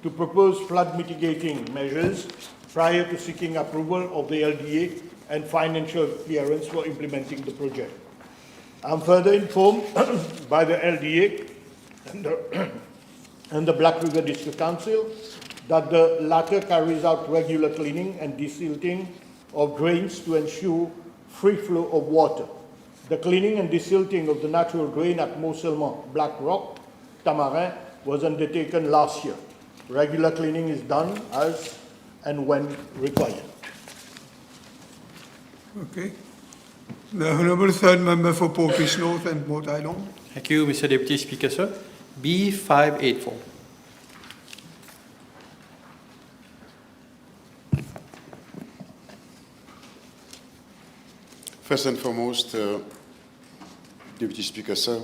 to propose flood mitigating measures prior to seeking approval of the LDA and financial clearance for implementing the project. I am further informed by the LDA and the Black River District Council that the latter carries out regular cleaning and desilting of drains to ensure free flow of water. The cleaning and desilting of the natural drain at Moselman, Black Rock, Tamarin was undertaken last year. Regular cleaning is done as and when required. Okay. The Honourable Third Member for Porkish North and Port Island. Thank you, Mr. Deputy Speaker, sir. B584. First and foremost, Deputy Speaker, sir,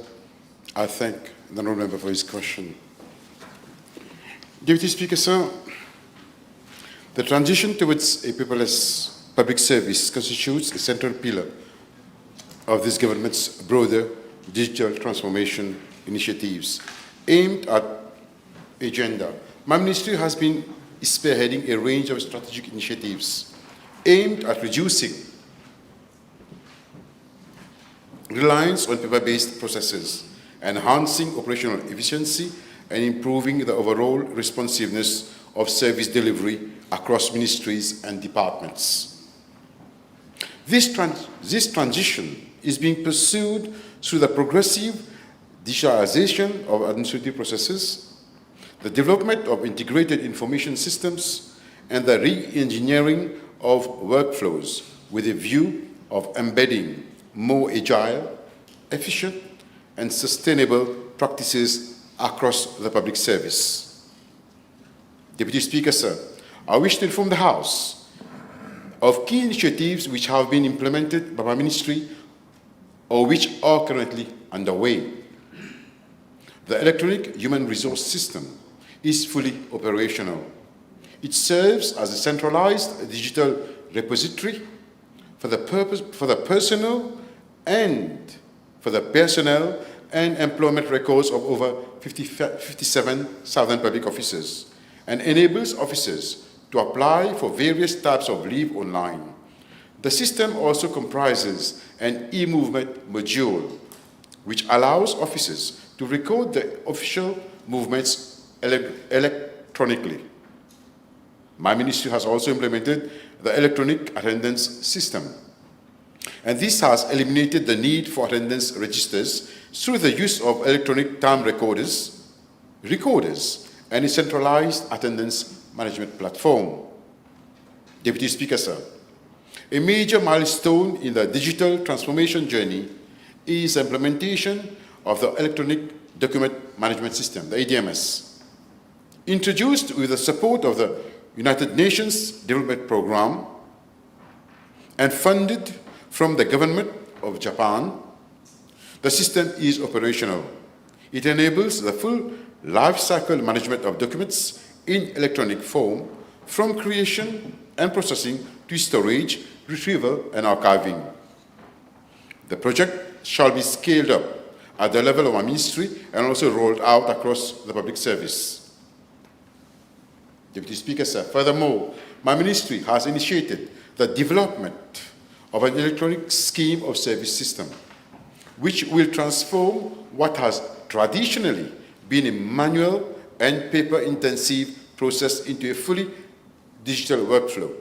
I thank the Honourable Member for his question. Deputy Speaker, sir, the transition towards a paperless public service constitutes a central pillar of this government's broader digital transformation initiatives aimed at agenda. My ministry has been spearheading a range of strategic initiatives aimed at reducing reliance on paper-based processes, enhancing operational efficiency, and improving the overall responsiveness of service delivery across ministries and departments. This transition is being pursued through the progressive digitalization of administrative processes, the development of integrated information systems, and the re-engineering of workflows with a view of embedding more agile, efficient, and sustainable practices across the public service. Deputy Speaker, sir, I wish to inform the House of key initiatives which have been implemented by my ministry or which are currently underway. The electronic human resource system is fully operational. It serves as a centralized digital repository for the personnel and employment records of over 57,000 public officers, and enables officers to apply for various types of leave online. The system also comprises an e-movement module, which allows officers to record the official movements electronically. My ministry has also implemented the electronic attendance system, and this has eliminated the need for attendance registers through the use of electronic time recorders, and a centralized attendance management platform. Deputy Speaker, sir, a major milestone in the digital transformation journey is the implementation of the Electronic Document Management System, the ADMS. Introduced with the support of the United Nations Development Programme and funded from the government of Japan, the system is operational. It enables the full life cycle management of documents in electronic form, from creation and processing to storage, retrieval, and archiving. The project shall be scaled up at the level of our ministry and also rolled out across the public service. Deputy Speaker, sir, furthermore, my ministry has initiated the development of an electronic scheme of service system, which will transform what has traditionally been a manual and paper-intensive process into a fully digital workflow.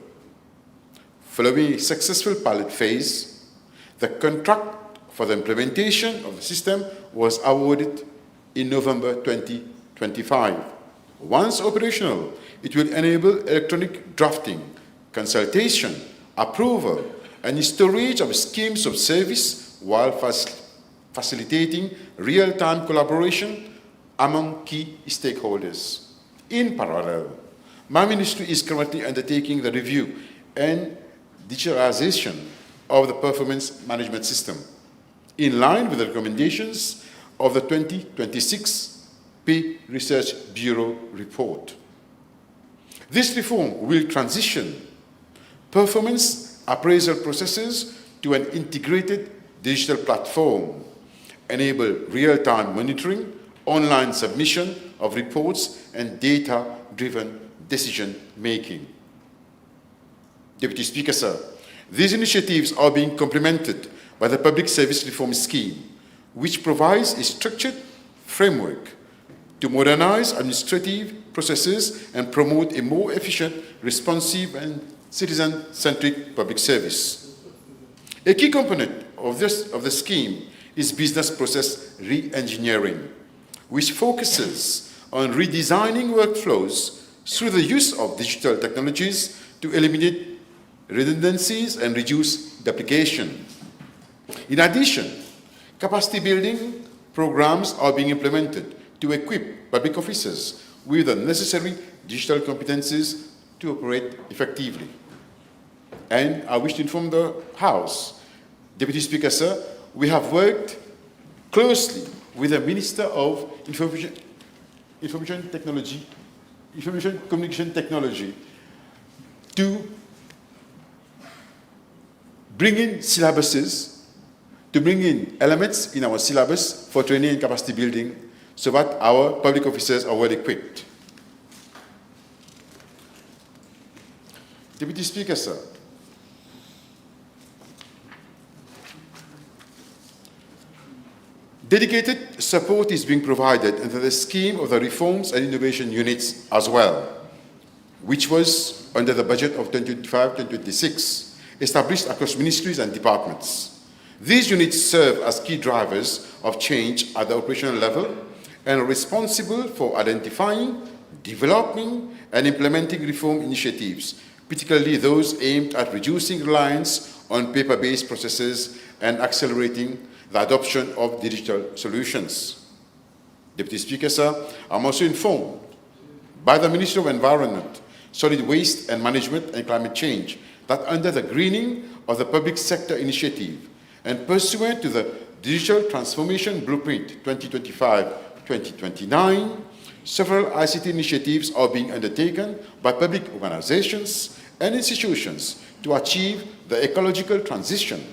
Following a successful pilot phase, the contract for the implementation of the system was awarded in November 2025. Once operational, it will enable electronic drafting, consultation, approval, and storage of schemes of service while facilitating real-time collaboration among key stakeholders. In parallel, my ministry is currently undertaking the review and digitalization of the performance management system, in line with the recommendations of the 2026 Pew Research Bureau report. This reform will transition performance appraisal processes to an integrated digital platform, enable real-time monitoring, online submission of reports, and data-driven decision-making. Deputy Speaker, sir, these initiatives are being complemented by the Public Service Reform Scheme, which provides a structured framework to modernize administrative processes and promote a more efficient, responsive, and citizen-centric public service. A key component of the scheme is business process re-engineering, which focuses on redesigning workflows through the use of digital technologies to eliminate redundancies and reduce duplication. In addition, capacity building programs are being implemented to equip public officers with the necessary digital competencies to operate effectively. And I wish to inform the House, Deputy Speaker, sir, we have worked closely with the Minister of Information Communication Technology to bring in syllabuses, to bring in elements in our syllabus for training and capacity building so that our public officers are well equipped. Deputy Speaker, sir, dedicated support is being provided under the scheme of the Reforms and Innovation Units as well, which was under the budget of 2025-2026, established across ministries and departments. These units serve as key drivers of change at the operational level and responsible for identifying, developing, and implementing reform initiatives, particularly those aimed at reducing reliance on paper-based processes and accelerating the adoption of digital solutions. Deputy Speaker, sir, I'm also informed by the Ministry of Environment, Solid Waste and Management and Climate Change that under the greening of the public sector initiative and pursuant to the Digital Transformation Blueprint 2025-2029, several ICT initiatives are being undertaken by public organizations and institutions to achieve the ecological transition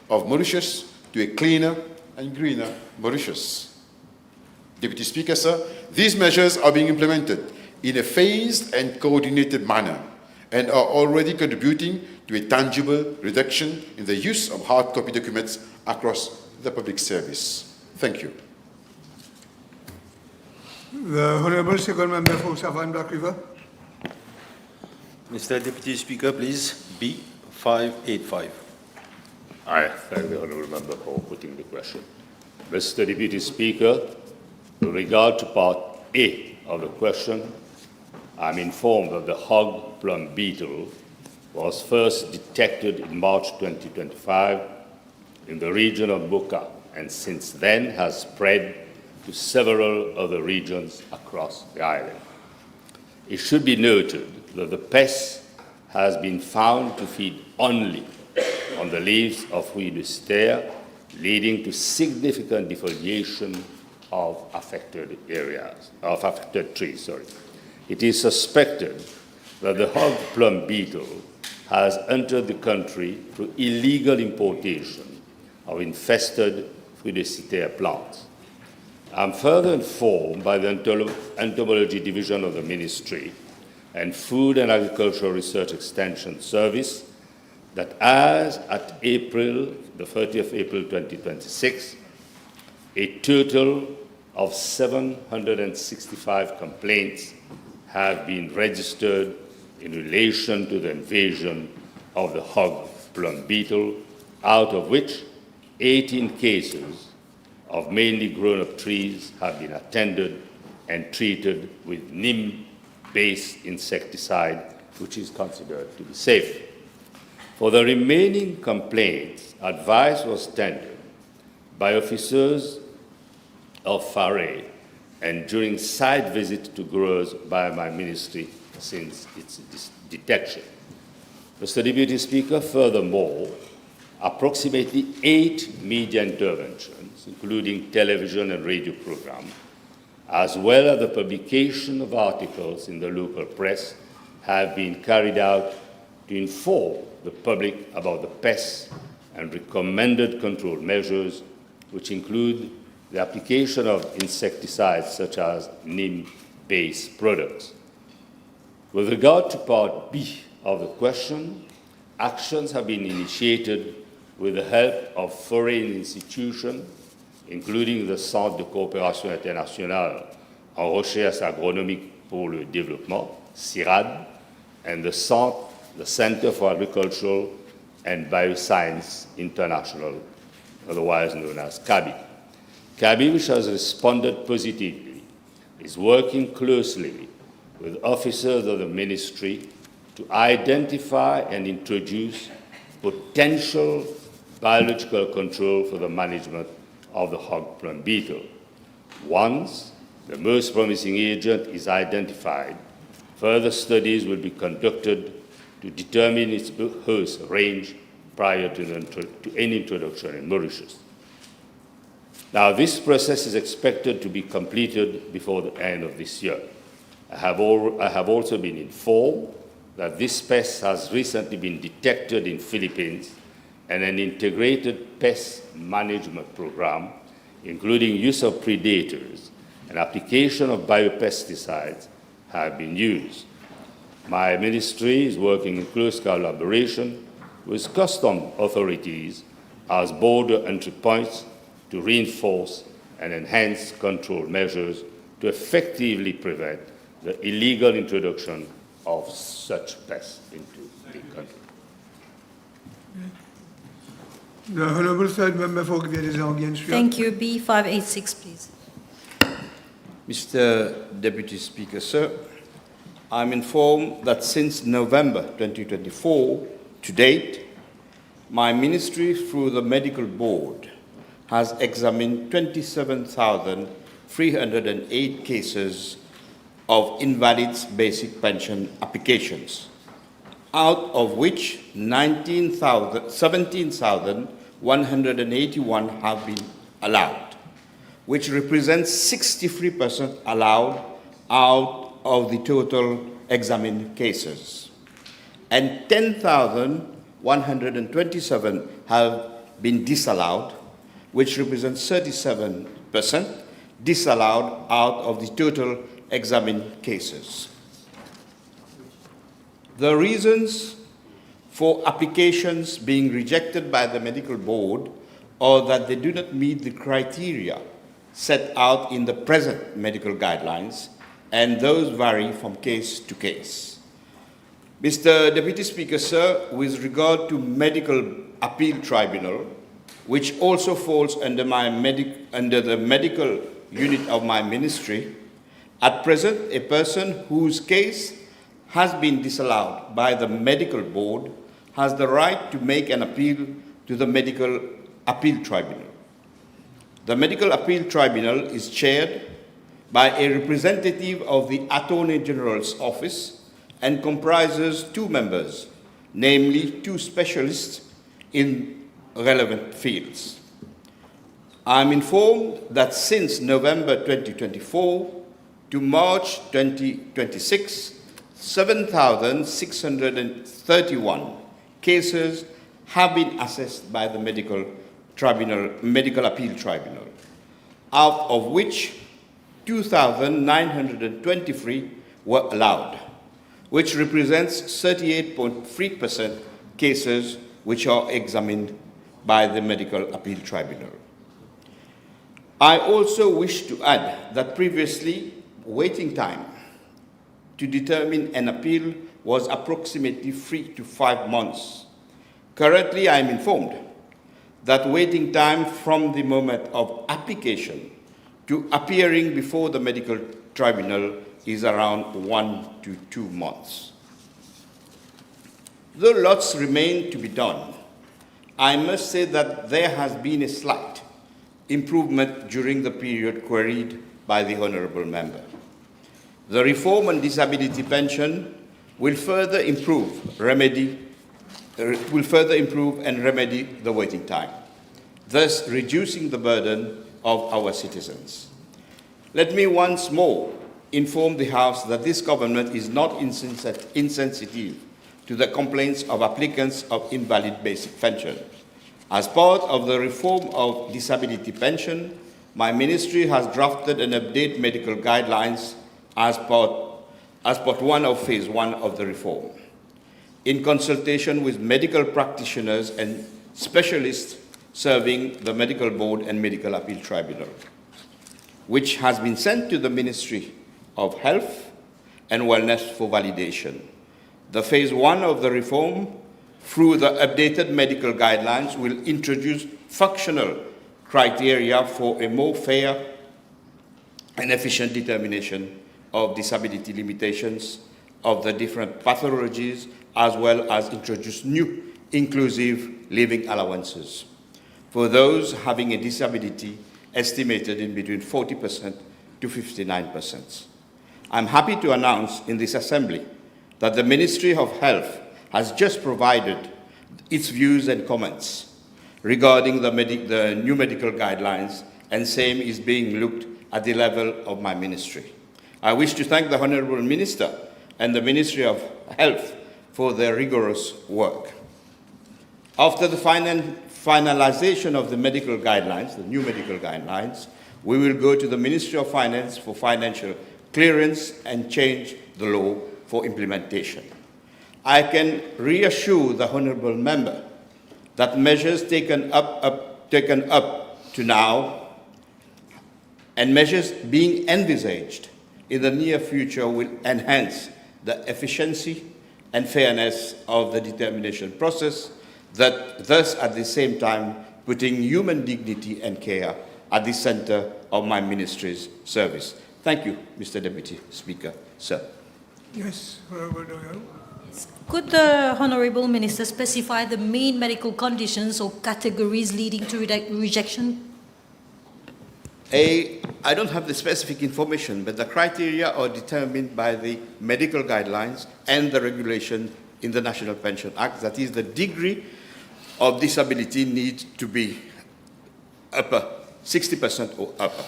of Mauritius to a cleaner and greener Mauritius. Deputy Speaker, sir, these measures are being implemented in a phased and coordinated manner and are already contributing to a tangible reduction in the use of hard copy documents across the public service. Thank you. The Honourable Second Member for Savannah Black River. Mr. Deputy Speaker, please, B585. I thank the Honourable Member for putting the question. Mr. Deputy Speaker, with regard to Part A of the question, I'm informed that the hog plum beetle was first detected in March 2025 in the region of Boka and since then has spread to several other regions across the island. It should be noted that the pest has been found to feed only on the leaves of Huidustea, leading to significant defoliation of affected trees. It is suspected that the hog plum beetle has entered the country through illegal importation of infested Huidustea plants. I'm further informed by the Entomology Division of the Ministry and Food and Agricultural Research Extension Service that as at April, the 30th of April 2026, a total of 765 complaints have been registered in relation to the invasion of the hog plum beetle, out of which 18 cases of mainly grown-up trees have been attended and treated with neem-based insecticide, which is considered to be safe. For the remaining complaints, advice was tendered by officers of FARE and during site visits to growers by my ministry since its detection. Mr. Deputy Speaker, furthermore, approximately 8 media interventions, including television and radio programs, as well as the publication of articles in the local press, have been carried out to inform the public about the pests and recommended control measures, which include the application of insecticides such as neem-based products. With regard to Part B of the question, actions have been initiated with the help of foreign institutions, including the Centre de coopération internationale en recherche agronomique pour le développement, CIRAD, and the Centre for Agricultural and Bioscience International, otherwise known as CABI. CABI, which has responded positively, is working closely with officers of the ministry to identify and introduce potential biological control for the management of the hog plum beetle. Once the most promising agent is identified, further studies will be conducted to determine its host range prior to any introduction in Mauritius. Now, this process is expected to be completed before the end of this year. I have also been informed that this pest has recently been detected in Philippines, and an integrated pest management program, including use of predators and application of biopesticides, have been used. My ministry is working in close collaboration with custom authorities as border entry points to reinforce and enhance control measures to effectively prevent the illegal introduction of such pests into the country. The Honourable Third Member for Guyana. Thank you. B586, please. Mr. Deputy Speaker, sir, I'm informed that since November 2024 to date, my ministry, through the Medical Board, has examined 27,308 cases of invalid basic pension applications, out of which 17,181 have been allowed, which represents 63% allowed out of the total examined cases, and 10,127 have been disallowed, which represents 37% disallowed out of the total examined cases. The reasons for applications being rejected by the Medical Board are that they do not meet the criteria set out in the present medical guidelines, and those vary from case to case. Mr. Deputy Speaker, sir, with regard to Medical Appeal Tribunal, which also falls under the medical unit of my ministry, at present, a person whose case has been disallowed by the Medical Board has the right to make an appeal to the Medical Appeal Tribunal. The Medical Appeal Tribunal is chaired by a representative of the Attorney-General's office and comprises 2 members, namely 2 specialists in relevant fields. I am informed that since November 2024 to March 2026, 7,631 cases have been assessed by the Medical Appeal Tribunal, out of which 2,923 were allowed, which represents 38.3% cases which are examined by the Medical Appeal Tribunal. I also wish to add that previously, waiting time to determine an appeal was approximately 3 to 5 months. Currently, I am informed that waiting time from the moment of application to appearing before the medical tribunal is around 1 to 2 months. Though lots remain to be done, I must say that there has been a slight improvement during the period queried by the Honourable Member. The reform on disability pension will further improve and remedy the waiting time, thus reducing the burden of our citizens. Let me once more inform the House that this government is not insensitive to the complaints of applicants of invalid basic pension. As part of the reform of disability pension, my ministry has drafted and updated medical guidelines as part 1 of phase 1 of the reform, in consultation with medical practitioners and specialists serving the Medical Board and Medical Appeal Tribunal, which has been sent to the Ministry of Health and Wellness for validation. The phase 1 of the reform, through the updated medical guidelines, will introduce functional criteria for a more fair and efficient determination of disability limitations of the different pathologies, as well as introduce new inclusive living allowances for those having a disability estimated in between 40% to 59%. I'm happy to announce in this Assembly that the Ministry of Health has just provided its views and comments regarding the new medical guidelines, and same is being looked at the level of my ministry. I wish to thank the Honourable Minister and the Ministry of Health for their rigorous work. After the finalization of the medical guidelines, the new medical guidelines, we will go to the Ministry of Finance for financial clearance and change the law for implementation. I can reassure the Honourable Member that measures taken up to now and measures being envisaged in the near future will enhance the efficiency and fairness of the determination process, thus at the same time putting human dignity and care at the center of my ministry's service. Thank you, Mr. Deputy Speaker, sir. Yes, Honourable Doyle. Could the Honourable Minister specify the main medical conditions or categories leading to rejection? I don't have the specific information, but the criteria are determined by the medical guidelines and the regulation in the National Pension Act. That is, the degree of disability needs to be upper, 60% or upper.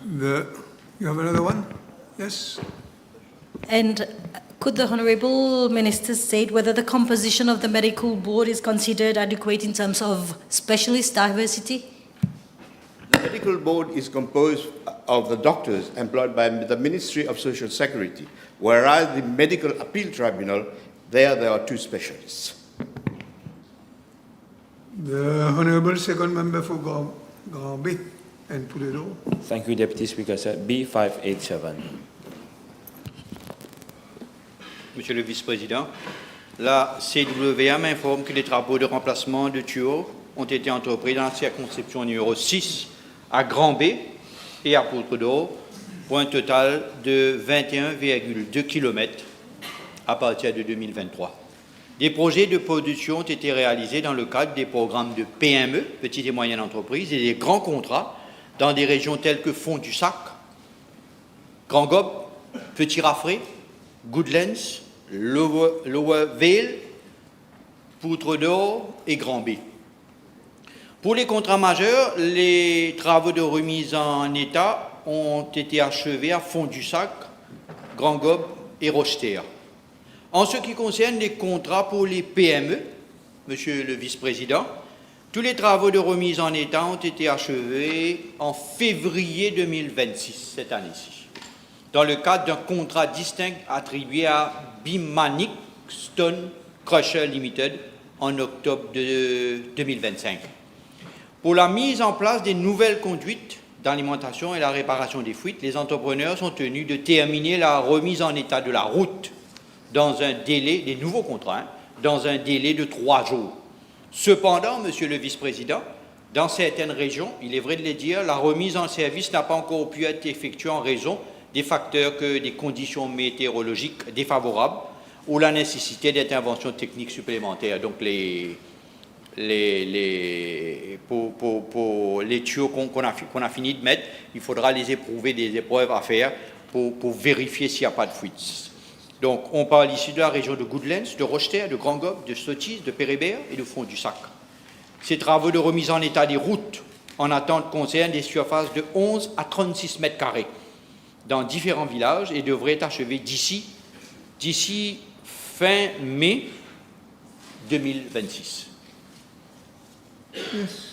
You have another one? Yes? And could the Honourable Minister state whether the composition of the medical board is considered adequate in terms of specialist diversity? The medical board is composed of the doctors employed by the Ministry of Social Security, whereas the Medical Appeal Tribunal, there are 2 specialists. The Honourable Second Member for Granby and Pouledo. Thank you, Deputy Speaker, sir. B587. Monsieur le Vice-président, la CWA m'informe que les travaux de remplacement de tuyaux ont été entrepris dans la circonscription numéro 6 à Granby et à Pouledo pour un total de 21,2 km à partir de 2023. Des projets de production ont été réalisés dans le cadre des programmes de PME, petites et moyennes entreprises, et des grands contrats dans des régions telles que Fond-du-Sac, Grand Gobe, Petit Raffré, Goodlands, Lower Vale, Pouledo et Granby. Pour les contrats majeurs, les travaux de remise en état ont été achevés à Fond-du-Sac, Grand Gobe et Rocheterre. En ce qui concerne les contrats pour les PME, Monsieur le Vice-président, tous les travaux de remise en état ont été achevés en février 2026, cette année-ci, dans le cadre d'un contrat distinct attribué à Bimanic Stone Crusher Limited en octobre de 2025. Pour la mise en place des nouvelles conduites d'alimentation et la réparation des fuites, les entrepreneurs sont tenus de terminer la remise en état de la route dans un délai, des nouveaux contrats, dans un délai de 3 jours. Cependant, Monsieur le Vice-président, dans certaines régions, il est vrai de le dire, la remise en service n'a pas encore pu être effectuée en raison des facteurs que des conditions météorologiques défavorables ou la nécessité d'interventions techniques supplémentaires. Donc, pour les tuyaux qu'on a fini de mettre, il faudra les éprouver, des épreuves à faire pour vérifier s'il n'y a pas de fuite. Donc, on parle ici de la région de Goodlands, de Rocheterre, de Grand Gobe, de Sottise, de Pérébert et de Fond-du-Sac. Ces travaux de remise en état des routes en attente concernent des surfaces de 11 à 36 mètres carrés dans différents villages et devraient être achevés d'ici fin mai 2026. Yes,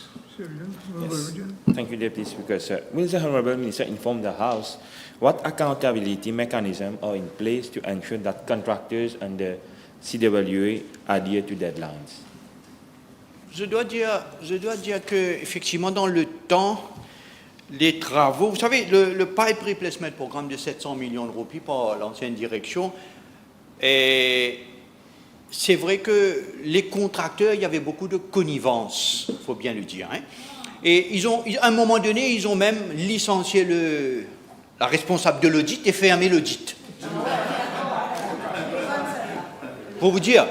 Thank you, Deputy Speaker, sir. Will the Honourable Minister inform the House what accountability mechanisms are in place to ensure that contractors under CWA adhere to deadlines? Je dois dire que effectivement dans le temps, les travaux, vous savez, le pipe replacement programme de 700 millions de roupies par l'ancienne direction, et c'est vrai que les contracteurs, il y avait beaucoup de connivence, il faut bien le dire. Hein. Et à un moment donné, ils ont même licencié la responsable de l'audit et fermé l'audit. Pour vous dire,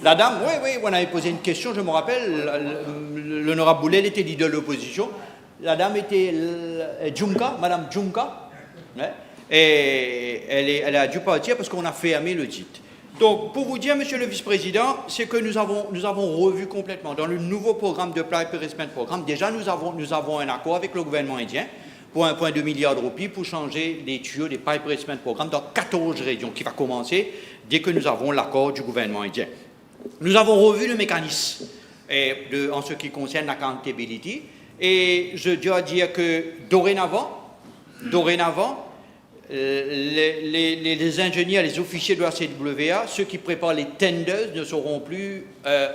la dame, oui, on avait posé une question, je me rappelle, l'honorable Boulel était leader de l'opposition, la dame était Djumka, Madame Djumka, hein, et elle a dû partir parce qu'on a fermé l'audit. Donc, pour vous dire, Monsieur le Vice-président, c'est que nous avons revu complètement. Dans le nouveau programme de Pipe Replacement Programme, déjà, nous avons un accord avec le gouvernement indien pour 1,2 milliard de roupies pour changer les tuyaux des Pipe Replacement Programme dans 14 régions, qui va commencer dès que nous avons l'accord du gouvernement indien. Nous avons revu le mécanisme en ce qui concerne l'accountability, et je dois dire que dorénavant, les ingénieurs, les officiers de la CWA, ceux qui préparent les tenders ne seront plus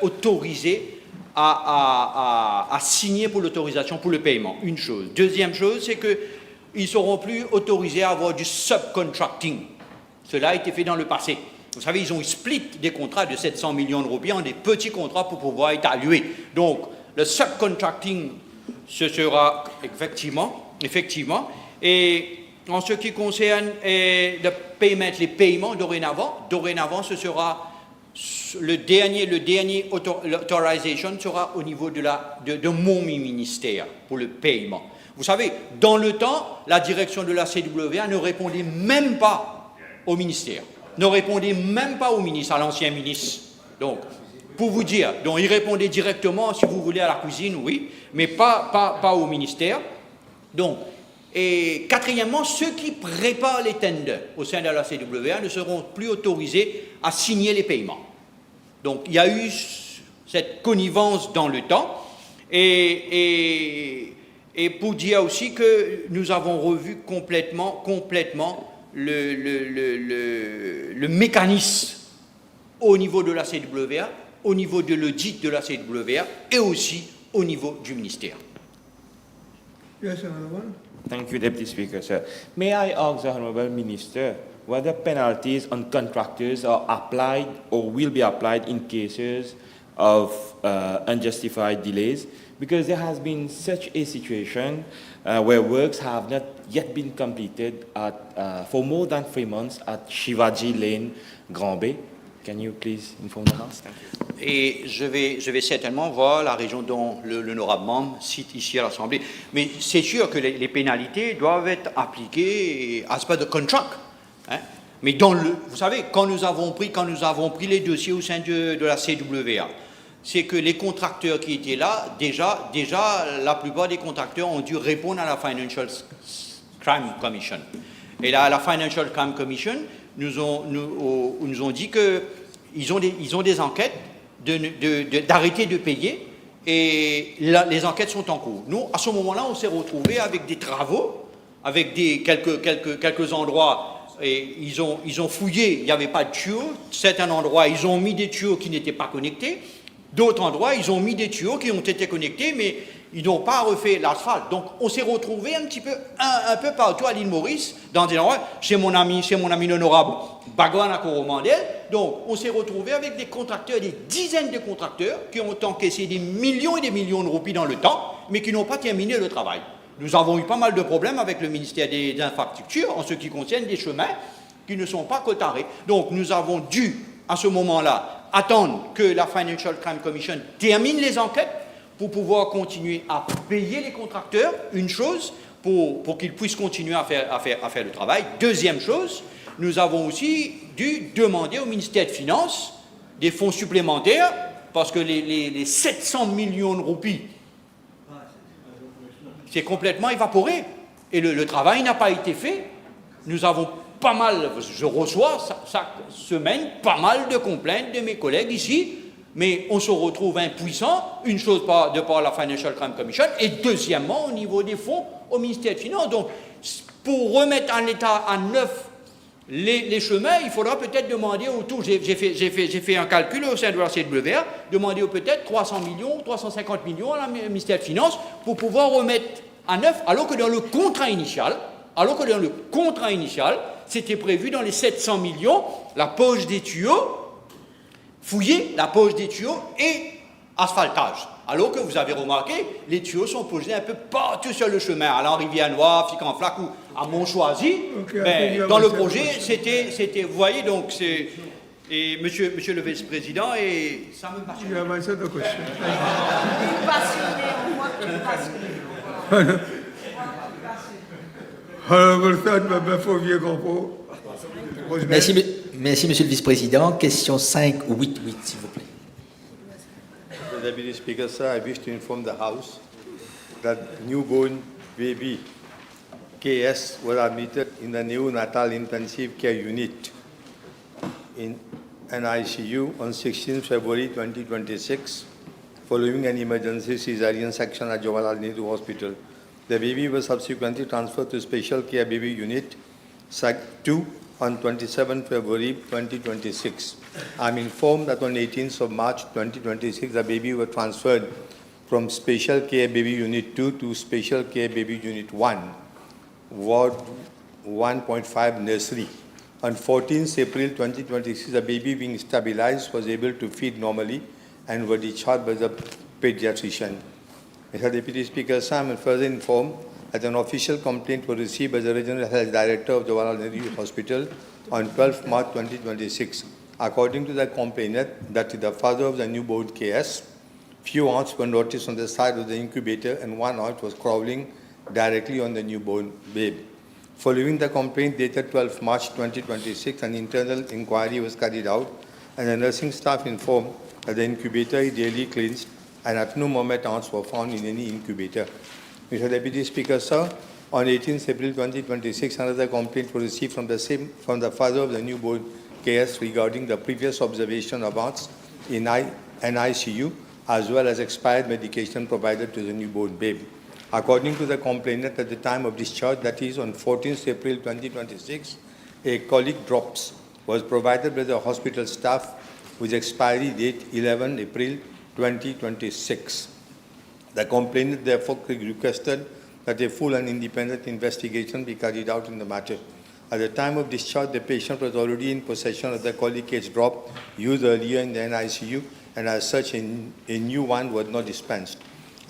autorisés à signer pour l'autorisation pour le paiement. Une chose. Deuxième chose, c'est qu'ils ne seront plus autorisés à avoir du subcontracting. Cela a été fait dans le passé. Vous savez, ils ont split des contrats de 700 millions de roupies en des petits contrats pour pouvoir être alloués. Donc, le subcontracting, ce sera effectivement effectivement. Et en ce qui concerne les paiements, dorénavant, ce sera le dernier authorization sera au niveau de mon ministère pour le paiement. Vous savez, dans le temps, la direction de la CWA ne répondait même pas au ministère, ne répondait même pas au ministre, à l'ancien ministre. Donc, pour vous dire, donc il répondait directement, si vous voulez, à la cuisine, oui, mais pas au ministère. Donc, et quatrièmement, ceux qui préparent les tenders au sein de la CWA ne seront plus autorisés à signer les paiements. Donc, il y a eu cette connivence dans le temps. Et pour dire aussi que nous avons revu complètement le mécanisme au niveau de la CWA, au niveau de l'audit de la CWA et aussi au niveau du ministère. Yes, another one. Thank you, Deputy Speaker, sir. May I ask the Honourable Minister whether penalties on contractors are applied or will be applied in cases of unjustified delays? Because there has been such a situation where works have not yet been completed for more than 3 months at Shivaji Lane, Grand Bay. Can you please inform the House? Thank you. Et je vais certainement voir la région dont l'honorable membre cite ici à l'Assemblée. Mais c'est sûr que les pénalités doivent être appliquées as per the contract. Hein? Mais vous savez, quand nous avons pris les dossiers au sein de la CWA, c'est que les contracteurs qui étaient là, déjà, la plupart des contracteurs ont dû répondre à la Financial Crime Commission. Et là, la Financial Crime Commission nous ont dit qu'ils ont des enquêtes d'arrêter de payer et les enquêtes sont en cours. Nous, à ce moment-là, on s'est retrouvés avec des travaux, avec quelques endroits. Et ils ont fouillé, il n'y avait pas de tuyaux. Certains endroits, ils ont mis des tuyaux qui n'étaient pas connectés. D'autres endroits, ils ont mis des tuyaux qui ont été connectés, mais ils n'ont pas refait l'asphalte. Donc, on s'est retrouvés un peu partout à l'île Maurice, dans des endroits, chez mon ami l'honorable Bagwan à Coromandel. Donc, on s'est retrouvés avec des contracteurs, des dizaines de contracteurs qui ont encaissé des millions et des millions de roupies dans le temps, mais qui n'ont pas terminé le travail. Nous avons eu pas mal de problèmes avec le ministère des Infrastructures en ce qui concerne des chemins qui ne sont pas cotarés. Donc, nous avons dû, à ce moment-là, attendre que la Financial Crime Commission termine les enquêtes pour pouvoir continuer à payer les contracteurs, une chose, pour qu'ils puissent continuer à faire le travail. Deuxième chose, nous avons aussi dû demander au ministère des Finances des fonds supplémentaires parce que les 700 millions de roupies, c'est complètement évaporé. Et le travail n'a pas été fait. Nous avons pas mal, je reçois chaque semaine pas mal de complaintes de mes collègues ici, mais on se retrouve impuissant, une chose de par la Financial Crime Commission, et deuxièmement au niveau des fonds au ministère des Finances. Donc, pour remettre en état à neuf les chemins, il faudra peut-être demander autour, j'ai fait un calcul au sein de la CWA, demander peut-être 300 millions, 350 millions à la ministère des Finances pour pouvoir remettre à neuf, alors que dans le contrat initial, c'était prévu dans les 700 millions, la poche des tuyaux, fouiller la poche des tuyaux et asphaltage. Alors que vous avez remarqué, les tuyaux sont posés un peu partout sur le chemin, à Rivière-Noire, Ficanflac ou à Montchoisy. Okay, dans le projet, c'était, vous voyez, donc c'est... Et monsieur le vice-président, et ça me passionne. Merci, monsieur le vice-président. Question 5 ou 8, s'il vous plaît. Mr. Deputy Speaker, sir, I wish to inform the House that newborn baby KS was admitted in the neonatal intensive care unit in NICU on 16 February 2026 following an emergency cesarean section at Jawaharlal Nehru Hospital. The baby was subsequently transferred to Special Care Baby Unit, SAC-2, on 27 February 2026. I'm informed that on 18th of March 2026, the baby was transferred from Special Care Baby Unit 2 to Special Care Baby Unit 1, Ward 1.5 Nursery. On 14th April 2026, the baby being stabilized was able to feed normally and was discharged by the pediatrician. Mr. Deputy Speaker, sir, I am further informed that an official complaint was received by the Regional Health Director of Jawaharlal Nehru Hospital on 12 March 2026. According to the complainant, that the father of the newborn KS, few ants were noticed on the side of the incubator and one ant was crawling directly on the newborn babe. Following the complaint dated 12 March 2026, an internal inquiry was carried out and the nursing staff informed that the incubator is daily cleansed and at no moment ants were found in any incubator. Mr. Deputy Speaker, sir, on 18th April 2026, another complaint was received from the father of the newborn KS regarding the previous observation of ants in NICU as well as expired medication provided to the newborn babe. According to the complainant, at the time of discharge, that is on 14th April 2026, a colic drops was provided by the hospital staff with expiry date 11 April 2026. The complainant therefore requested that a full and independent investigation be carried out in the matter. At the time of discharge, the patient was already in possession of the colic H drop used earlier in the NICU, and as such, a new one was not dispensed.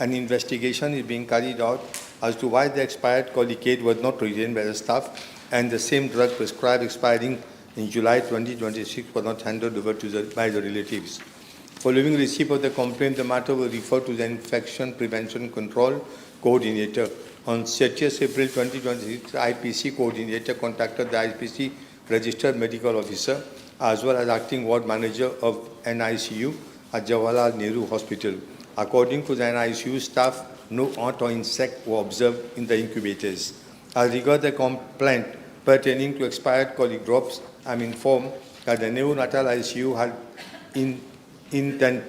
An investigation is being carried out as to why the expired colic aid was not retained by the staff and the same drug prescribed expiring in July 2026 was not handed over by the relatives. Following receipt of the complaint, the matter was referred to the Infection Prevention Control Coordinator. On 30th April 2026, the IPC coordinator contacted the IPC registered medical officer as well as acting ward manager of NICU at Jawaharlal Nehru Hospital. According to the NICU staff, no ant or insect were observed in the incubators. As regards the complaint pertaining to expired colic drops, I am informed that the neonatal ICU had intended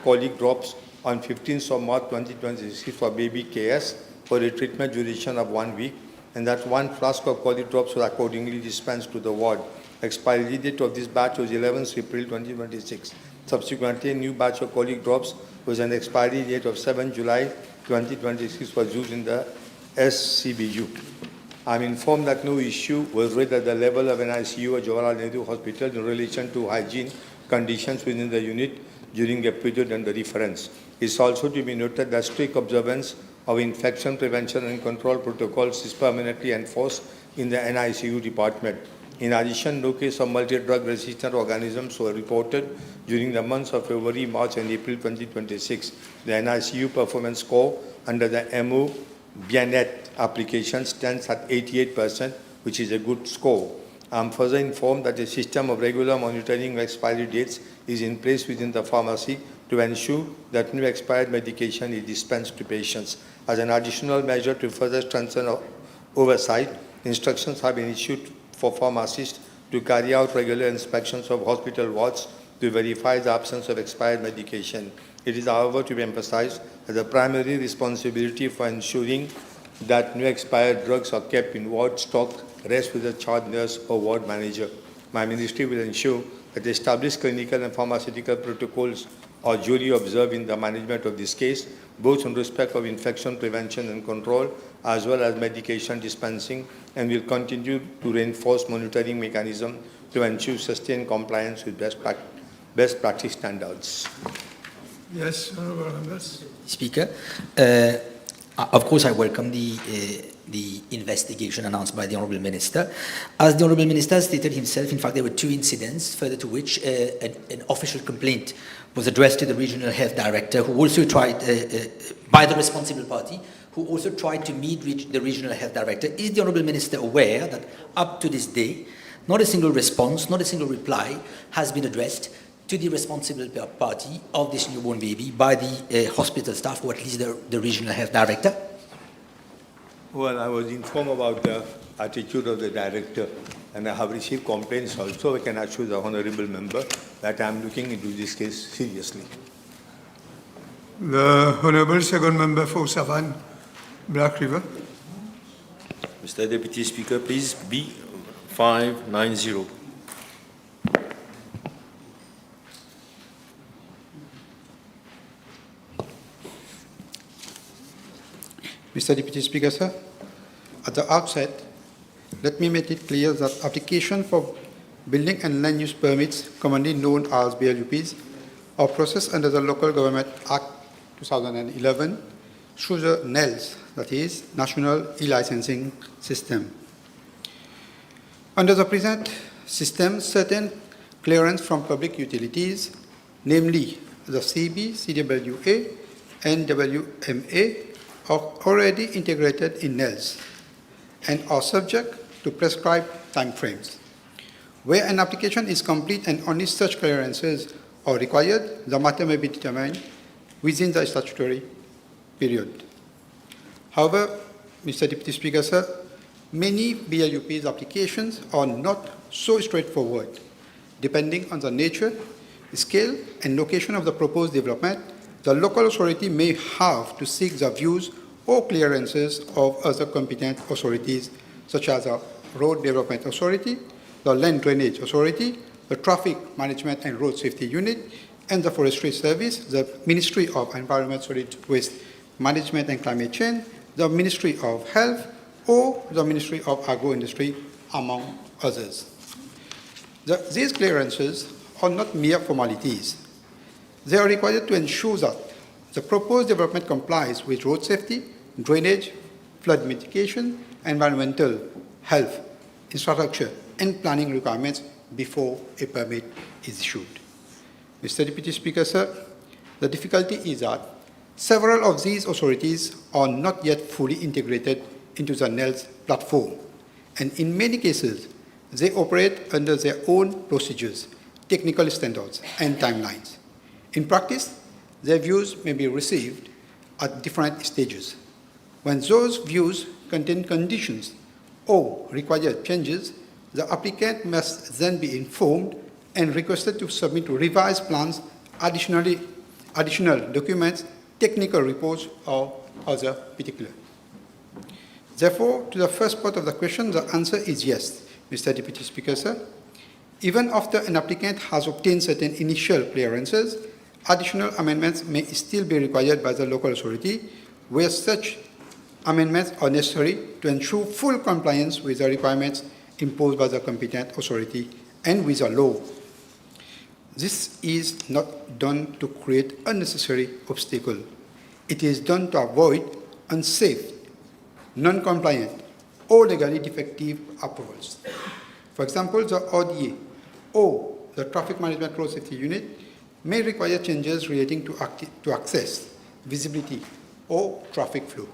colic drops on 15th of March 2026 for baby KS for a treatment duration of 1 week, and that one flask of colic drops was accordingly dispensed to the ward. Expiry date of this batch was 11th April 2026. Subsequently, a new batch of colic drops with an expiry date of 7 July 2026 was used in the SCBU. I am informed that no issue was raised at the level of NICU at Jawaharlal Nehru Hospital in relation to hygiene conditions within the unit during a period under reference. It is also to be noted that strict observance of infection prevention and control protocols is permanently enforced in the NICU department. In addition, no case of multi-drug resistant organisms were reported during the months of February, March, and April 2026. The NICU performance score under the MO Bianet application stands at 88%, which is a good score. I am further informed that a system of regular monitoring of expiry dates is in place within the pharmacy to ensure that new expired medication is dispensed to patients. As an additional measure to further strengthen oversight, instructions have been issued for pharmacists to carry out regular inspections of hospital wards to verify the absence of expired medication. It is, however, to be emphasized that the primary responsibility for ensuring that new expired drugs are kept in ward stock rests with the charge nurse or ward manager. My ministry will ensure that established clinical and pharmaceutical protocols are duly observed in the management of this case, both in respect of infection prevention and control, as well as medication dispensing, and will continue to reinforce monitoring mechanisms to ensure sustained compliance with best practice standards. Yes, Honourable Members. Speaker, of course, I welcome the investigation announced by the Honourable Minister. As the Honourable Minister stated himself, in fact, there were two incidents, further to which an official complaint was addressed to the Regional Health Director, who also tried, by the responsible party, who also tried to meet the Regional Health Director. Is the Honourable Minister aware that up to this day, not a single response, not a single reply has been addressed to the responsible party of this newborn baby by the hospital staff, or at least the Regional Health Director? Well, I was informed about the attitude of the director, and I have received complaints also. I can assure the Honourable Member that I am looking into this case seriously. The Honourable Second Member for Savan, Black River. Mr. Deputy Speaker, please, B590. Mr. Deputy Speaker, sir, at the outset, let me make it clear that application for building and land use permits, commonly known as BLUPs, are processed under the Local Government Act 2011, through the NELS, that is, National E-Licensing System. Under the present system, certain clearance from public utilities, namely the CB, CWA, and WMA, are already integrated in NELS and are subject to prescribed timeframes. Where an application is complete and only such clearances are required, the matter may be determined within the statutory period. However, Mr. Deputy Speaker, sir, many BLUP's applications are not so straightforward. Depending on the nature, scale, and location of the proposed development, the local authority may have to seek the views or clearances of other competent authorities, such as the Road Development Authority, the Land Drainage Authority, the Traffic Management and Road Safety Unit, and the Forestry Service, the Ministry of Environment, Solid Waste Management and Climate Change, the Ministry of Health, or the Ministry of Agro-Industry, among others. These clearances are not mere formalities. They are required to ensure that the proposed development complies with road safety, drainage, flood mitigation, environmental, health, infrastructure, and planning requirements before a permit is issued. Mr. Deputy Speaker, sir, the difficulty is that several of these authorities are not yet fully integrated into the NELS platform, and in many cases, they operate under their own procedures, technical standards, and timelines. In practice, their views may be received at different stages. When those views contain conditions or require changes, the applicant must then be informed and requested to submit revised plans, additional documents, technical reports, or other particulars. Therefore, to the first part of the question, the answer is yes, Mr. Deputy Speaker, sir. Even after an applicant has obtained certain initial clearances, additional amendments may still be required by the local authority, where such amendments are necessary to ensure full compliance with the requirements imposed by the competent authority and with the law. This is not done to create unnecessary obstacle. It is done to avoid unsafe, non-compliant, or legally defective approvals. For example, the RDA or the Traffic Management Road Safety Unit may require changes relating to access, visibility, or traffic flow.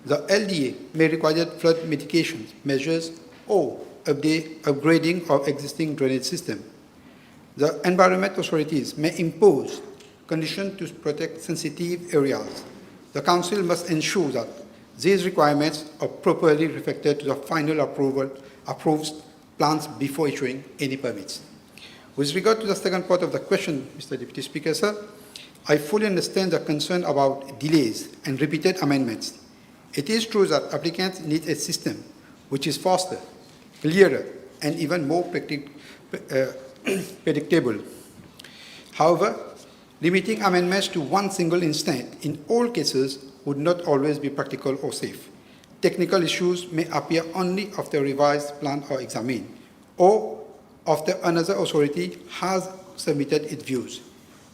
The LDA may require flood mitigation measures or upgrading of existing drainage system. The environment authorities may impose conditions to protect sensitive areas. The Council must ensure that these requirements are properly reflected to the final approved plans before issuing any permits. With regard to the second part of the question, Mr. Deputy Speaker, sir, I fully understand the concern about delays and repeated amendments. It is true that applicants need a system which is faster, clearer, and even more predictable. However, limiting amendments to one single instant in all cases would not always be practical or safe. Technical issues may appear only after a revised plan are examined, or after another authority has submitted its views.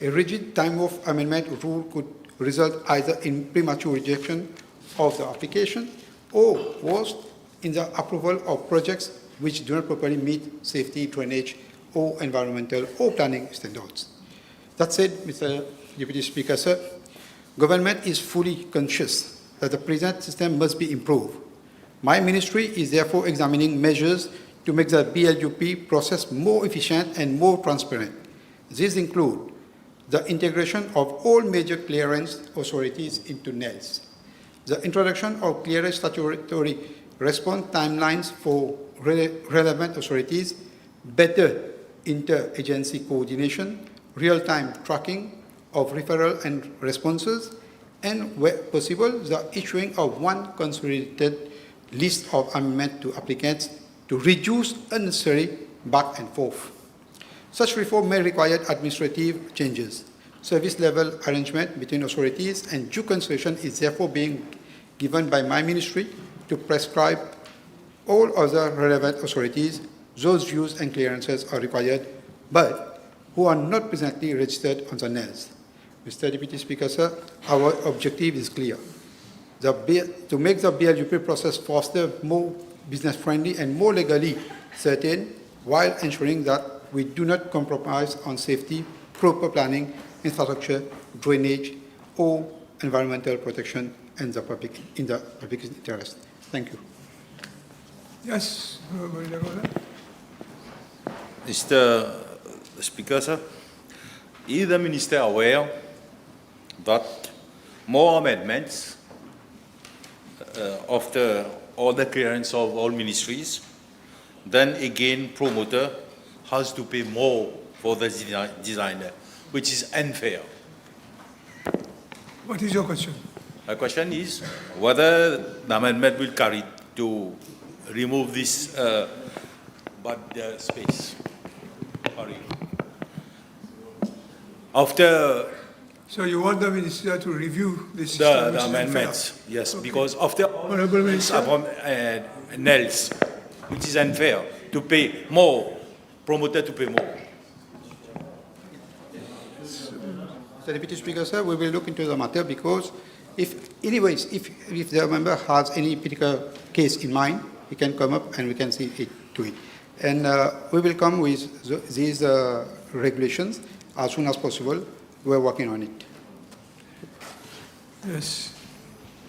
A rigid time of amendment rule could result either in premature rejection of the application or, worse, in the approval of projects which do not properly meet safety, drainage, or environmental or planning standards. That said, Mr. Deputy Speaker, sir, government is fully conscious that the present system must be improved. My ministry is therefore examining measures to make the BLUP process more efficient and more transparent. These include the integration of all major clearance authorities into NELS, the introduction of clearer statutory response timelines for relevant authorities, better inter-agency coordination, real-time tracking of referral and responses, and where possible, the issuing of one consolidated list of amendments to applicants to reduce unnecessary back and forth. Such reform may require administrative changes. Service level arrangement between authorities and due consideration is therefore being given by my ministry to prescribe all other relevant authorities those views and clearances are required, but who are not presently registered on the NELS. Mr. Deputy Speaker, sir, our objective is clear. To make the BLUP process faster, more business-friendly, and more legally certain, while ensuring that we do not compromise on safety, proper planning, infrastructure, drainage, or environmental protection in the public interest. Thank you. Yes, Honourable Legola. Mr. Speaker, sir, is the Minister aware that more amendments after all the clearance of all ministries, then again promoter has to pay more for the designer, which is unfair? What is your question? My question is whether the amendment will carry to remove this bad space. Sorry. After So you want the Minister to review this the amendments, yes, Okay. because after Honourable Minister. nails, which is unfair, to pay more, promoter to pay more. Mr. Deputy Speaker, sir, we will look into the matter because if the member has any particular case in mind, he can come up and we can see it to it. And we will come with these regulations as soon as possible. We're working on it. Yes.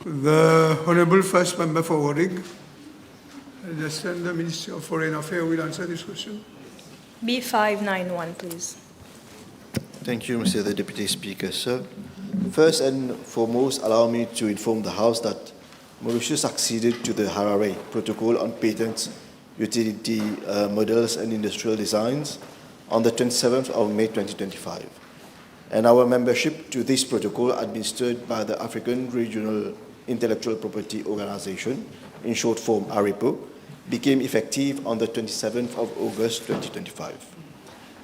The Honourable First Member for Warwick. I understand the Ministry of Foreign Affairs will answer this question. B591, please. Thank you, Mr. the Deputy Speaker, sir. First and foremost, allow me to inform the House that Mauritius acceded to the Harare Protocol on Patents, Utility Models and Industrial Designs on the 27th of May 2025. And our membership to this protocol, administered by the African Regional Intellectual Property Organization, in short form ARIPO, became effective on the 27th of August 2025.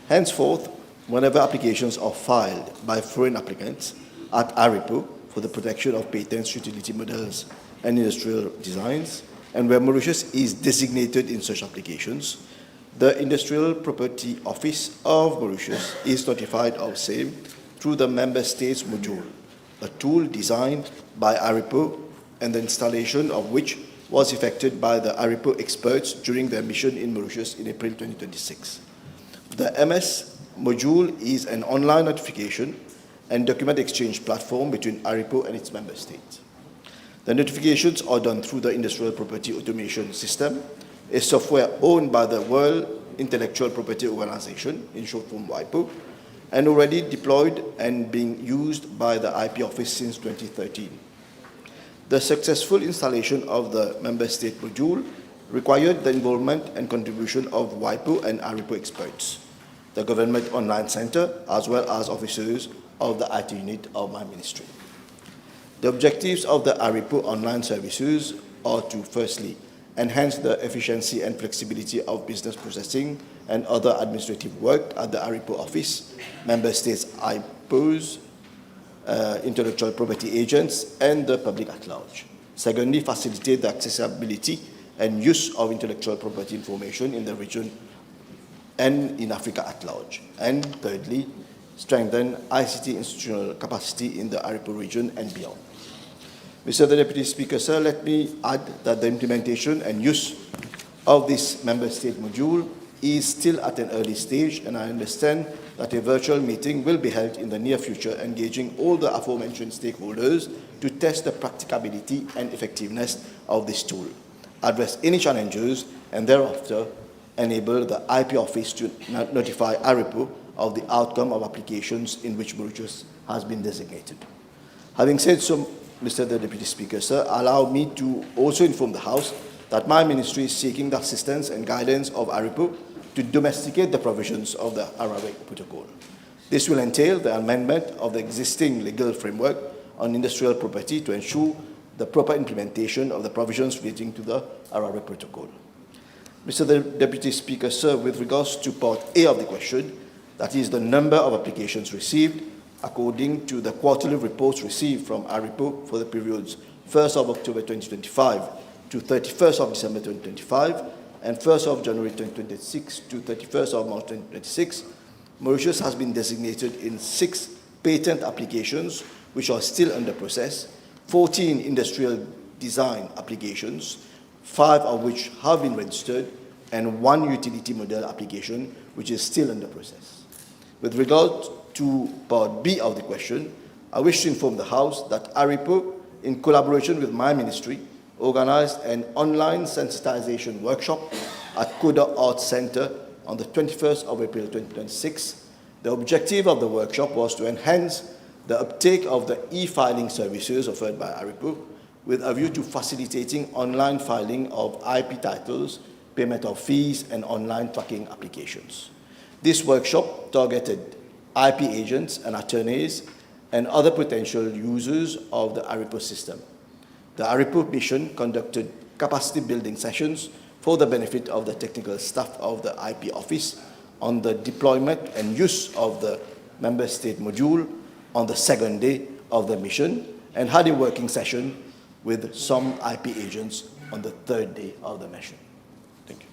Henceforth, whenever applications are filed by foreign applicants at ARIPO for the protection of patents, utility models, and industrial designs, and where Mauritius is designated in such applications, the Industrial Property Office of Mauritius is notified of same through the Member States module, a tool designed by ARIPO and the installation of which was effected by the ARIPO experts during their mission in Mauritius in April 2026. The MS module is an online notification and document exchange platform between ARIPO and its member states. The notifications are done through the Industrial Property Automation System, a software owned by the World Intellectual Property Organization, in short form WIPO, and already deployed and being used by the IP Office since 2013. The successful installation of the member state module required the involvement and contribution of WIPO and ARIPO experts, the Government Online Center, as well as officers of the IT unit of my ministry. The objectives of the ARIPO online services are to, firstly, enhance the efficiency and flexibility of business processing and other administrative work at the ARIPO office, member states IPOs, intellectual property agents, and the public at large. Secondly, facilitate the accessibility and use of intellectual property information in the region and in Africa at large. And thirdly, strengthen ICT institutional capacity in the ARIPO region and beyond. Mr. the Deputy Speaker, sir, let me add that the implementation and use of this member state module is still at an early stage, and I understand that a virtual meeting will be held in the near future, engaging all the aforementioned stakeholders to test the practicability and effectiveness of this tool, address any challenges, and thereafter enable the IP office to notify ARIPO of the outcome of applications in which Mauritius has been designated. Having said so, Mr. the Deputy Speaker, sir, allow me to also inform the House that my ministry is seeking the assistance and guidance of ARIPO to domesticate the provisions of the Harare Protocol. This will entail the amendment of the existing legal framework on industrial property to ensure the proper implementation of the provisions relating to the Harare Protocol. Mr. the Deputy Speaker, sir, with regards to Part A of the question, that is the number of applications received, according to the quarterly reports received from ARIPO for the periods 1st of October 2025 to 31st of December 2025 and 1st of January 2026 to 31st of March 2026, Mauritius has been designated in 6 patent applications which are still under process, 14 industrial design applications, 5 of which have been registered, and 1 utility model application which is still under process. With regard to part B of the question, I wish to inform the House that ARIPO, in collaboration with my ministry, organized an online sensitization workshop at Coda Arts Center on the 21st of April 2026. The objective of the workshop was to enhance the uptake of the e-filing services offered by ARIPO with a view to facilitating online filing of IP titles, payment of fees, and online tracking applications. This workshop targeted IP agents and attorneys and other potential users of the ARIPO system. The ARIPO mission conducted capacity building sessions for the benefit of the technical staff of the IP office on the deployment and use of the member state module on the second day of the mission, and had a working session with some IP agents on the third day of the mission. Thank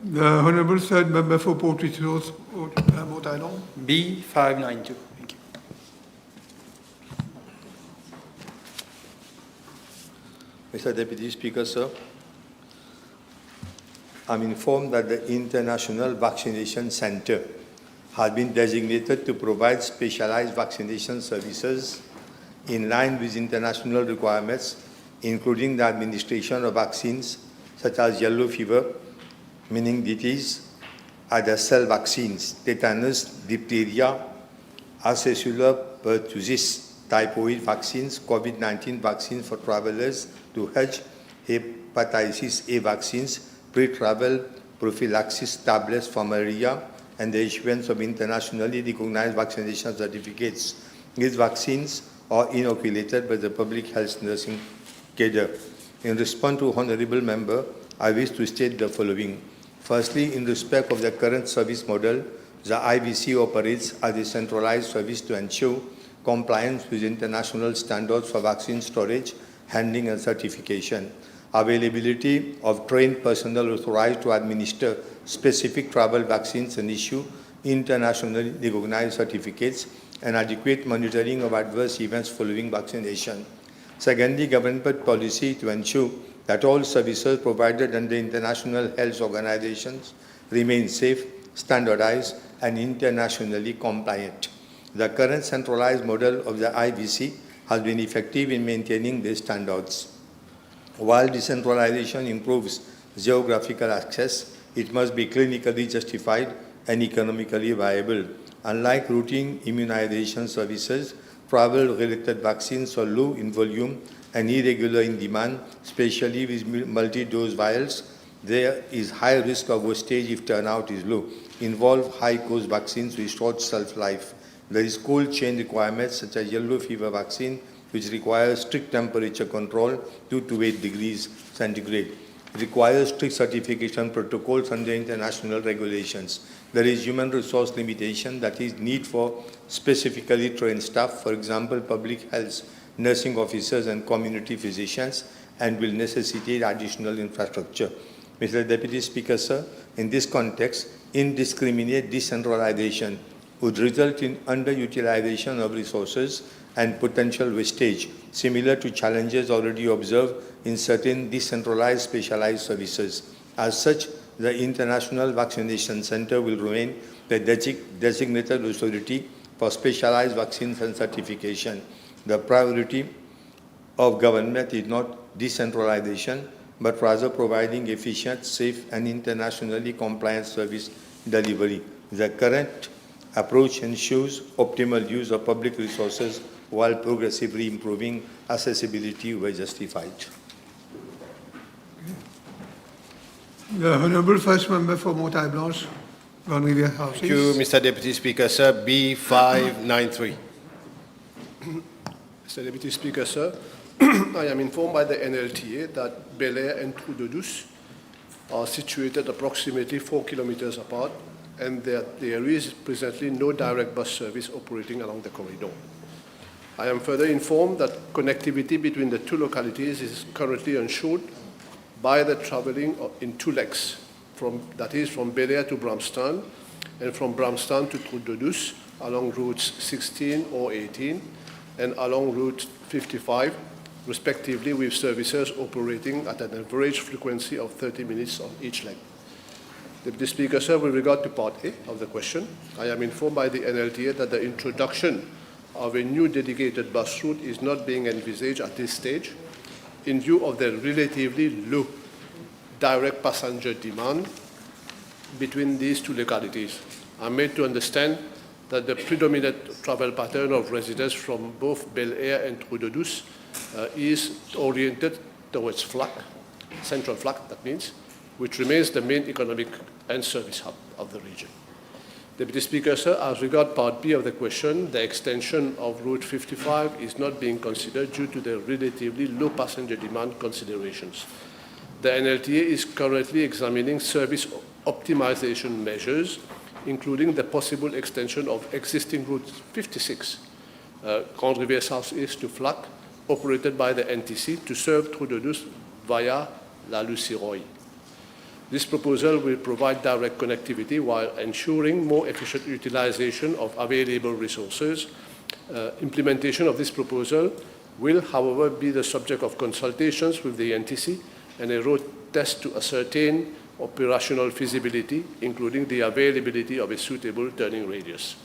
you. The Honourable Third Member for Portrait Hills, Mount Island. B592. Thank you. Mr. Deputy Speaker, sir, I'm informed that the International Vaccination Center has been designated to provide specialized vaccination services in line with international requirements, including the administration of vaccines such as yellow fever, meningitis, other cell vaccines, tetanus, diphtheria, ascellular pertussis, typhoid vaccines, COVID-19 vaccines for travelers to Hajj, hepatitis A vaccines, pre-travel prophylaxis tablets for malaria, and the issuance of internationally recognized vaccination certificates. These vaccines are inoculated by the public health nursing cadre. In response to Honourable Member, I wish to state the following. Firstly, in respect of the current service model, the IVC operates as a centralized service to ensure compliance with international standards for vaccine storage, handling and certification. Availability of trained personnel authorized to administer specific travel vaccines and issue internationally recognized certificates, and adequate monitoring of adverse events following vaccination. Secondly, government policy to ensure that all services provided under international health organizations remain safe, standardized, and internationally compliant. The current centralized model of the IVC has been effective in maintaining these standards. While decentralization improves geographical access, it must be clinically justified and economically viable. Unlike routine immunization services, travel-related vaccines are low in volume and irregular in demand, especially with multi-dose vials. There is high risk of wastage if turnout is low. Involve high-cost vaccines with short shelf life. There is cold chain requirements such as yellow fever vaccine, which requires strict temperature control 2 to 8 degrees centigrade. It requires strict certification protocols under international regulations. There is human resource limitation, that is need for specifically trained staff, for example, public health, nursing officers and community physicians, and will necessitate additional infrastructure. Mr. Deputy Speaker, sir, in this context, indiscriminate decentralization would result in underutilization of resources and potential wastage, similar to challenges already observed in certain decentralized specialized services. As such, the International Vaccination Center will remain the designated authority for specialized vaccines and certification. The priority of government is not decentralization, but rather providing efficient, safe, and internationally compliant service delivery. The current approach ensures optimal use of public resources while progressively improving accessibility where justified. The Honourable First Member for Montagne Blanche, Grand Rivière House. Thank you, Mr. Deputy Speaker, sir. B593. Mr. Deputy Speaker, sir, I am informed by the NLTA that Bel Air and Trou de Douce are situated approximately 4 kilometers apart, and that there is presently no direct bus service operating along the corridor. I am further informed that connectivity between the two localities is currently ensured by the traveling in 2 legs, that is from Bel Air to Bramstown and from Bramstown to Trou de Douce along routes 16 or 18 and along Route 55, respectively, with services operating at an average frequency of 30 minutes on each leg. Deputy Speaker, sir, with regard to Part A of the question, I am informed by the NLTA that the introduction of a new dedicated bus route is not being envisaged at this stage in view of the relatively low direct passenger demand between these two localities. I'm made to understand that the predominant travel pattern of residents from both Bel Air and Trou-de-Douce is oriented towards FLAC, Central FLAC, that means, which remains the main economic and service hub of the region. Deputy Speaker, sir, as regard Part B of the question, the extension of Route 55 is not being considered due to the relatively low passenger demand considerations. The NLTA is currently examining service optimization measures, including the possible extension of existing Route 56, Grand Rivière Southeast to FLAC, operated by the NTC to serve Trou-de-Douce via La Lucie-Roy. This proposal will provide direct connectivity while ensuring more efficient utilization of available resources. Implementation of this proposal will, however, be the subject of consultations with the NTC and a road test to ascertain operational feasibility, including the availability of a suitable turning radius.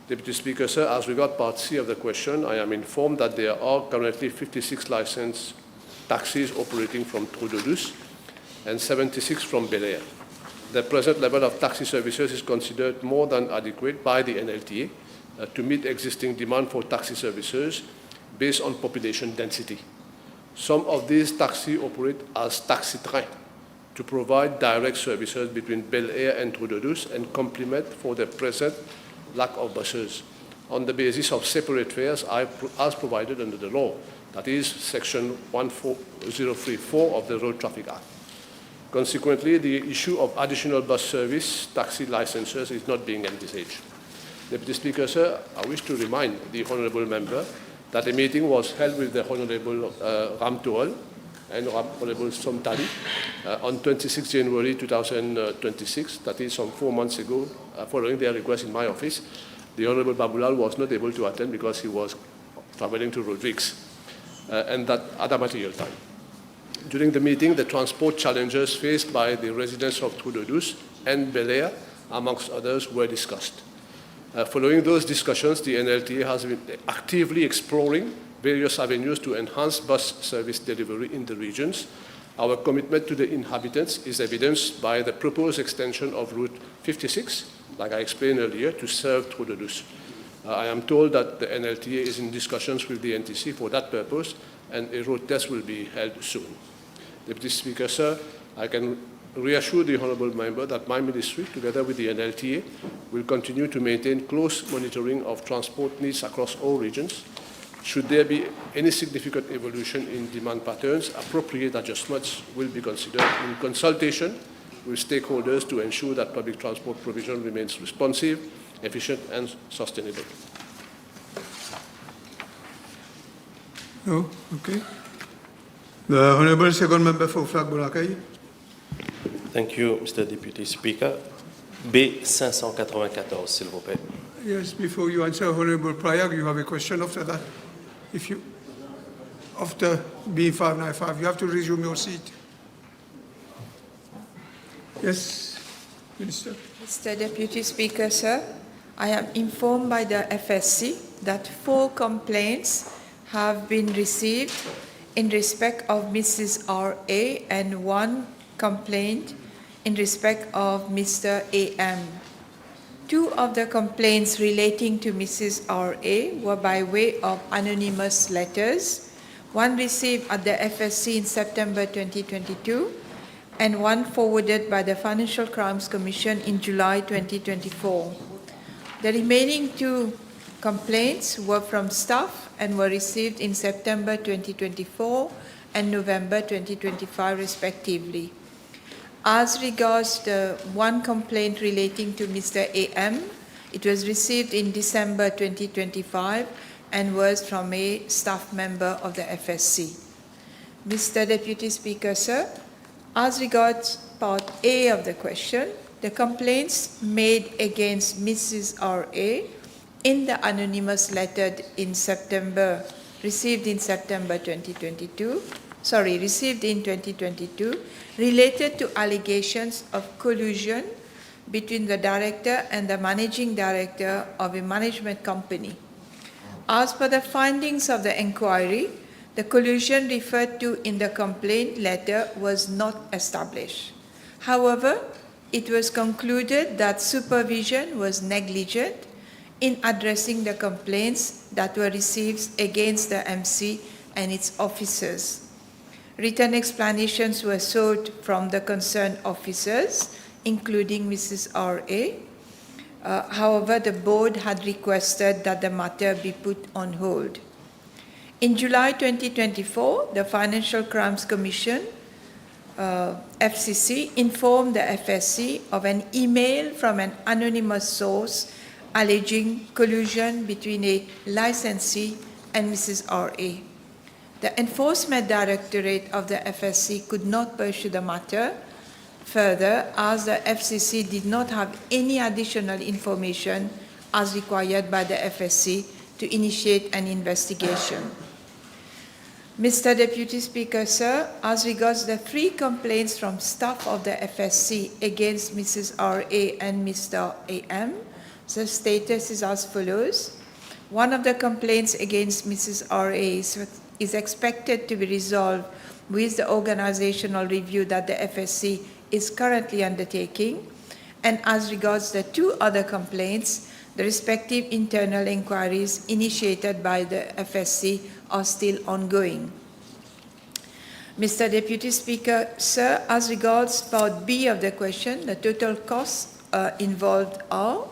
Deputy Speaker, sir, as regard Part C of the question, I am informed that there are currently 56 licensed taxis operating from Trou-de-Douce and 76 from Bel Air. The present level of taxi services is considered more than adequate by the NLTA to meet existing demand for taxi services based on population density. Some of these taxis operate as taxi train to provide direct services between Bel Air and Trou-de-Douce and complement for the present lack of buses on the basis of separate fares as provided under the law, that is Section 14034 of the Road Traffic Act. Consequently, the issue of additional bus service taxi licenses is not being envisaged. Deputy Speaker, sir, I wish to remind the Honourable Member that a meeting was held with the Honourable Ram Toal and Honourable Somtali on 26 January 2026, that is some 4 months ago, following their request in my office. The Honourable Babulal was not able to attend because he was travelling to Rodrigues, and that at a material time. During the meeting, the transport challenges faced by the residents of Trou-de-Douce and Bel Air, amongst others, were discussed. Following those discussions, the NLTA has been actively exploring various avenues to enhance bus service delivery in the regions. Our commitment to the inhabitants is evidenced by the proposed extension of Route 56, like I explained earlier, to serve Trou-de-Douce. I am told that the NLTA is in discussions with the NTC for that purpose, and a road test will be held soon. Deputy Speaker, sir, I can reassure the Honourable Member that my ministry, together with the NLTA, will continue to maintain close monitoring of transport needs across all regions. Should there be any significant evolution in demand patterns, appropriate adjustments will be considered in consultation with stakeholders to ensure that public transport provision remains responsive, efficient and sustainable. No? Okay. The Honourable Second Member for Flag Boracay. Thank you, Mr. Deputy Speaker. B594, s'il vous plaît. Yes, before you answer, Honourable Prayag, you have a question after that. If you, after B595, you have to resume your seat. Yes, Minister. Mr. Deputy Speaker, sir, I am informed by the FSC that 4 complaints have been received in respect of Mrs. R.A. and 1 complaint in respect of Mr. A.M. 2 of the complaints relating to Mrs. R.A. were by way of anonymous letters, 1 received at the FSC in September 2022, and 1 forwarded by the Financial Crimes Commission in July 2024. The remaining 2 complaints were from staff and were received in September 2024 and November 2025 respectively. As regards the 1 complaint relating to Mr. A.M., it was received in December 2025 and was from a staff member of the FSC. Mr. Deputy Speaker, sir, as regards Part A of the question, the complaints made against Mrs. R.A. in the anonymous letter received in 2022, related to allegations of collusion between the director and the managing director of a management company. As per the findings of the inquiry, the collusion referred to in the complaint letter was not established. However, it was concluded that supervision was negligent in addressing the complaints that were received against the MC and its officers. Written explanations were sought from the concerned officers, including Mrs. R.A. However, the board had requested that the matter be put on hold. In July 2024, the Financial Crimes Commission, FCC, informed the FSC of an email from an anonymous source alleging collusion between a licensee and Mrs. R.A. The Enforcement Directorate of the FSC could not pursue the matter further, as the FCC did not have any additional information as required by the FSC to initiate an investigation. Mr. Deputy Speaker, sir, as regards the 3 complaints from staff of the FSC against Mrs. R.A. and Mr. A.M., the status is as follows. One of the complaints against Mrs. R.A. is expected to be resolved with the organizational review that the FSC is currently undertaking, and as regards the 2 other complaints, the respective internal inquiries initiated by the FSC are still ongoing. Mr. Deputy Speaker, sir, as regards part B of the question, the total costs involved are,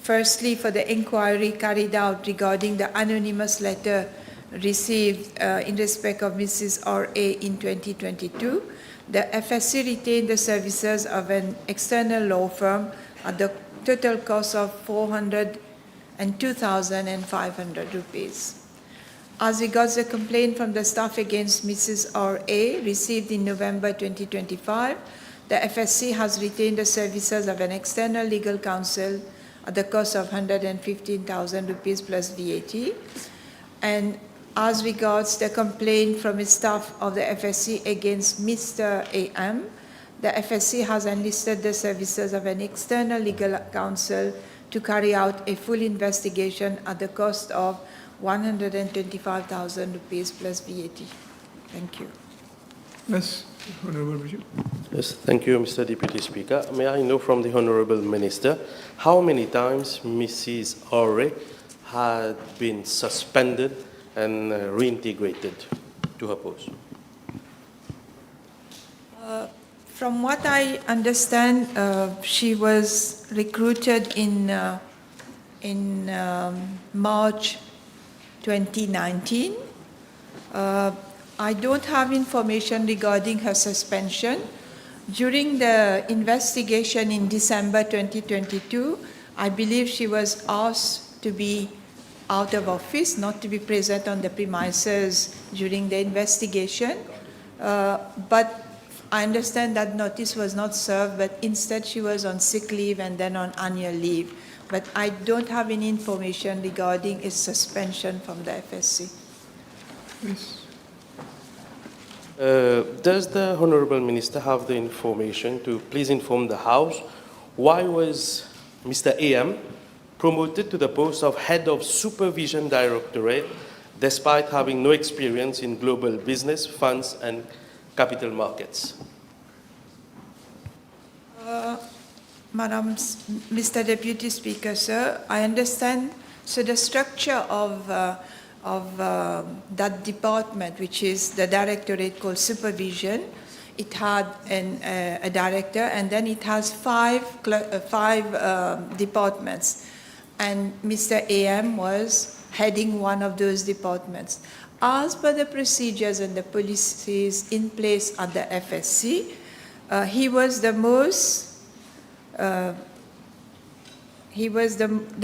firstly, for the inquiry carried out regarding the anonymous letter received in respect of Mrs. R.A. in 2022, the FSC retained the services of an external law firm at the total cost of 402,500 rupees. As regards the complaint from the staff against Mrs. R.A. received in November 2025, the FSC has retained the services of an external legal counsel at the cost of 115,000 rupees plus VAT. And as regards the complaint from the staff of the FSC against Mr. A.M., the FSC has enlisted the services of an external legal counsel to carry out a full investigation at the cost of 125,000 rupees plus VAT. Thank you. Yes, Honourable Bishop. Yes, thank you, Mr. Deputy Speaker. May I know from the Honourable Minister how many times Mrs. R.A. had been suspended and reintegrated to her post? From what I understand, she was recruited in March 2019. I don't have information regarding her suspension. During the investigation in December 2022, I believe she was asked to be out of office, not to be present on the premises during the investigation. But I understand that notice was not served, but instead she was on sick leave and then on annual leave. But I don't have any information regarding its suspension from the FSC. Yes. Does the Honourable Minister have the information to please inform the House why was Mr. A.M. promoted to the post of Head of Supervision Directorate despite having no experience in global business, funds and capital markets? Mr. Deputy Speaker, sir, I understand. So the structure of that department, which is the directorate called Supervision, it had a director, and then it has five departments. And Mr. A.M. was heading one of those departments. As per the procedures and the policies in place at the FSC, he was the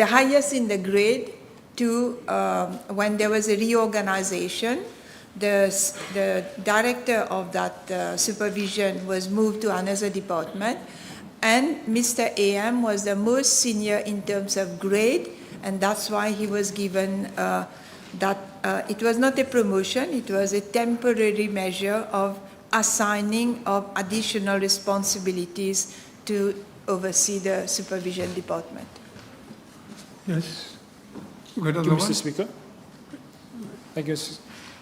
highest in the grade to when there was a reorganization. The director of that supervision was moved to another department, and Mr. A.M. was the most senior in terms of grade and that's why he was given it was not a promotion, it was a temporary measure of assigning of additional responsibilities to oversee the supervision department. Yes. Thank you, Mr. Speaker. I guess,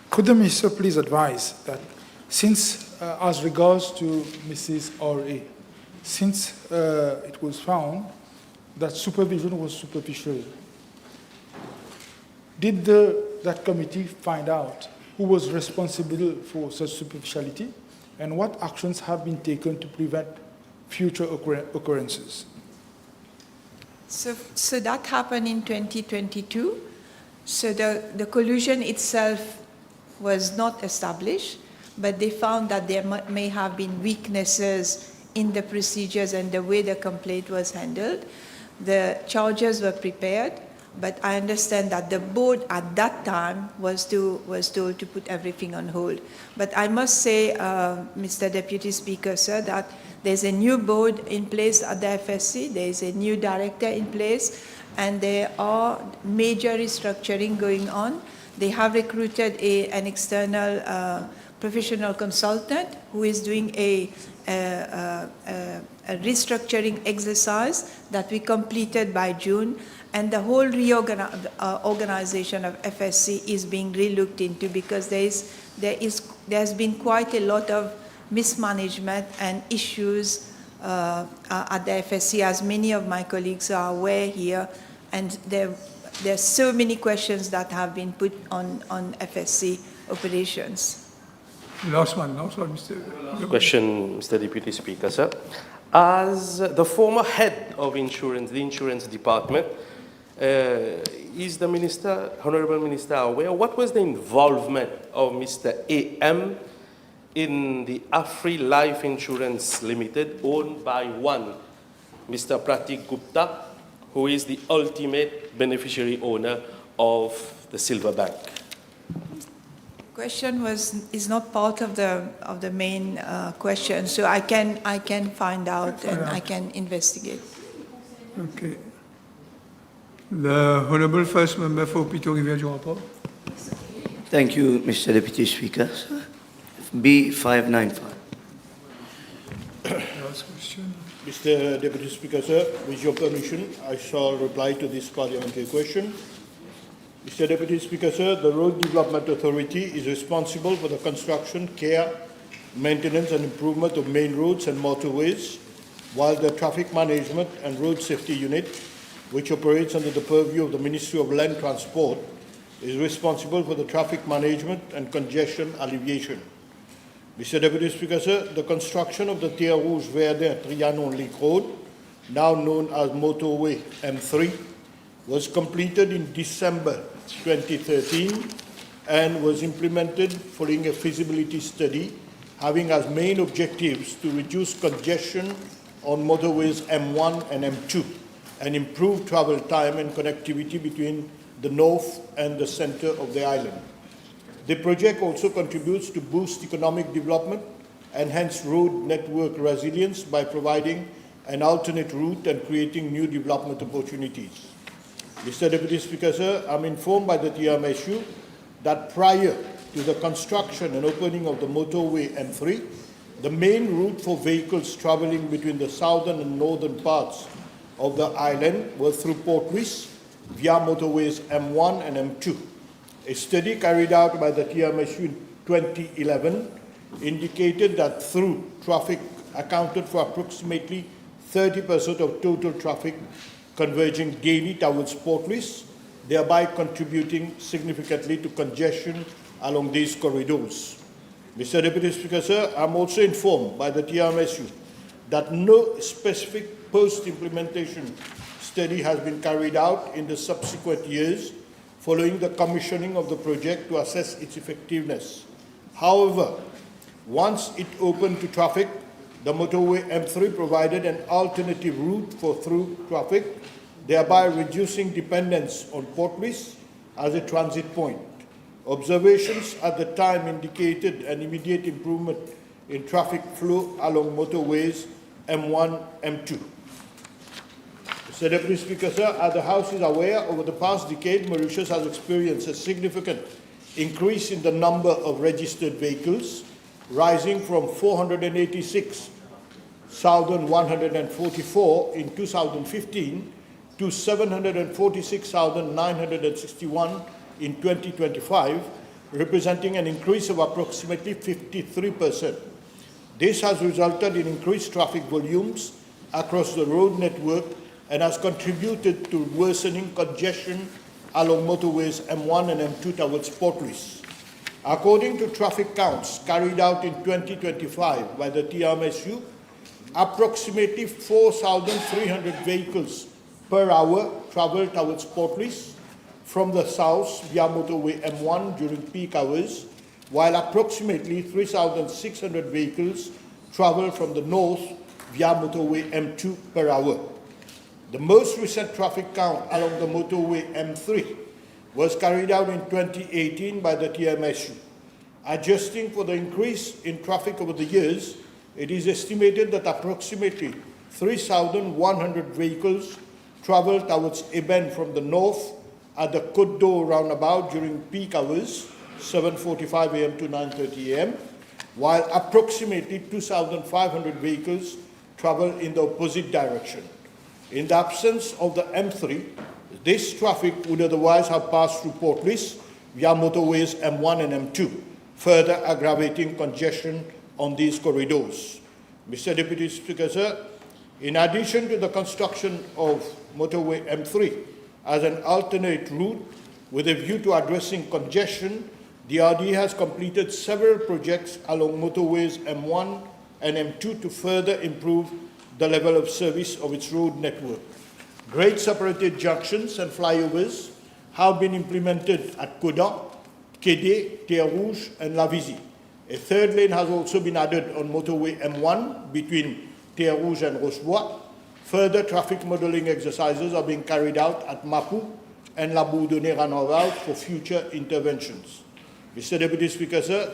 could the Minister please advise that since, as regards to Mrs. R.A., since it was found that supervision was superficial, did that committee find out who was responsible for such superficiality, and what actions have been taken to prevent future occurrences? So that happened in 2022. So the collusion itself was not established, but they found that there may have been weaknesses in the procedures and the way the complaint was handled. The charges were prepared, but I understand that the board at that time was told to put everything on hold. But I must say, Mr. Deputy Speaker, sir, that there's a new board in place at the FSC, there's a new director in place, and there are major restructuring going on. They have recruited an external professional consultant who is doing a restructuring exercise that we completed by June, and the whole organization of FSC is being re-looked into because there's been quite a lot of mismanagement and issues at the FSC, as many of my colleagues are aware here, and there's so many questions that have been put on FSC operations. Last one, Mr. Question, Mr. Deputy Speaker, sir. As the former head of insurance, the insurance department, is the minister, Honourable Minister, aware what was the involvement of Mr. A.M. in the Afri Life Insurance Limited, owned by one, Mr. Pratik Gupta, who is the ultimate beneficiary owner of the Silver Bank? Question is not part of the main question, so I can find out and I can investigate. Okay. The Honourable First Member for Pito Rivière du Rapport. Thank you, Mr. Deputy Speaker. B595. Last question. Mr. Deputy Speaker, sir, with your permission, I shall reply to this parliamentary question. Mr. Deputy Speaker, sir, the Road Development Authority is responsible for the construction, care, maintenance and improvement of main roads and motorways, while the Traffic Management and Road Safety Unit, which operates under the purview of the Ministry of Land Transport, is responsible for the traffic management and congestion alleviation. Mr. Deputy Speaker, sir, the construction of the Terre Rouge Verdun Trianon Link Road, now known as Motorway M3, was completed in December 2013 and was implemented following a feasibility study having as main objectives to reduce congestion on motorways M1 and M2 and improve travel time and connectivity between the north and the center of the island. The project also contributes to boost economic development, enhance road network resilience by providing an alternate route and creating new development opportunities. Mr. Deputy Speaker, sir, I'm informed by the TMSU that prior to the construction and opening of the motorway M3, the main route for vehicles traveling between the southern and northern parts of the island was through Port Louis via motorways M1 and M2. A study carried out by the TMSU in 2011 indicated that through traffic accounted for approximately 30% of total traffic converging daily towards Port Louis, thereby contributing significantly to congestion along these corridors. Mr. Deputy Speaker, sir, I'm also informed by the TRMSU that no specific post-implementation study has been carried out in the subsequent years following the commissioning of the project to assess its effectiveness. However, once it opened to traffic, the motorway M3 provided an alternative route for through traffic, thereby reducing dependence on Port Louis as a transit point. Observations at the time indicated an immediate improvement in traffic flow along motorways M1, M2. Mr. Deputy Speaker, sir, as the House is aware, over the past decade, Mauritius has experienced a significant increase in the number of registered vehicles, rising from 486,144 in 2015 to 746,961 in 2025, representing an increase of approximately 53%. This has resulted in increased traffic volumes across the road network and has contributed to worsening congestion along motorways M1 and M2 towards Port Louis. According to traffic counts carried out in 2025 by the TRMSU, approximately 4,300 vehicles per hour travel towards Port Louis from the south via motorway M1 during peak hours, while approximately 3,600 vehicles travel from the north via motorway M2 per hour. The most recent traffic count along the motorway M3 was carried out in 2018 by the TMSU. Adjusting for the increase in traffic over the years, it is estimated that approximately 3,100 vehicles travel towards Eben from the north at the Côte d'Or roundabout during peak hours, 7:45 a.m. to 9:30 a.m., while approximately 2,500 vehicles travel in the opposite direction. In the absence of the M3, this traffic would otherwise have passed through Port Louis via motorways M1 and M2, further aggravating congestion on these corridors. Mr. Deputy Speaker, sir, in addition to the construction of motorway M3 as an alternate route with a view to addressing congestion, the RDA has completed several projects along motorways M1 and M2 to further improve the level of service of its road network. Grade separated junctions and flyovers have been implemented at Koda, Kédé, Terre Rouge, and La Visie. A third lane has also been added on motorway M1 between Terre Rouge and Rochebois. Further traffic modeling exercises are being carried out at Mapu and La Bourdonnais roundabout for future interventions. Mr. Deputy Speaker, sir,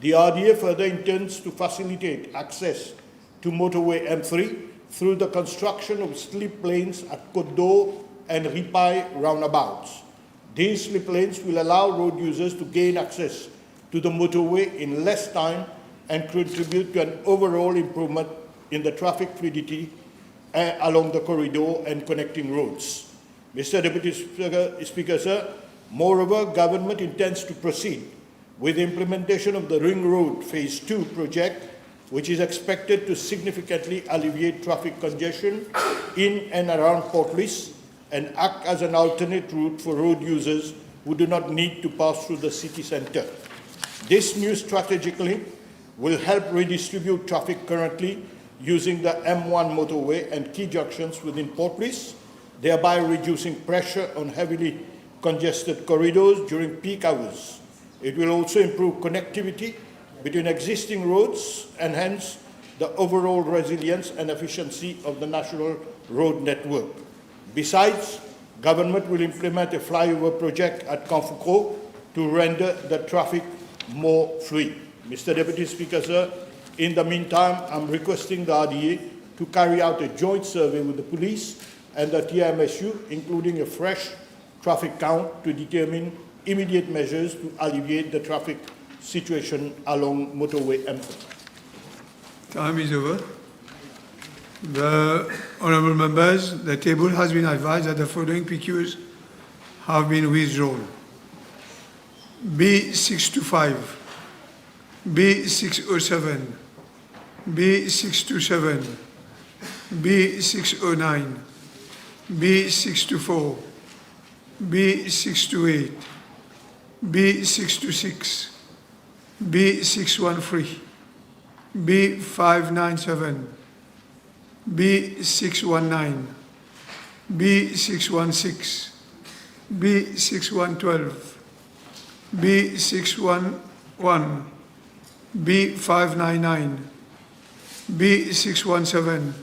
the RDA further intends to facilitate access to motorway M3 through the construction of slip lanes at Côte d'Or and Ripaille roundabouts. These slip lanes will allow road users to gain access to the motorway in less time and contribute to an overall improvement in the traffic fluidity along the corridor and connecting roads. Mr. Deputy Speaker, sir, moreover, government intends to proceed with the implementation of the Ring Road Phase 2 project, which is expected to significantly alleviate traffic congestion in and around Port Louis and act as an alternate route for road users who do not need to pass through the city centre. This new strategic link will help redistribute traffic currently using the M1 motorway and key junctions within Port Louis, thereby reducing pressure on heavily congested corridors during peak hours. It will also improve connectivity between existing roads and hence the overall resilience and efficiency of the national road network. Besides, government will implement a flyover project at Kanfouko to render the traffic more fluid. Mr. Deputy Speaker, sir, in the meantime, I'm requesting the RDA to carry out a joint survey with the police and the TMSU, including a fresh traffic count to determine immediate measures to alleviate the traffic situation along motorway M4. Time is over. The honourable members, the table has been advised that the following PQs have been withdrawn. B625, B607, B627, B609, B624, B628, B626, B613, B597, B619, B616, B6112, B611, B599, B617,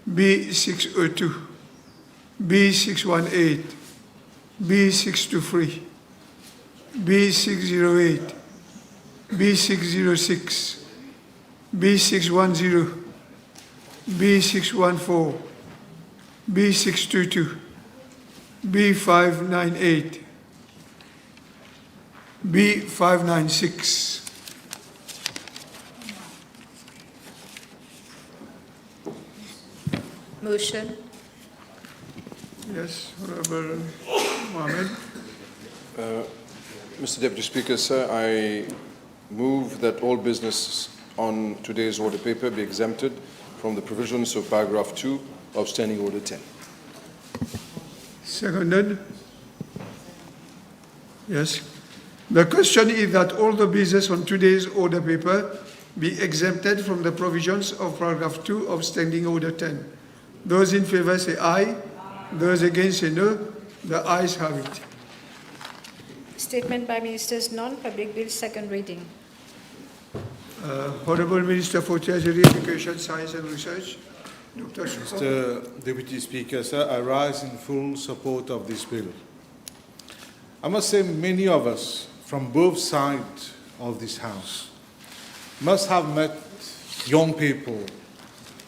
B602, B618, B623, B608, B606, B610, B614, B622, B598, B596, Motion. yes, Honorable Mohammed. Mr. Deputy Speaker, sir, I move that all business on today's order paper be exempted from the provisions of paragraph 2 of Standing Order 10. Seconded. Yes. The question is that all the business on today's order paper be exempted from the provisions of paragraph 2 of Standing Order 10. Those in favor say aye. Those against say no. The ayes have it. Statement by Ministers, non-public bill, second reading. Honourable Minister for Tertiary Education, Science and Research, Dr. Shukla. Mr. Deputy Speaker, sir, I rise in full support of this bill. I must say many of us from both sides of this House must have met young people,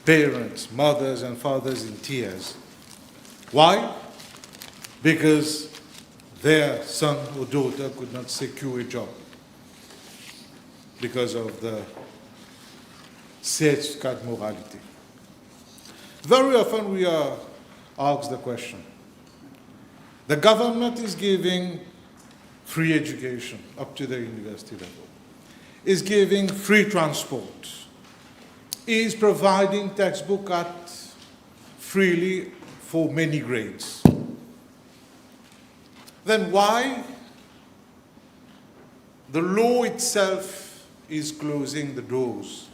parents, mothers and fathers in tears. Why? Because their son or daughter could not secure a job because of the certificate morality. Very often we are asked the question, the government is giving free education up to the university level, is giving free transport, is providing textbook freely for many grades. Then why the law itself is closing the doors?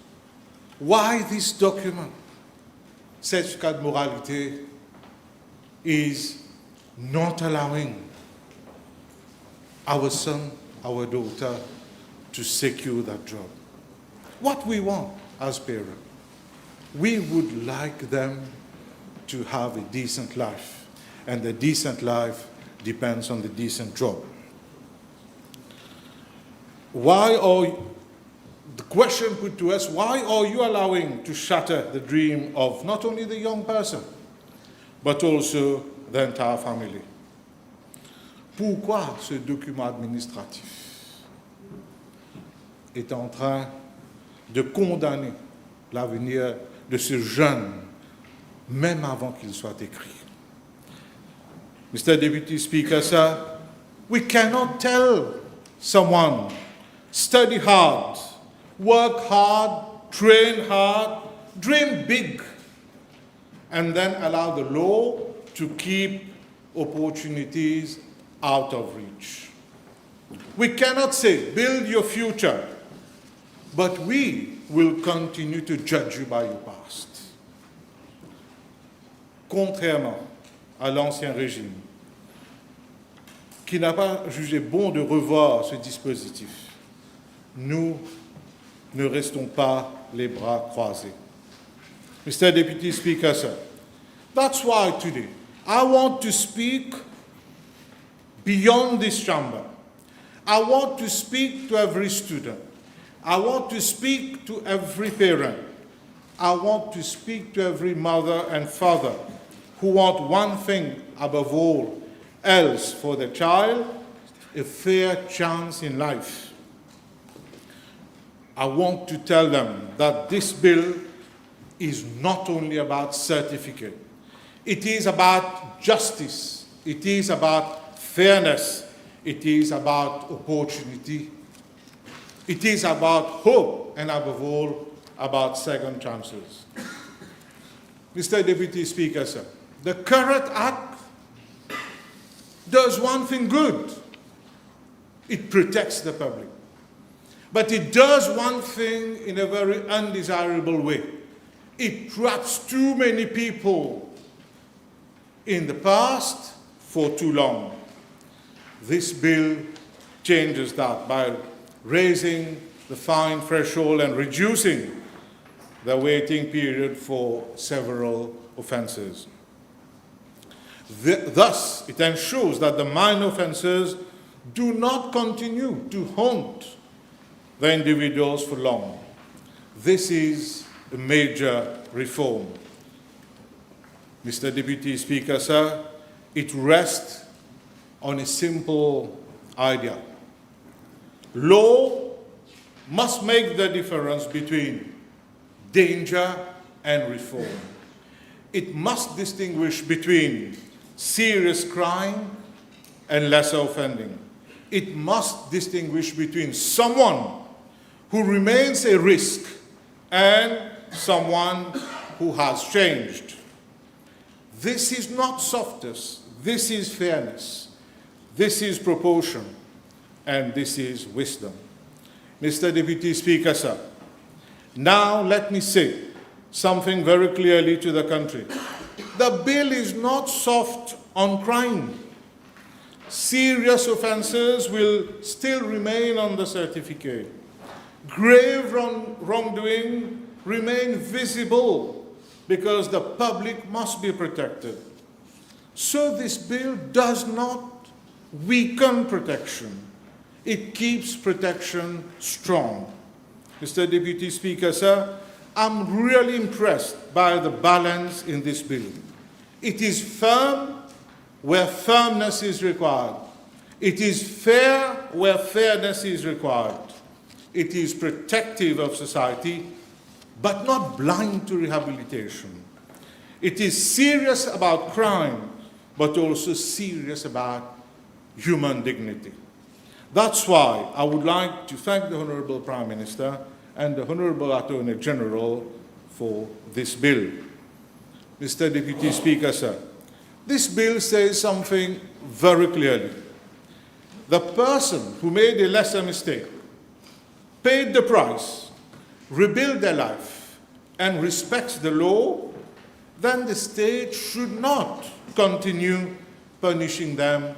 Why this document, certificate moralité, is not allowing our son, our daughter to secure that job? What we want as parents, we would like them to have a decent life, and the decent life depends on the decent job. The question put to us, why are you allowing to shatter the dream of not only the young person, but also the entire family? Pourquoi ce document administratif est en train de condamner l'avenir de ce jeune, même avant qu'il soit écrit? Mr. Deputy Speaker, sir, we cannot tell someone, study hard, work hard, train hard, dream big, and then allow the law to keep opportunities out of reach. We cannot say, build your future, but we will continue to judge you by your past. Contrairement à l'ancien régime, qui n'a pas jugé bon de revoir ce dispositif, nous ne restons pas les bras croisés. Mr. Deputy Speaker, sir, that's why today I want to speak beyond this chamber. I want to speak to every student. I want to speak to every parent. I want to speak to every mother and father who want one thing above all else for their child, a fair chance in life. I want to tell them that this bill is not only about certificate. It is about justice. It is about fairness. It is about opportunity. It is about hope, and above all, about second chances. Mr. Deputy Speaker, sir, the current Act does one thing good. It protects the public. But it does one thing in a very undesirable way. It traps too many people in the past for too long. This bill changes that by raising the fine threshold and reducing the waiting period for several offences. Thus, it ensures that the minor offences do not continue to haunt the individuals for long. This is a major reform. Mr. Deputy Speaker, sir, it rests on a simple idea. Law must make the difference between danger and reform. It must distinguish between serious crime and lesser offending. It must distinguish between someone who remains a risk and someone who has changed. This is not softness, this is fairness, this is proportion, and this is wisdom. Mr. Deputy Speaker, sir, now let me say something very clearly to the country. The bill is not soft on crime. Serious offences will still remain on the certificate. Grave wrongdoing remain visible because the public must be protected. So this bill does not weaken protection. It keeps protection strong. Mr. Deputy Speaker, sir, I'm really impressed by the balance in this bill. It is firm where firmness is required. It is fair where fairness is required. It is protective of society, but not blind to rehabilitation. It is serious about crime, but also serious about human dignity. That's why I would like to thank the Honourable Prime Minister and the Honourable Attorney-General for this bill. Mr. Deputy Speaker, sir, this bill says something very clearly. The person who made a lesser mistake, paid the price, rebuilt their life, and respects the law, then the state should not continue punishing them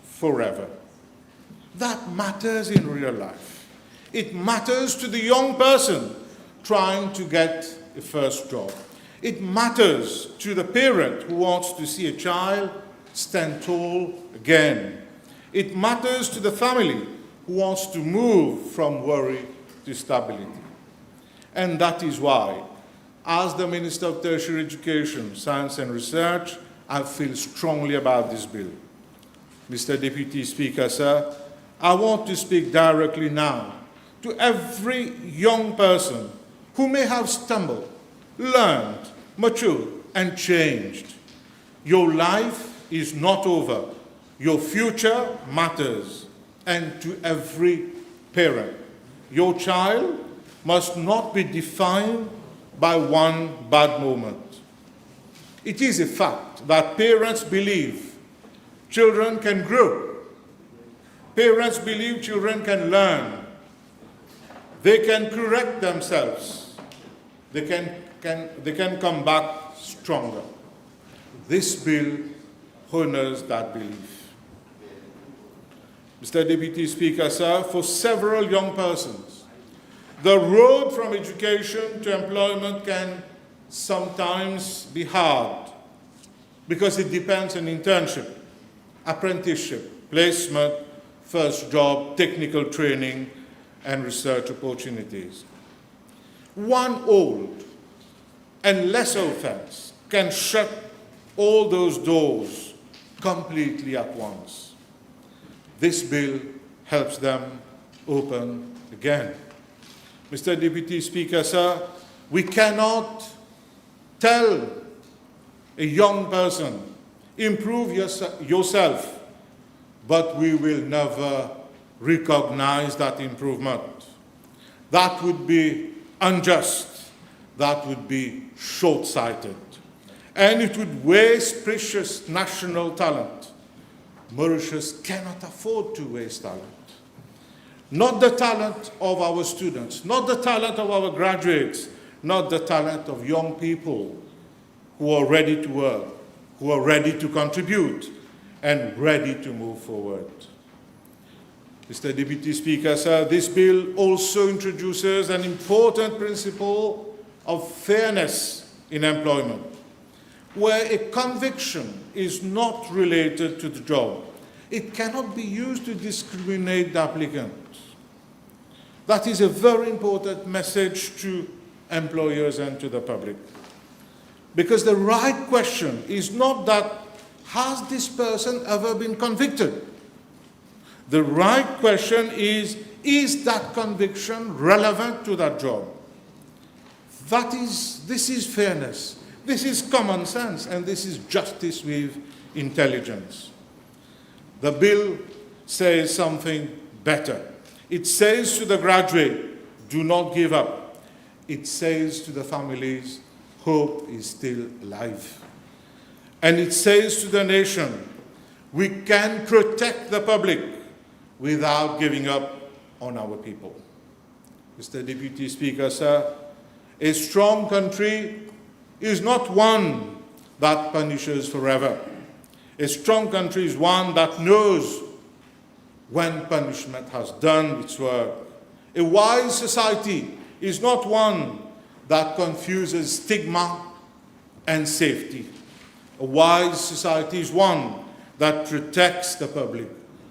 forever. That matters in real life. It matters to the young person trying to get a first job. It matters to the parent who wants to see a child stand tall again. It matters to the family who wants to move from worry to stability. And that is why, as the Minister of Tertiary Education, Science and Research, I feel strongly about this bill. Mr. Deputy Speaker, sir, I want to speak directly now to every young person who may have stumbled, learned, matured, and changed. Your life is not over. Your future matters. And to every parent, your child must not be defined by one bad moment. It is a fact that parents believe children can grow. Parents believe children can learn. They can correct themselves. They can come back stronger. This bill honors that belief. Mr. Deputy Speaker, sir, for several young persons, the road from education to employment can sometimes be hard because it depends on internship, apprenticeship, placement, first job, technical training, and research opportunities. One old and lesser offense can shut all those doors completely at once. This bill helps them open again. Mr. Deputy Speaker, sir, we cannot tell a young person, improve yourself, but we will never recognize that improvement. That would be unjust. That would be short-sighted. And it would waste precious national talent. Mauritius cannot afford to waste talent. Not the talent of our students, not the talent of our graduates, not the talent of young people who are ready to work, who are ready to contribute, and ready to move forward. Mr. Deputy Speaker, sir, this bill also introduces an important principle of fairness in employment, where a conviction is not related to the job. It cannot be used to discriminate the applicant. That is a very important message to employers and to the public. Because the right question is not that, has this person ever been convicted? The right question is that conviction relevant to that job? This is fairness, this is common sense, and this is justice with intelligence. The bill says something better. It says to the graduate, do not give up. It says to the families, hope is still alive. And it says to the nation, we can protect the public without giving up on our people. Mr. Deputy Speaker, sir, a strong country is not one that punishes forever. A strong country is one that knows when punishment has done its work. A wise society is not one that confuses stigma and safety. A wise society is one that protects the public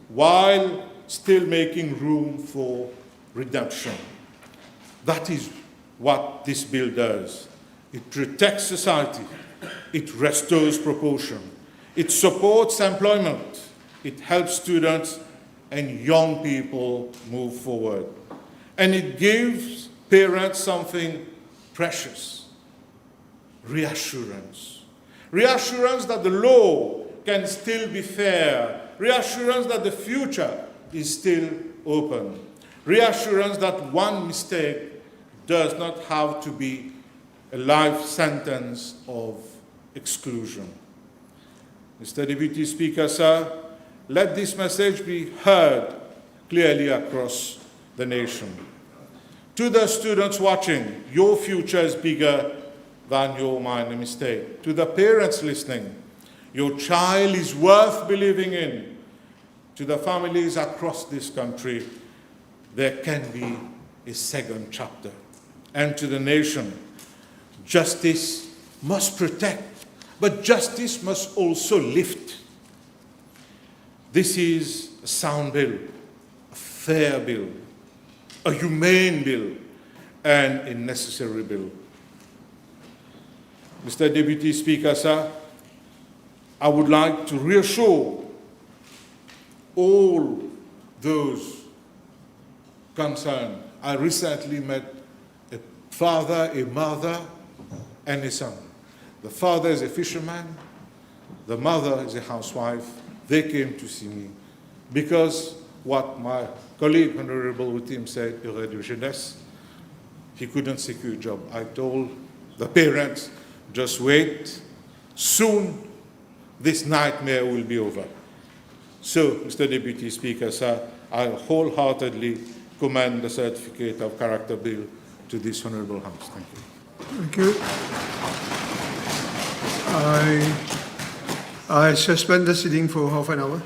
while still making room for redemption. That is what this bill does. It protects society, it restores proportion, it supports employment, it helps students and young people move forward, and it gives parents something precious: reassurance. Reassurance that the law can still be fair, reassurance that the future is still open, reassurance that one mistake does not have to be a life sentence of exclusion. Mr. Deputy Speaker, sir, let this message be heard clearly across the nation. To the students watching, your future is bigger than your minor mistake. To the parents listening, your child is worth believing in. To the families across this country, there can be a second chapter. And to the nation, justice must protect, but justice must also lift. This is a sound bill, a fair bill, a humane bill, and a necessary bill. Mr. Deputy Speaker, sir, I would like to reassure all those concerned. I recently met a father, a mother, and a son. The father is a fisherman, the mother is a housewife. They came to see me because what my colleague, Honourable Utim, said, erreur de jeunesse, he couldn't secure a job. I told the parents, just wait, soon this nightmare will be over. So, Mr. Deputy Speaker, sir, I wholeheartedly commend the Certificate of Character Bill to this Honourable House. Thank you. Thank you. I suspend the sitting for half an hour.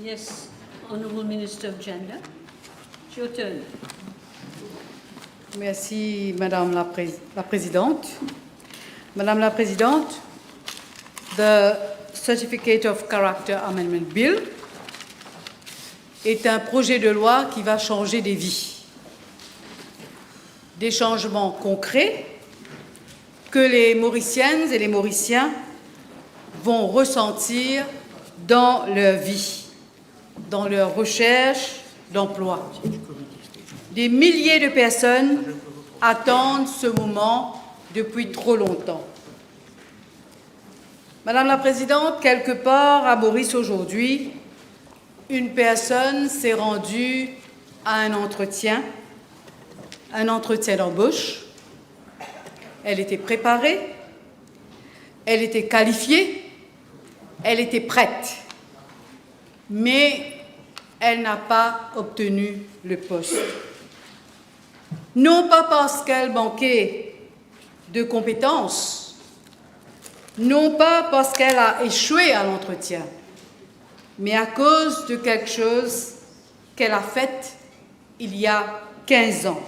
Yes, Honourable Minister of Gender. It's your turn. Merci, Madame la Présidente. Madame la Présidente, the Certificate of Character Amendment Bill est un projet de loi qui va changer des vies. Des changements concrets que les Mauriciennes et les Mauriciens vont ressentir dans leur vie, dans leur recherche d'emploi. Des milliers de personnes attendent ce moment depuis trop longtemps. Madame la Présidente, quelque part à Maurice aujourd'hui, une personne s'est rendue à un entretien d'embauche. Elle était préparée, elle était qualifiée, elle était prête, mais elle n'a pas obtenu le poste. Non pas parce qu'elle manquait de compétences, non pas parce qu'elle a échoué à l'entretien, mais à cause de quelque chose qu'elle a fait il y a 15 ans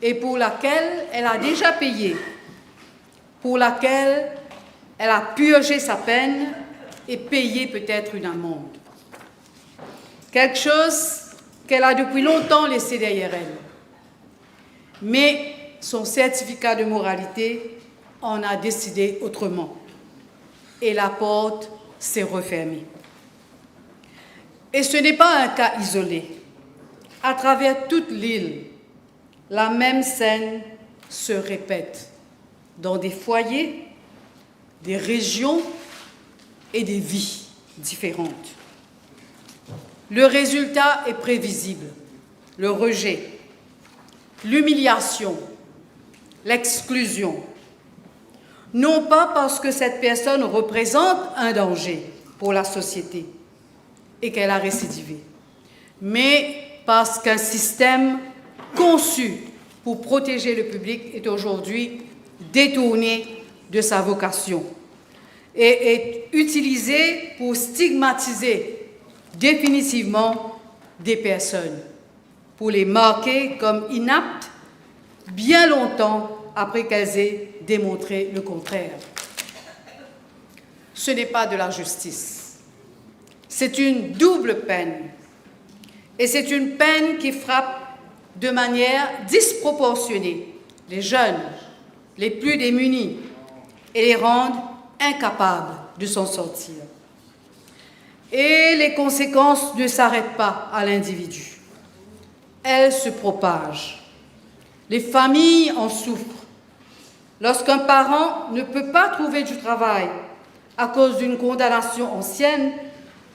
et pour laquelle elle a déjà payé, pour laquelle elle a purgé sa peine et payé peut-être une amende. Quelque chose qu'elle a depuis longtemps laissé derrière elle. Mais son certificat de moralité en a décidé autrement. Et la porte s'est refermée. Et ce n'est pas un cas isolé. À travers toute l'île, la même scène se répète dans des foyers, des régions et des vies différentes. Le résultat est prévisible, le rejet, l'humiliation, l'exclusion. Non pas parce que cette personne représente un danger pour la société et qu'elle a récidivé, mais parce qu'un système conçu pour protéger le public est aujourd'hui détourné de sa vocation et est utilisé pour stigmatiser définitivement des personnes, pour les marquer comme inaptes bien longtemps après qu'elles aient démontré le contraire. Ce n'est pas de la justice. C'est une double peine. Et c'est une peine qui frappe de manière disproportionnée les jeunes, les plus démunis, et les rend incapables de s'en sortir. Et les conséquences ne s'arrêtent pas à l'individu. Elles se propagent. Les familles en souffrent. Lorsqu'un parent ne peut pas trouver du travail à cause d'une condamnation ancienne,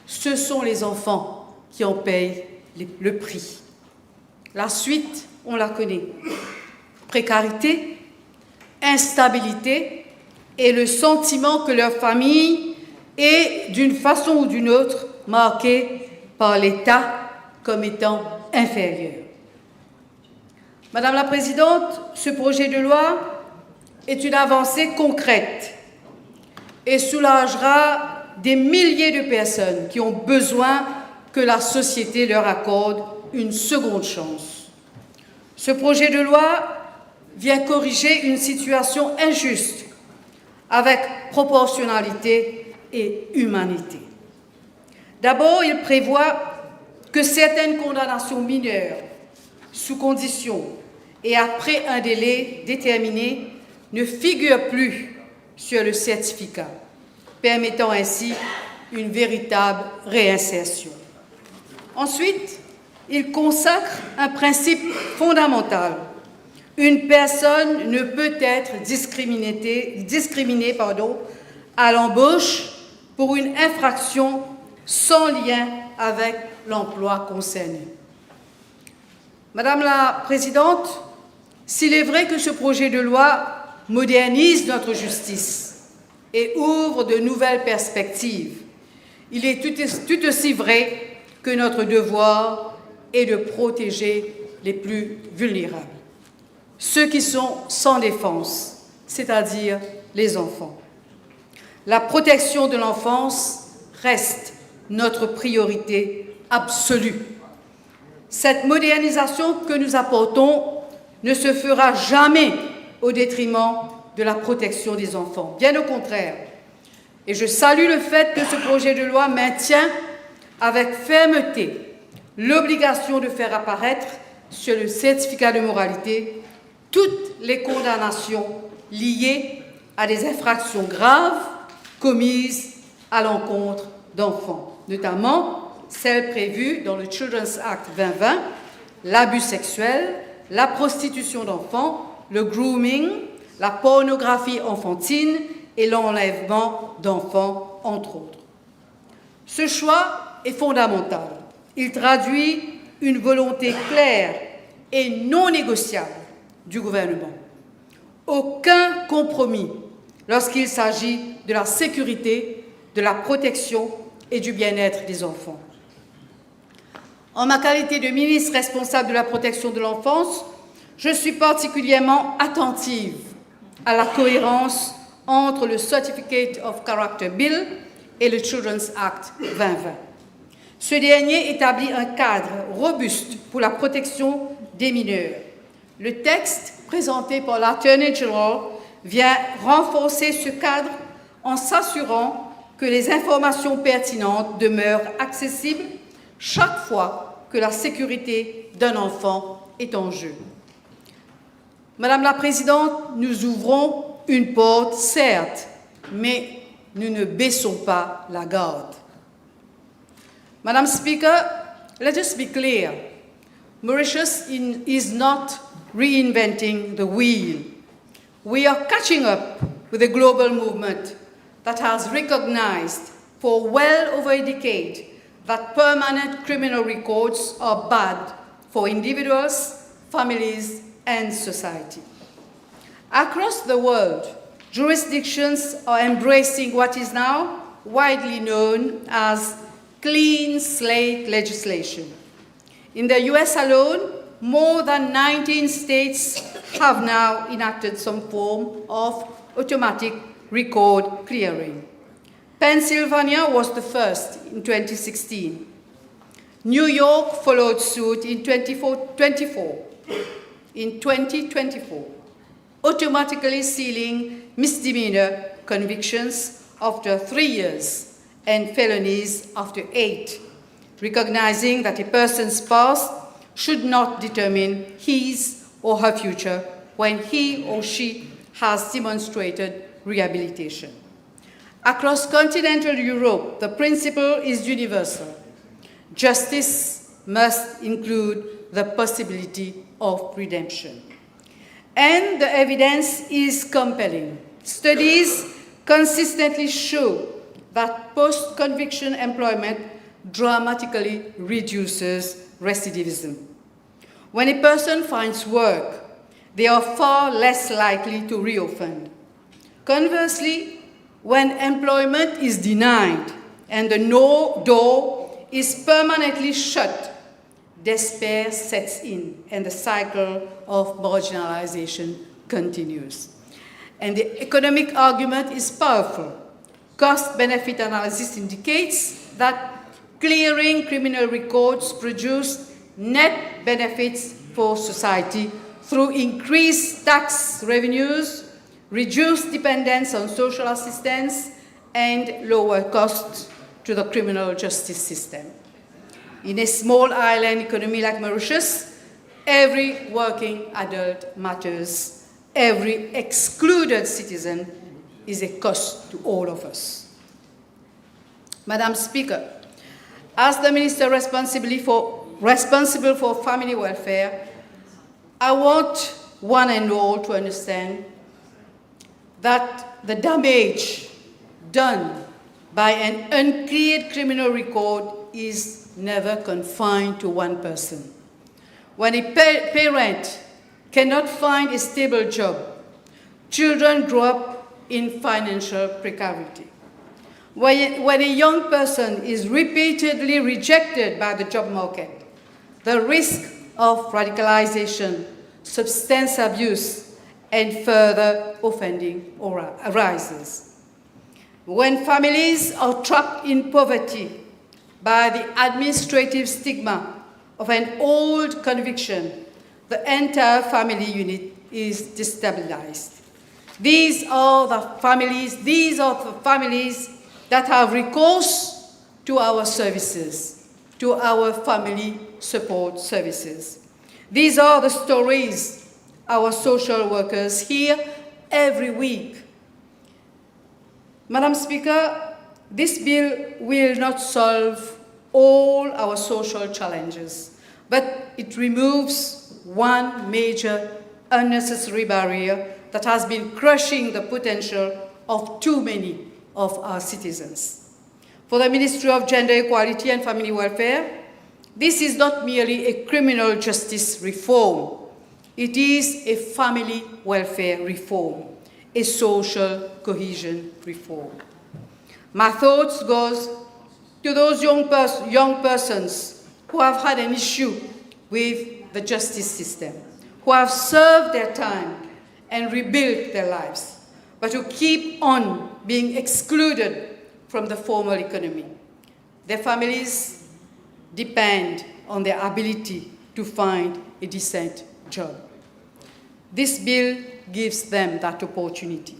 ce sont les enfants qui en payent le prix. La suite, on la connaît. Précarité, instabilité et le sentiment que leur famille est, d'une façon ou d'une autre, marquée par l'État comme étant inférieur. Madame la Présidente, ce projet de loi est une avancée concrète et soulagera des milliers de personnes qui ont besoin que la société leur accorde une seconde chance. Ce projet de loi vient corriger une situation injuste avec proportionnalité et humanité. D'abord, il prévoit que certaines condamnations mineures, sous condition et après un délai déterminé, ne figurent plus sur le certificat, permettant ainsi une véritable réinsertion. Ensuite, il consacre un principe fondamental. Une personne ne peut être discriminée à l'embauche pour une infraction sans lien avec l'emploi concerné. Madame la Présidente, s'il est vrai que ce projet de loi modernise notre justice et ouvre de nouvelles perspectives, il est tout aussi vrai que notre devoir est de protéger les plus vulnérables, ceux qui sont sans défense, c'est-à-dire les enfants. La protection de l'enfance reste notre priorité absolue. Cette modernisation que nous apportons ne se fera jamais au détriment de la protection des enfants. Bien au contraire. Et je salue le fait que ce projet de loi maintient avec fermeté l'obligation de faire apparaître sur le certificat de moralité toutes les condamnations liées à des infractions graves commises à l'encontre d'enfants, notamment celles prévues dans le Children's Act 2020, l'abus sexuel, la prostitution d'enfants, le grooming, la pornographie enfantine et l'enlèvement d'enfants, entre autres. Ce choix est fondamental. Il traduit une volonté claire et non négociable du gouvernement. Aucun compromis lorsqu'il s'agit de la sécurité, de la protection et du bien-être des enfants. En ma qualité de ministre responsable de la protection de l'enfance, je suis particulièrement attentive à la cohérence entre le Certificate of Character Bill et le Children's Act 2020. Ce dernier établit un cadre robuste pour la protection des mineurs. Le texte présenté par l'Attorney-General vient renforcer ce cadre en s'assurant que les informations pertinentes demeurent accessibles chaque fois que la sécurité d'un enfant est en jeu. Madame la Présidente, nous ouvrons une porte, certes, mais nous ne baissons pas la garde. Madam Speaker, let us be clear. Mauritius is not reinventing the wheel. We are catching up with a global movement that has recognized for well over a decade that permanent criminal records are bad for individuals, families, and society. Across the world, jurisdictions are embracing what is now widely known as clean slate legislation. In the US alone, more than 19 states have now enacted some form of automatic record clearing. Pennsylvania was the first in 2016. New York followed suit in 2024, automatically sealing misdemeanor convictions after 3 years and felonies after 8, recognizing that a person's past should not determine his or her future when he or she has demonstrated rehabilitation. Across continental Europe, the principle is universal. Justice must include the possibility of redemption. And the evidence is compelling. Studies consistently show that post-conviction employment dramatically reduces recidivism. When a person finds work, they are far less likely to reoffend. Conversely, when employment is denied and the door is permanently shut, despair sets in and the cycle of marginalization continues. And the economic argument is powerful. Cost-benefit analysis indicates that clearing criminal records produce net benefits for society through increased tax revenues, reduced dependence on social assistance, and lower costs to the criminal justice system. In a small island economy like Mauritius, every working adult matters. Every excluded citizen is a cost to all of us. Madam Speaker, as the Minister responsible for family welfare, I want one and all to understand that the damage done by an uncleared criminal record is never confined to one person. When a parent cannot find a stable job, children grow up in financial precarity. When a young person is repeatedly rejected by the job market, the risk of radicalization, substance abuse, and further offending arises. When families are trapped in poverty, by the administrative stigma of an old conviction, the entire family unit is destabilized. These are the families that have recourse to our services, to our family support services. These are the stories our social workers hear every week. Madam Speaker, this bill will not solve all our social challenges, but it removes one major unnecessary barrier that has been crushing the potential of too many of our citizens. For the Ministry of Gender Equality and Family Welfare, this is not merely a criminal justice reform. It is a family welfare reform, a social cohesion reform. My thoughts goes to those young persons who have had an issue with the justice system, who have served their time and rebuilt their lives, but who keep on being excluded from the formal economy. Their families depend on their ability to find a decent job. This bill gives them that opportunity.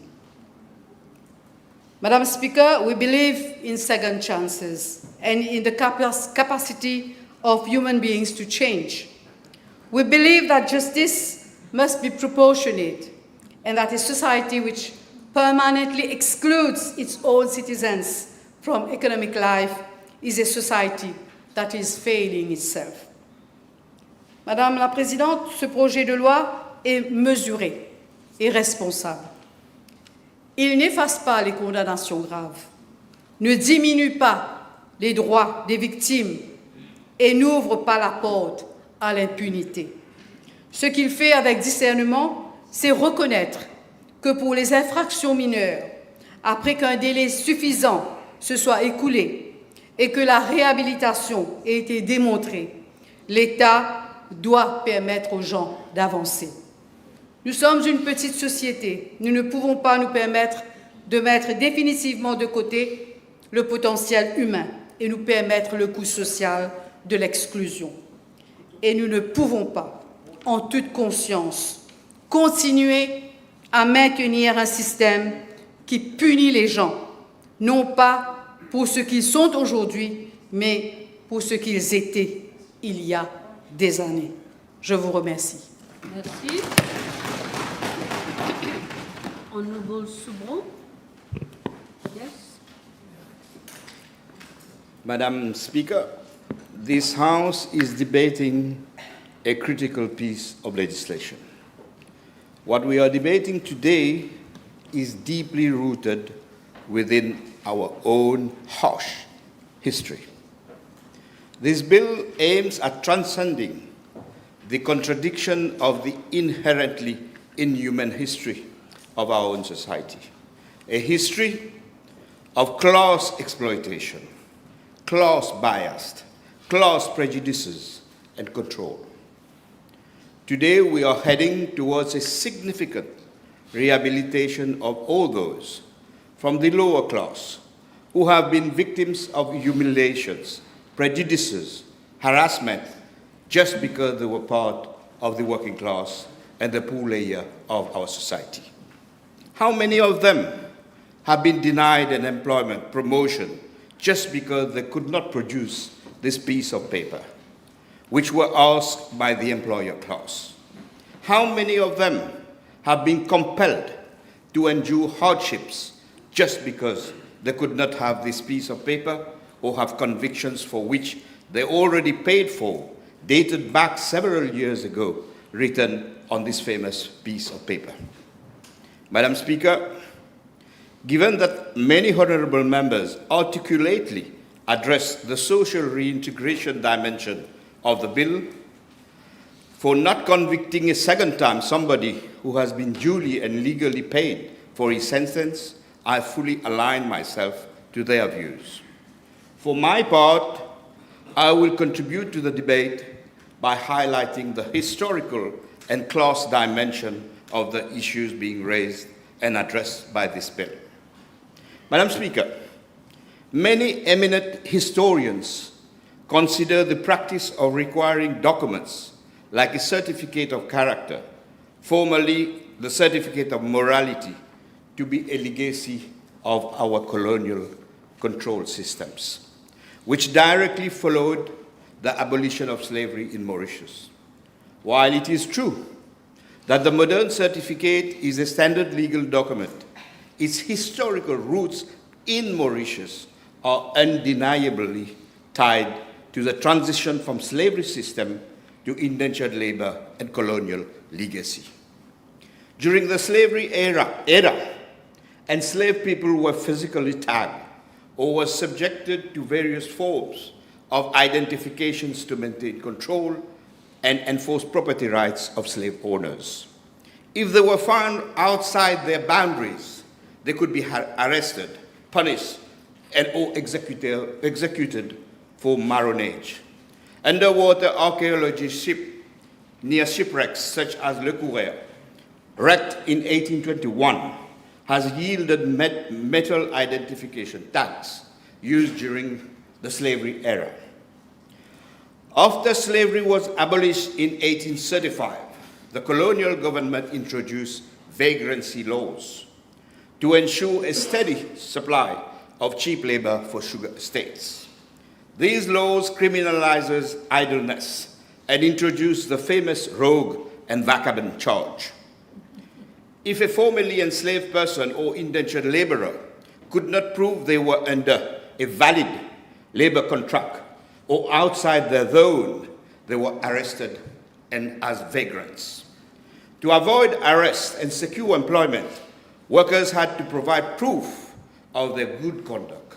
Madam Speaker, we believe in second chances and in the capacity of human beings to change. We believe that justice must be proportionate and that a society which permanently excludes its own citizens from economic life is a society that is failing itself. Madame la Présidente, ce projet de loi est mesuré et responsable. Il n'efface pas les condamnations graves, ne diminue pas les droits des victimes et n'ouvre pas la porte à l'impunité. Ce qu'il fait avec discernement, c'est reconnaître que pour les infractions mineures, après qu'un délai suffisant se soit écoulé et que la réhabilitation ait été démontrée, l'État doit permettre aux gens d'avancer. Nous sommes une petite société. Nous ne pouvons pas nous permettre de mettre définitivement de côté le potentiel humain et nous permettre le coût social de l'exclusion. Et nous ne pouvons pas, en toute conscience, continuer à maintenir un système qui punit les gens, non pas pour ce qu'ils sont aujourd'hui, mais pour ce qu'ils étaient il y a des années. Je vous remercie. Merci. Honourable Soubron. Yes. Madam Speaker, this House is debating a critical piece of legislation. What we are debating today is deeply rooted within our own harsh history. This bill aims at transcending the contradiction of the inherently inhuman history of our own society, a history of class exploitation, class bias, class prejudices, and control. Today, we are heading towards a significant rehabilitation of all those from the lower class who have been victims of humiliations, prejudices, harassment, just because they were part of the working class and the poor layer of our society. How many of them have been denied an employment promotion just because they could not produce this piece of paper, which were asked by the employer class? How many of them have been compelled to endure hardships just because they could not have this piece of paper or have convictions for which they already paid for, dated back several years ago, written on this famous piece of paper? Madam Speaker, given that many honourable members articulately address the social reintegration dimension of the bill, for not convicting a second time somebody who has been duly and legally paid for his sentence, I fully align myself to their views. For my part, I will contribute to the debate by highlighting the historical and class dimension of the issues being raised and addressed by this bill. Madam Speaker, Many eminent historians consider the practice of requiring documents like a certificate of character, formerly the certificate of morality, to be a legacy of our colonial control systems, which directly followed the abolition of slavery in Mauritius. While it is true that the modern certificate is a standard legal document, its historical roots in Mauritius are undeniably tied to the transition from slavery system to indentured labor and colonial legacy. During the slavery era, enslaved people were physically tagged or were subjected to various forms of identifications to maintain control and enforce property rights of slave owners. If they were found outside their boundaries, they could be arrested, punished, or executed for marronage. Underwater archaeology near shipwrecks such as Le Courrier, wrecked in 1821, has yielded metal identification tags used during the slavery era. After slavery was abolished in 1835, the colonial government introduced vagrancy laws to ensure a steady supply of cheap labor for sugar estates. These laws criminalizes idleness and introduced the famous rogue and vagabond charge. If a formerly enslaved person or indentured laborer could not prove they were under a valid labor contract or outside their zone, they were arrested and as vagrants. To avoid arrest and secure employment, workers had to provide proof of their good conduct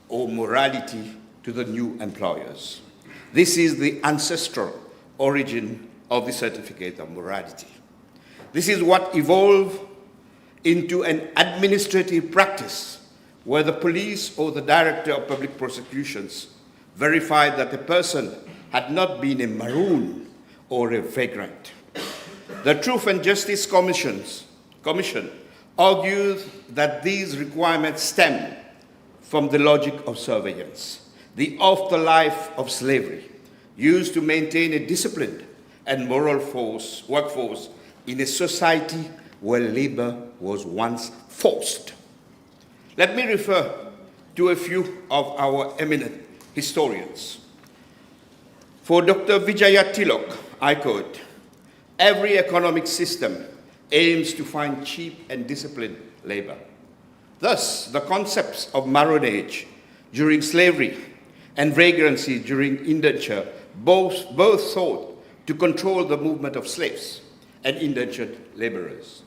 or morality to the new employers. This is the ancestral origin of the certificate of morality. This is what evolved into an administrative practice where the police or the director of public prosecutions verified that a person had not been a maroon or a vagrant. The Truth and Justice Commission argues that these requirements stem from the logic of surveillance, the afterlife of slavery, used to maintain a disciplined and moral workforce in a society where labor was once forced. Let me refer to a few of our eminent historians. For Dr. Vijaya Tilok, I quote, "Every economic system aims to find cheap and disciplined labor. Thus, the concepts of marronage during slavery and vagrancy during indenture both sought to control the movement of slaves and indentured laborers."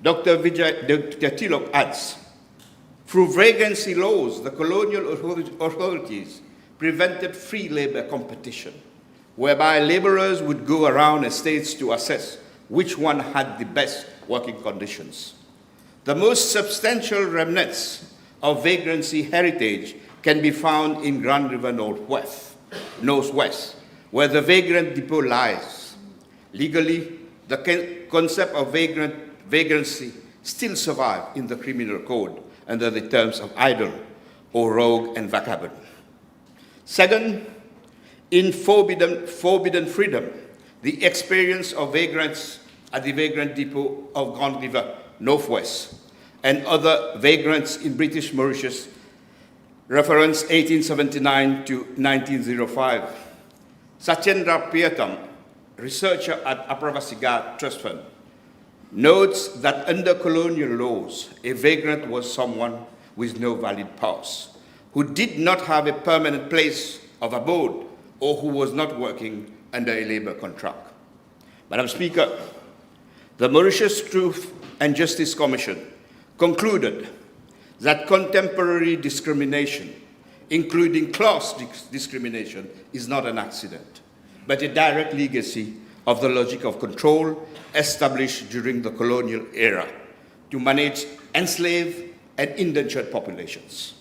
Dr. Tilok adds, "Through vagrancy laws, the colonial authorities prevented free labor competition, whereby laborers would go around estates to assess which one had the best working conditions. The most substantial remnants of vagrancy heritage can be found in Grand River Northwest, where the vagrant depot lies. Legally, the concept of vagrancy still survives in the criminal code under the terms of idle or rogue and vagabond. Second, in Forbidden Freedom, the experience of vagrants at the vagrant depot of Grand River Northwest and other vagrants in British Mauritius, reference 1879 to 1905. Satyendra Priyatam, researcher at Apravasigat Trust Fund, notes that under colonial laws, a vagrant was someone with no valid pass, who did not have a permanent place of abode, or who was not working under a labor contract. Madam Speaker, the Mauritius Truth and Justice Commission concluded that contemporary discrimination, including class discrimination, is not an accident, but a direct legacy of the logic of control established during the colonial era to manage enslaved and indentured populations.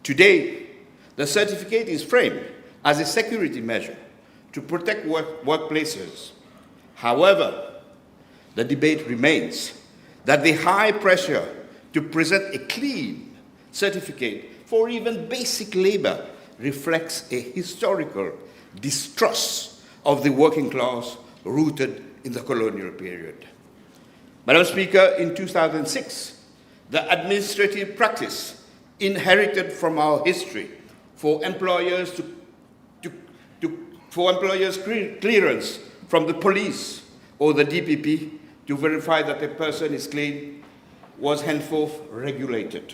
Today, the certificate is framed as a security measure to protect workplaces. However, the debate remains that the high pressure to present a clean certificate for even basic labor reflects a historical distrust of the working class rooted in the colonial period. Madam Speaker, in 2006, the administrative practice inherited from our history for employers clearance from the police or the DPP to verify that a person is clean was henceforth regulated.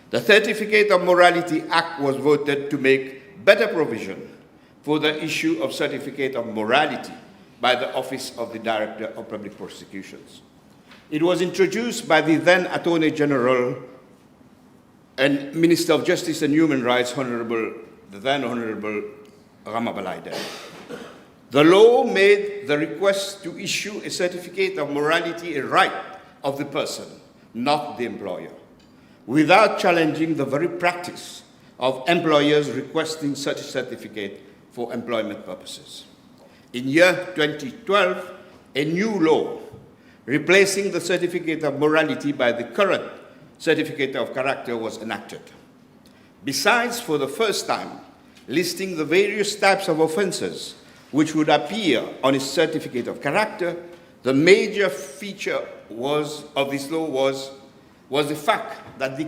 The Certificate of Morality Act was voted to make better provision for the issue of Certificate of Morality by the Office of the Director of Public Prosecutions. It was introduced by the then Attorney-General and Minister of Justice and Human Rights, the then Honourable Ramabalaide. The law made the request to issue a certificate of morality a right of the person, not the employer, without challenging the very practice of employers requesting such a certificate for employment purposes. In year 2012, a new law replacing the certificate of morality by the current certificate of character was enacted. Besides, for the first time, listing the various types of offences which would appear on a certificate of character, the major feature of this law was the fact that the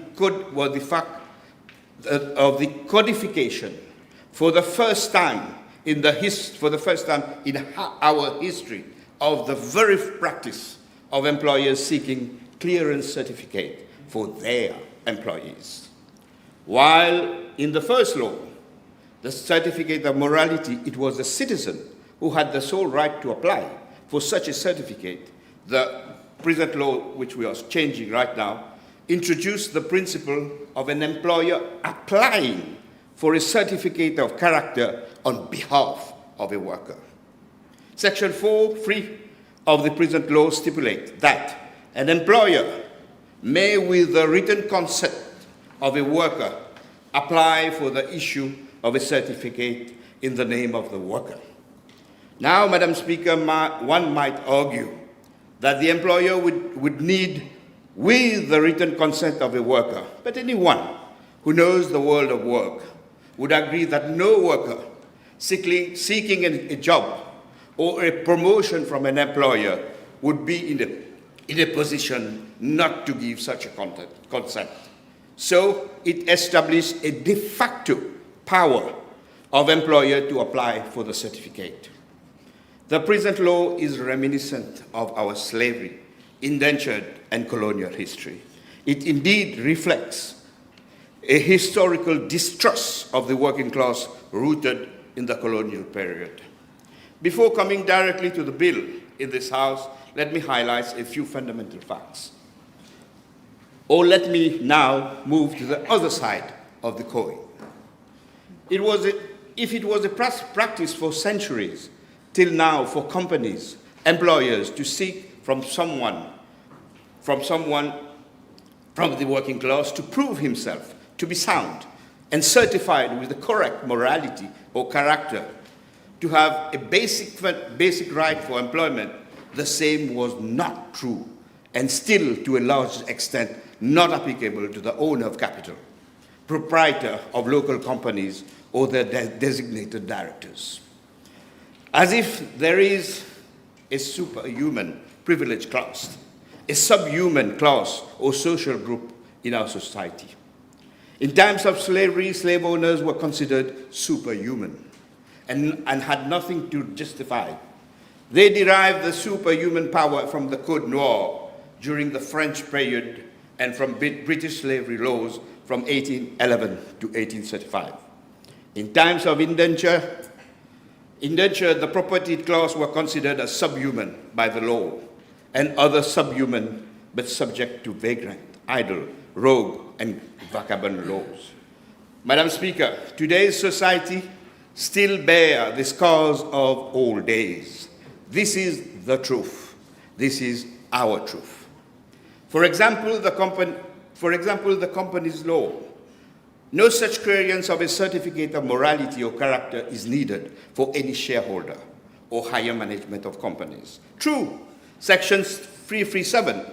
codification for the first time in our history of the very practice of employers seeking clearance certificate for their employees. While in the first law, the certificate of morality, it was the citizen who had the sole right to apply for such a certificate. The present law, which we are changing right now, introduced the principle of an employer applying for a certificate of character on behalf of a worker. Section 4(3) of the present law stipulates that an employer may, with the written consent of a worker, apply for the issue of a certificate in the name of the worker. Now, Madam Speaker, one might argue that the employer would need, with the written consent of a worker, but anyone who knows the world of work would agree that no worker seeking a job or a promotion from an employer would be in a position not to give such a consent. So it established a de facto power of employer to apply for the certificate. The present law is reminiscent of our slavery, indentured and colonial history. It indeed reflects a historical distrust of the working class rooted in the colonial period. Before coming directly to the bill in this House, let me highlight a few fundamental facts. Or let me now move to the other side of the coin. If it was a practice for centuries till now for companies, employers to seek from the working class to prove himself to be sound and certified with the correct morality or character, to have a basic right for employment, the same was not true and still to a large extent not applicable to the owner of capital, proprietor of local companies, or their designated directors. As if there is a superhuman privileged class, a subhuman class or social group in our society. In times of slavery, slave owners were considered superhuman and had nothing to justify. They derived the superhuman power from the Code Noir during the French period and from British slavery laws from 1811 to 1835. In times of indenture, the propertied class were considered as subhuman by the law, and other subhuman but subject to vagrant, idle, rogue, and vagabond laws. Madam Speaker, today's society still bears the scars of old days. This is the truth. This is our truth. For example, the company's law. No such clearance of a certificate of morality or character is needed for any shareholder or higher management of companies. True, Section 337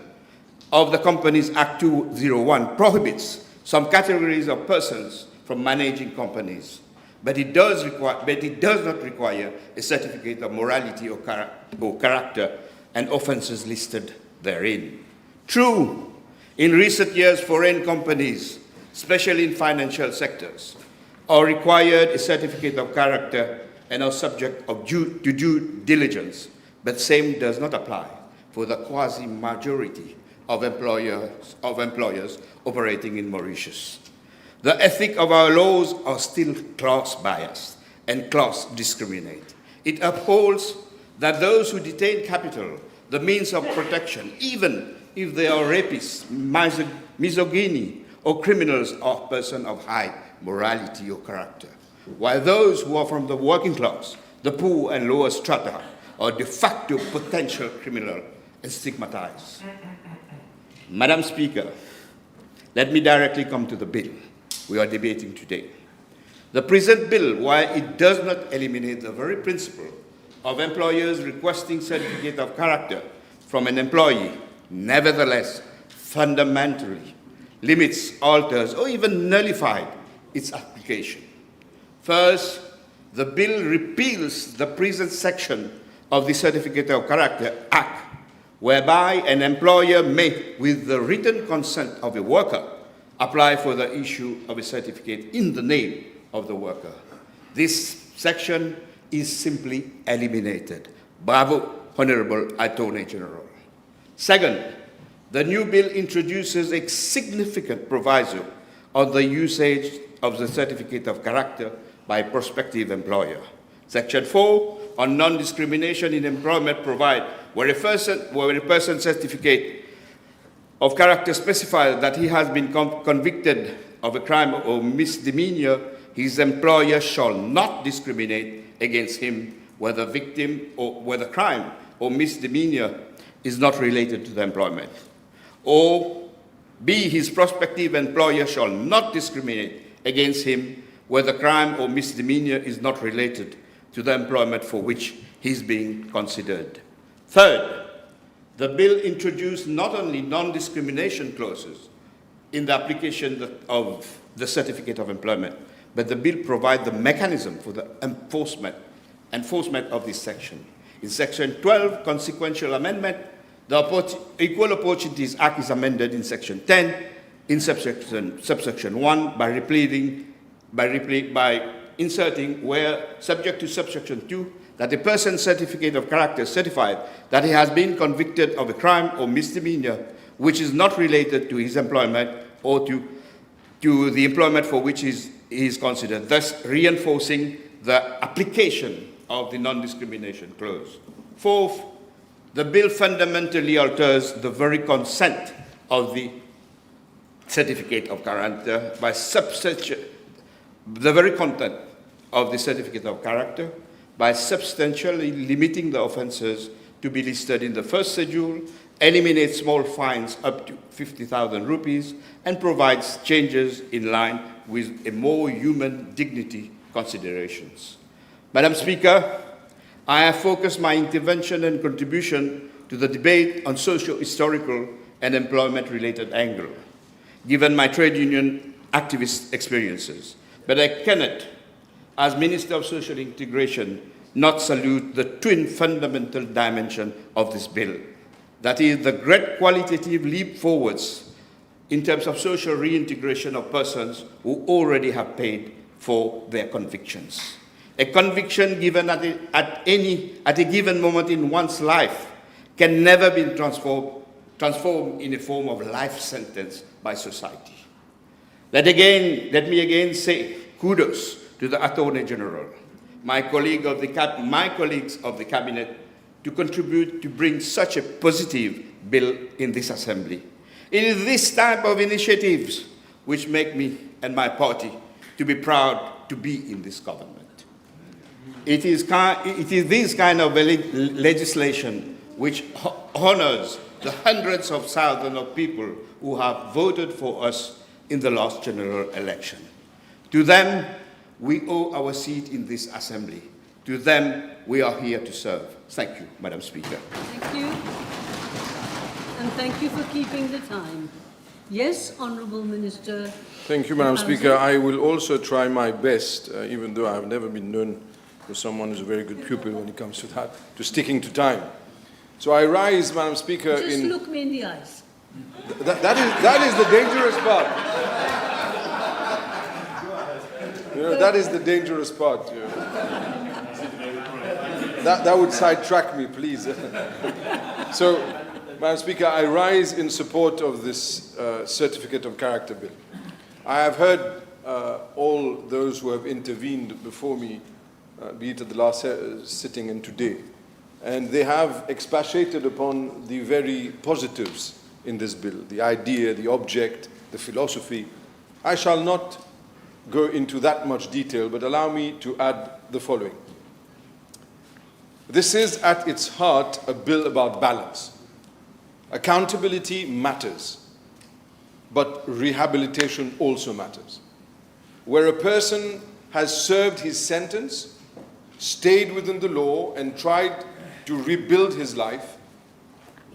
of the Companies Act 201 prohibits some categories of persons from managing companies, but it does not require a certificate of morality or character and offences listed therein. True, in recent years, foreign companies, especially in financial sectors, are required a certificate of character and are subject to due diligence, but same does not apply for the quasi-majority of employers operating in Mauritius. The ethic of our laws are still class-biased and class-discriminate. It upholds that those who detain capital, the means of protection, even if they are rapists, misogyny, or criminals, are persons of high morality or character, while those who are from the working class, the poor and lower strata, are de facto potential criminal and stigmatized. Madam Speaker, let me directly come to the bill we are debating today. The present bill, while it does not eliminate the very principle of employers requesting certificate of character from an employee, nevertheless fundamentally limits, alters, or even nullifies its application. First, the bill repeals the present section of the Certificate of Character Act, whereby an employer may, with the written consent of a worker, apply for the issue of a certificate in the name of the worker. This section is simply eliminated. Bravo, Honourable Attorney-General. Second, the new bill introduces a significant proviso on the usage of the certificate of character by a prospective employer. Section 4 on non-discrimination in employment provides where a person's certificate of character specifies that he has been convicted of a crime or misdemeanor, his employer shall not discriminate against him whether victim or whether crime or misdemeanor is not related to the employment. Or B, his prospective employer shall not discriminate against him whether crime or misdemeanor is not related to the employment for which he is being considered. Third, the bill introduced not only non-discrimination clauses in the application of the certificate of employment, but the bill provides the mechanism for the enforcement of this section. In Section 12, consequential amendment, the Equal Opportunities Act is amended in Section 10, in subsection 1, by inserting where, subject to subsection 2, that a person's certificate of character certified that he has been convicted of a crime or misdemeanor which is not related to his employment or to the employment for which he is considered, thus reinforcing the application of the non-discrimination clause. Fourth, the bill fundamentally alters the very consent of the certificate of character by the very content of the certificate of character by substantially limiting the offences to be listed in the first schedule, eliminates small fines up to 50,000 rupees, and provides changes in line with a more human dignity considerations. Madam Speaker, I have focused my intervention and contribution to the debate on socio-historical and employment-related angle, given my trade union activist experiences. But I cannot, as Minister of Social Integration, not salute the twin fundamental dimension of this bill. That is the great qualitative leap forwards in terms of social reintegration of persons who already have paid for their convictions. A conviction given at a given moment in one's life can never be transformed in a form of life sentence by society. Let me again say kudos to the Attorney-General, my colleagues of the Cabinet, to contribute to bring such a positive bill in this Assembly. It is this type of initiatives which make me and my party to be proud to be in this government. It is this kind of legislation which honors the hundreds of thousands of people who have voted for us in the last general election. To them, we owe our seat in this Assembly. To them, we are here to serve. Thank you, Madam Speaker. Thank you. And thank you for keeping the time. Yes, Honourable Minister. Thank you, Madam Speaker. I will also try my best, even though I have never been known for someone who's a very good pupil when it comes to that, to sticking to time. So I rise, Madam Speaker, Just look me in the eyes. That is the dangerous part. You know, that is the dangerous part. You know. That would sidetrack me, please. So, Madam Speaker, I rise in support of this Certificate of Character Bill. I have heard all those who have intervened before me, be it at the last sitting and today, and they have expatiated upon the very positives in this bill, the idea, the object, the philosophy. I shall not go into that much detail, but allow me to add the following. This is, at its heart, a bill about balance. Accountability matters, but rehabilitation also matters. Where a person has served his sentence, stayed within the law, and tried to rebuild his life,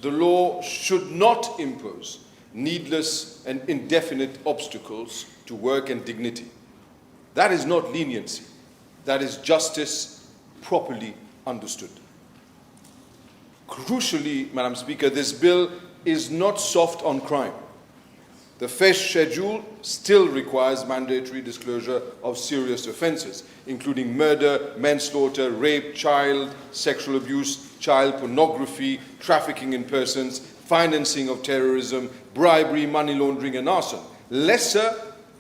the law should not impose needless and indefinite obstacles to work and dignity. That is not leniency. That is justice properly understood. Crucially, Madam Speaker, this bill is not soft on crime. The FESH schedule still requires mandatory disclosure of serious offences, including murder, manslaughter, rape, child sexual abuse, child pornography, trafficking in persons, financing of terrorism, bribery, money laundering, and arson. Lesser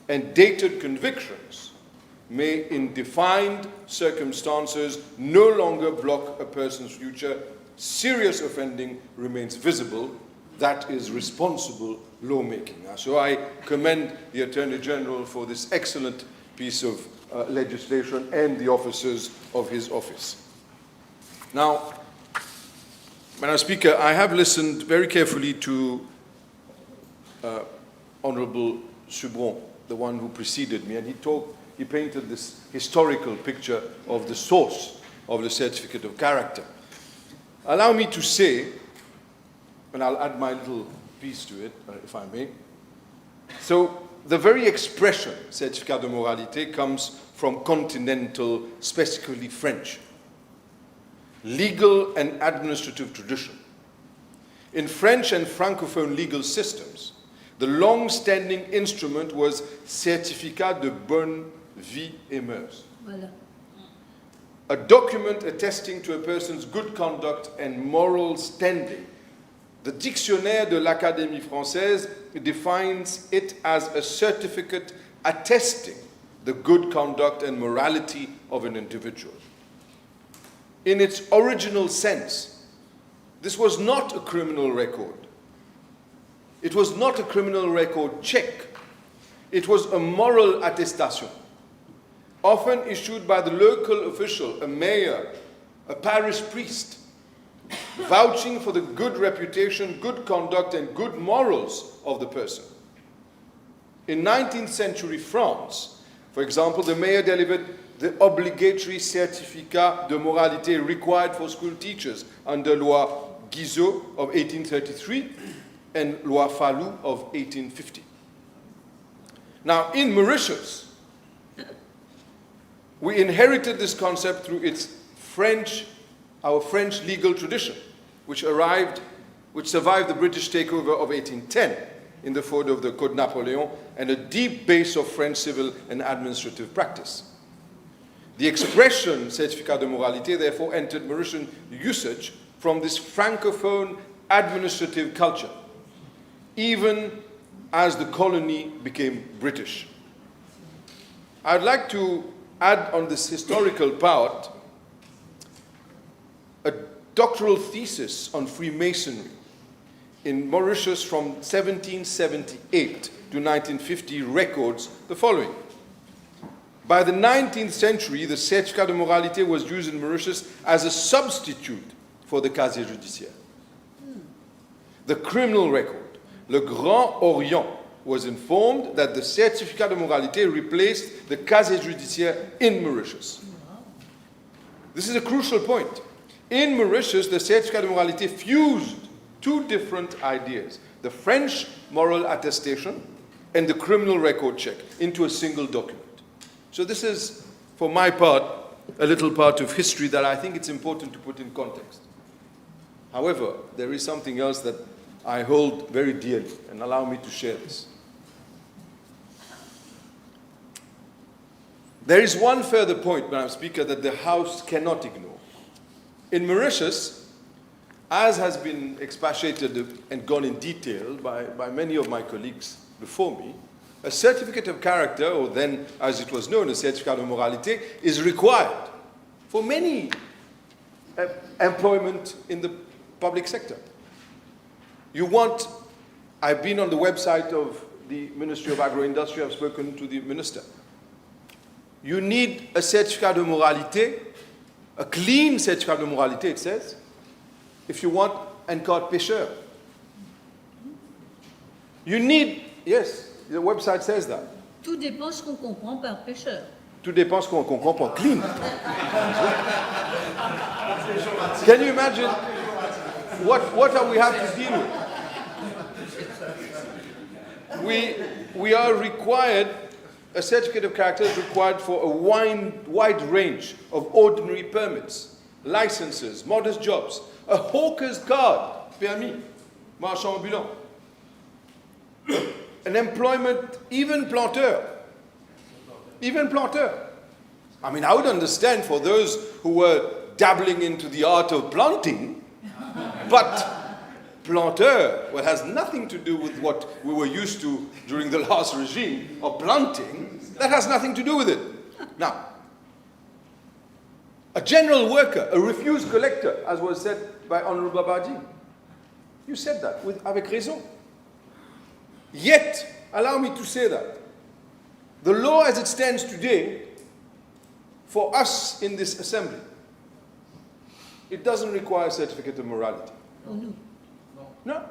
and dated convictions may, in defined circumstances, no longer block a person's future. Serious offending remains visible. That is responsible lawmaking. So I commend the Attorney-General for this excellent piece of legislation and the officers of his office. Now, Madam Speaker, I have listened very carefully to Honourable Subron, the one who preceded me, and he painted this historical picture of the source of the Certificate of Character. Allow me to say, and I'll add my little piece to it, if I may. So, the very expression, Certificat de Moralité, comes from continental, specifically French, legal and administrative tradition. In French and Francophone legal systems, the long-standing instrument was Certificat de bonne vie et mœurs. Voilà. A document attesting to a person's good conduct and moral standing. The Dictionnaire de l'Académie Française defines it as a certificate attesting the good conduct and morality of an individual. In its original sense, this was not a criminal record. It was not a criminal record check. It was a moral attestation, often issued by the local official, a mayor, a parish priest, vouching for the good reputation, good conduct, and good morals of the person. In 19th century France, for example, the mayor delivered the obligatory certificat de moralité required for school teachers under Loi Guizot of 1833 and Loi Fallou of 1850. Now, in Mauritius, we inherited this concept through our French legal tradition, which survived the British takeover of 1810 in the form of the Code Napoleon and a deep base of French civil and administrative practice. The expression Certificat de Moralité therefore entered Mauritian usage from this Francophone administrative culture, even as the colony became British. I'd like to add on this historical part a doctoral thesis on Freemasonry in Mauritius from 1778 to 1950 records the following. By the 19th century, the Certificat de Moralité was used in Mauritius as a substitute for the casier judiciaire. The criminal record, Le Grand Orient, was informed that the Certificat de Moralité replaced the casier judiciaire in Mauritius. This is a crucial point. In Mauritius, the Certificat de Moralité fused two different ideas. the French moral attestation and the criminal record check into a single document. So this is, for my part, a little part of history that I think it's important to put in context. However, there is something else that I hold very dearly, and allow me to share this. There is one further point, Madam Speaker, that the House cannot ignore. In Mauritius, as has been expatiated and gone in detail by many of my colleagues before me, a certificate of character, or then as it was known, a certificate de moralité, is required for many employment in the public sector. You want, I've been on the website of the Ministry of Agro-Industry, I've spoken to the minister. You need a certificate de moralité, a clean certificate de moralité, it says, if you want un carte pêcheur. You need, yes, the website says that. Tout dépend ce qu'on comprend par pêcheur. Tout dépend ce qu'on comprend par clean. Can you imagine what are we have to deal with? We are required, a certificate of character is required for a wide range of ordinary permits, licenses, modest jobs, a hawker's card, permis, marchand ambulant, an employment, even planteur. I mean, I would understand for those who were dabbling into the art of planting, but planteur, well, has nothing to do with what we were used to during the last regime of planting. That has nothing to do with it. Now, a general worker, a refuse collector, as was said by Honourable Babadi, you said that avec raison. Yet, allow me to say that the law as it stands today, for us in this assembly, it doesn't require a certificate of morality. Oh, no. No.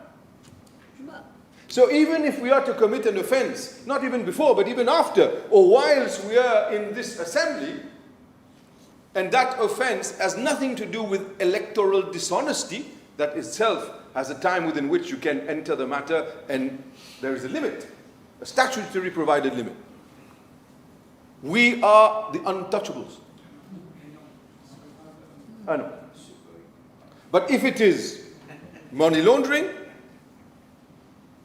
So even if we are to commit an offense, not even before, but even after, or whilst we are in this assembly, and that offense has nothing to do with electoral dishonesty, that itself has a time within which you can enter the matter, and there is a limit, a statutory provided limit. We are the untouchables. I know. But if it is money laundering,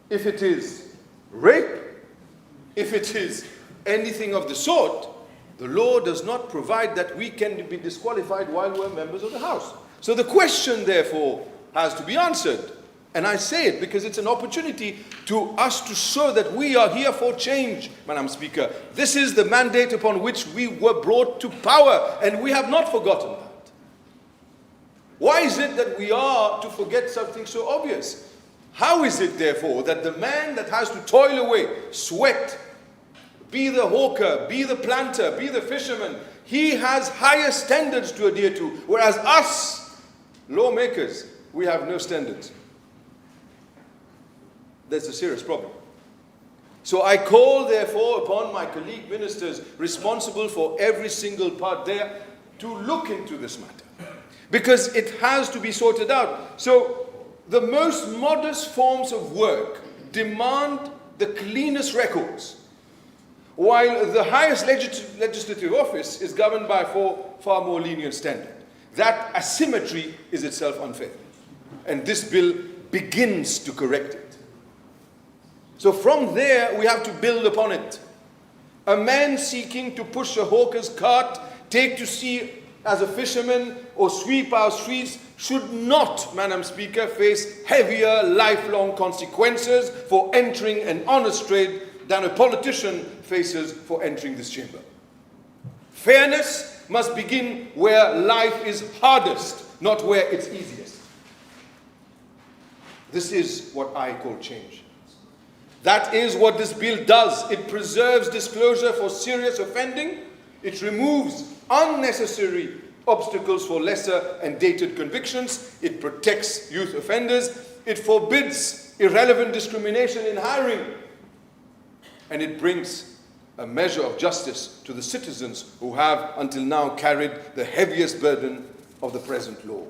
if it is rape, if it is anything of the sort, the law does not provide that we can be disqualified while we're members of the House. So the question, therefore, has to be answered. And I say it because it's an opportunity to us to show that we are here for change, Madam Speaker. This is the mandate upon which we were brought to power, and we have not forgotten that. Why is it that we are to forget something so obvious? How is it, therefore, that the man that has to toil away, sweat, be the hawker, be the planter, be the fisherman, he has higher standards to adhere to, whereas us, lawmakers, we have no standards. That's a serious problem. So I call, therefore, upon my colleague ministers responsible for every single part there to look into this matter, because it has to be sorted out. So the most modest forms of work demand the cleanest records, while the highest legislative office is governed by far more lenient standards. That asymmetry is itself unfair, and this bill begins to correct it. So from there, we have to build upon it. A man seeking to push a hawker's cart, take to sea as a fisherman, or sweep our streets should not, Madam Speaker, face heavier lifelong consequences for entering an honest trade than a politician faces for entering this chamber. Fairness must begin where life is hardest, not where it's easiest. This is what I call change. That is what this bill does. It preserves disclosure for serious offending. It removes unnecessary obstacles for lesser and dated convictions. It protects youth offenders. It forbids irrelevant discrimination in hiring. And it brings a measure of justice to the citizens who have until now carried the heaviest burden of the present law.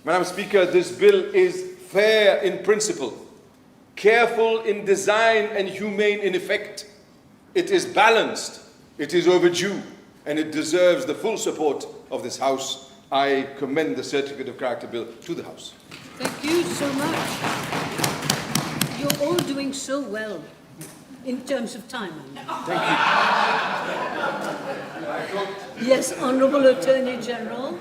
Madam Speaker, this bill is fair in principle. careful in design and humane in effect. It is balanced, it is overdue, and it deserves the full support of this House. I commend the Certificate of Character Bill to the House. Thank you so much. You're all doing so well in terms of time. Thank you. Yes, Honourable Attorney-General,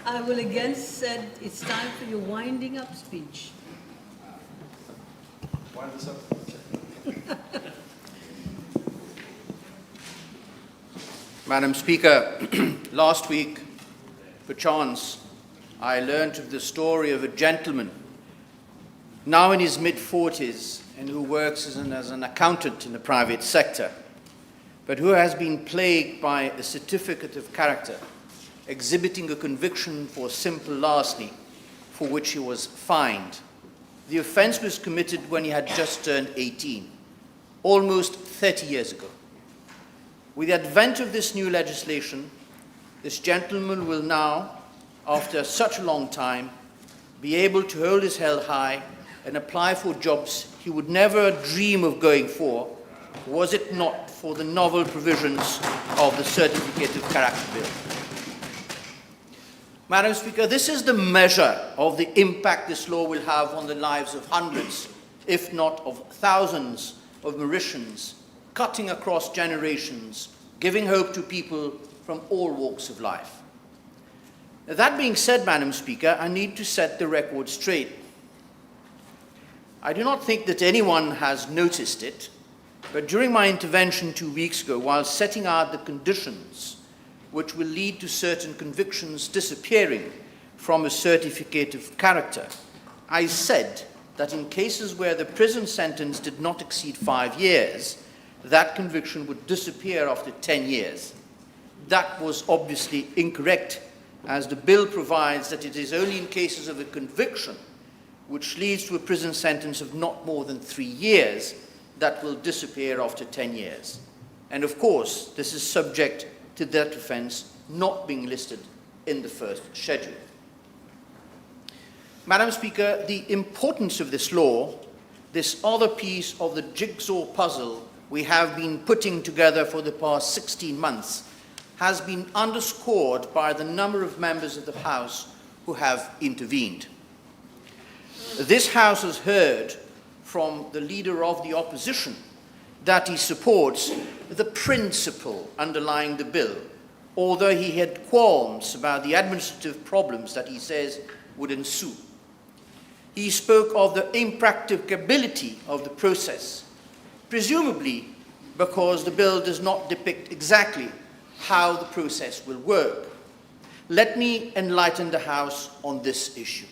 I will again say it's time for your winding up speech. Madam Speaker, last week, perchance, I learnt of the story of a gentleman now in his mid-40s and who works as an accountant in the private sector, but who has been plagued by a certificate of character exhibiting a conviction for simple larceny for which he was fined. The offence was committed when he had just turned 18, almost 30 years ago. With the advent of this new legislation, this gentleman will now, after such a long time, be able to hold his head high and apply for jobs he would never dream of going for, was it not for the novel provisions of the Certificate of Character Bill. Madam Speaker, this is the measure of the impact this law will have on the lives of hundreds, if not of thousands, of Mauritians, cutting across generations, giving hope to people from all walks of life. That being said, Madam Speaker, I need to set the record straight. I do not think that anyone has noticed it, but during my intervention 2 weeks ago, while setting out the conditions which will lead to certain convictions disappearing from a certificate of character, I said that in cases where the prison sentence did not exceed 5 years, that conviction would disappear after 10 years. That was obviously incorrect, as the bill provides that it is only in cases of a conviction which leads to a prison sentence of not more than 3 years that will disappear after 10 years. And of course, this is subject to that offence not being listed in the first schedule. Madam Speaker, the importance of this law, this other piece of the jigsaw puzzle we have been putting together for the past 16 months, has been underscored by the number of members of the House who have intervened. This House has heard from the Leader of the Opposition that he supports the principle underlying the bill, although he had qualms about the administrative problems that he says would ensue. He spoke of the impracticability of the process, presumably because the bill does not depict exactly how the process will work. Let me enlighten the House on this issue.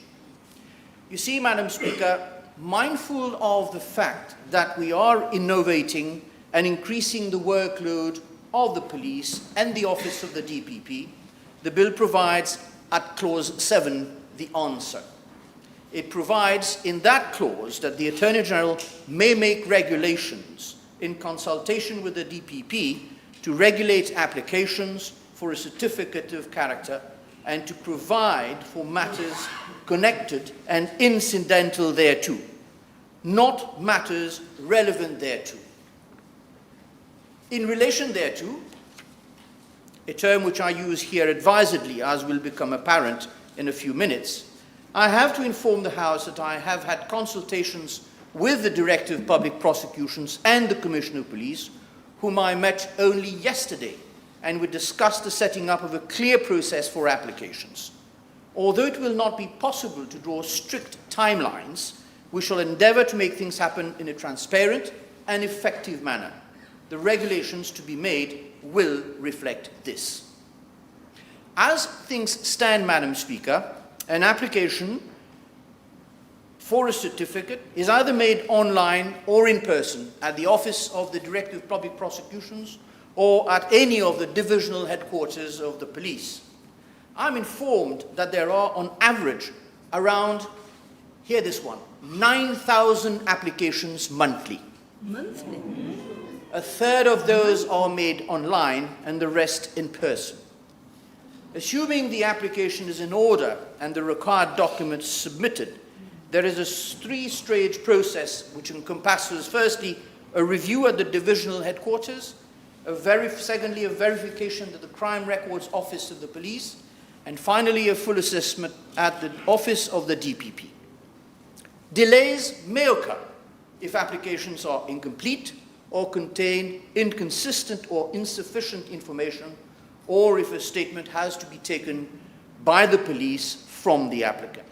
You see, Madam Speaker, mindful of the fact that we are innovating and increasing the workload of the police and the office of the DPP, the bill provides at clause 7 the answer. It provides in that clause that the Attorney-General may make regulations in consultation with the DPP to regulate applications for a certificate of character and to provide for matters connected and incidental thereto, not matters relevant thereto. In relation thereto, a term which I use here advisedly, as will become apparent in a few minutes, I have to inform the House that I have had consultations with the Director of Public Prosecutions and the Commissioner of Police, whom I met only yesterday, and we discussed the setting up of a clear process for applications. Although it will not be possible to draw strict timelines, we shall endeavour to make things happen in a transparent and effective manner. The regulations to be made will reflect this. As things stand, Madam Speaker, an application for a certificate is either made online or in person at the office of the Director of Public Prosecutions or at any of the divisional headquarters of the police. I'm informed that there are, on average, around, hear this one, 9,000 applications monthly. Monthly? A third of those are made online and the rest in person. Assuming the application is in order and the required documents submitted, there is a three-stage process which encompasses, firstly, a review at the divisional headquarters, secondly, a verification at the Crime Records Office of the police, and finally, a full assessment at the office of the DPP. Delays may occur if applications are incomplete or contain inconsistent or insufficient information, or if a statement has to be taken by the police from the applicant.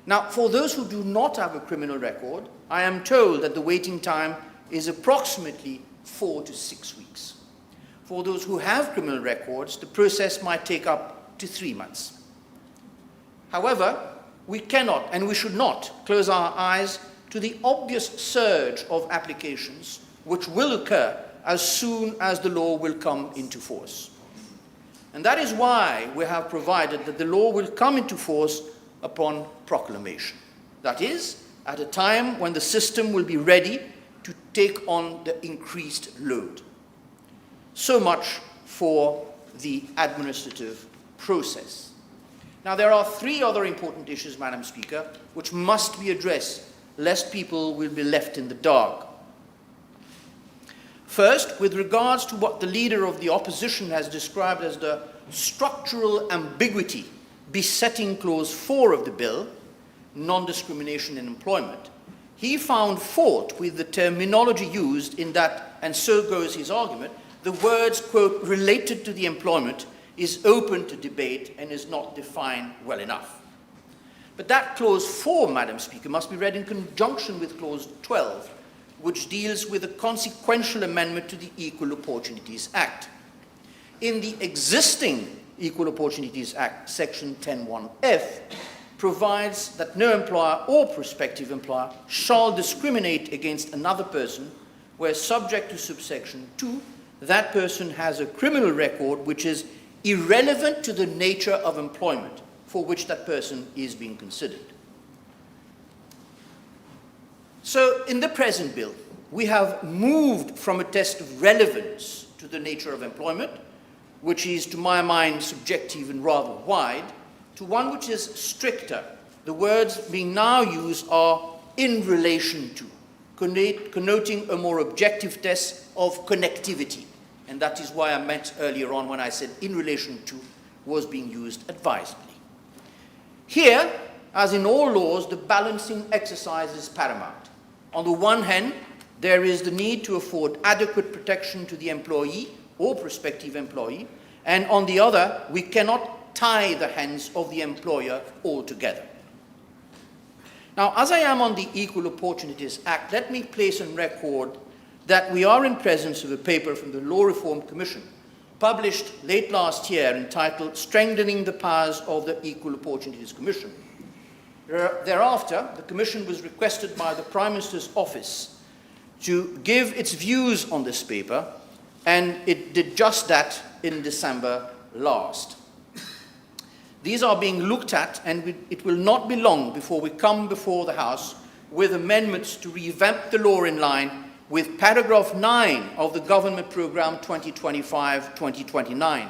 Now, for those who do not have a criminal record, I am told that the waiting time is approximately 4 to 6 weeks. For those who have criminal records, the process might take up to 3 months. However, we cannot and we should not close our eyes to the obvious surge of applications which will occur as soon as the law will come into force. And that is why we have provided that the law will come into force upon proclamation. That is, at a time when the system will be ready to take on the increased load. So much for the administrative process. Now, there are 3 other important issues, Madam Speaker, which must be addressed, lest people will be left in the dark. First, with regards to what the leader of the opposition has described as the structural ambiguity besetting Clause 4 of the bill, non-discrimination in employment, he found fault with the terminology used in that, and so goes his argument, the words, quote, related to the employment is open to debate and is not defined well enough. But that Clause 4, Madam Speaker, must be read in conjunction with Clause 12, which deals with a consequential amendment to the Equal Opportunities Act. In the existing Equal Opportunities Act, Section 10(1)(f), provides that no employer or prospective employer shall discriminate against another person where, subject to subsection 2, that person has a criminal record which is irrelevant to the nature of employment for which that person is being considered. So, in the present bill, we have moved from a test of relevance to the nature of employment, which is, to my mind, subjective and rather wide, to one which is stricter. The words being now used are in relation to, connoting a more objective test of connectivity. And that is why I meant earlier on when I said in relation to was being used advisedly. Here, as in all laws, the balancing exercise is paramount. On the one hand, there is the need to afford adequate protection to the employee or prospective employee, and on the other, we cannot tie the hands of the employer altogether. Now, as I am on the Equal Opportunities Act, let me place on record that we are in presence of a paper from the Law Reform Commission, published late last year, entitled Strengthening the Powers of the Equal Opportunities Commission. Thereafter, the Commission was requested by the Prime Minister's Office to give its views on this paper, and it did just that in December last. These are being looked at, and it will not be long before we come before the House with amendments to revamp the law in line with paragraph 9 of the Government Programme 2025-2029.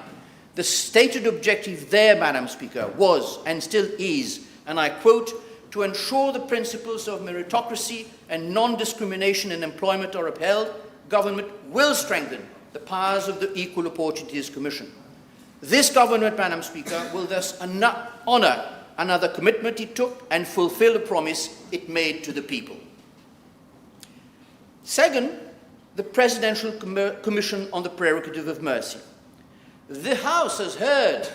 The stated objective there, Madam Speaker, was and still is, and I quote, to ensure the principles of meritocracy and non-discrimination in employment are upheld, government will strengthen the powers of the Equal Opportunities Commission. This government, Madam Speaker, will thus honour another commitment it took and fulfil a promise it made to the people. Second, the Presidential Commission on the Prerogative of Mercy. The House has heard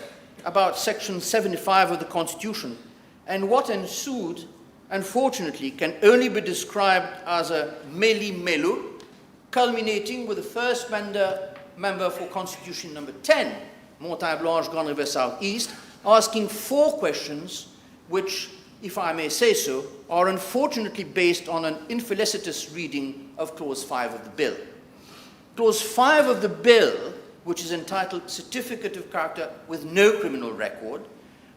about Section 75 of the Constitution, and what ensued, unfortunately, can only be described as a méli-mélo, culminating with the first member for Constitution number 10, Montagne Blanche, Grande River South East, asking 4 questions which, if I may say so, are unfortunately based on an infelicitous reading of Clause 5 of the bill. Clause 5 of the bill, which is entitled Certificate of Character with no criminal record,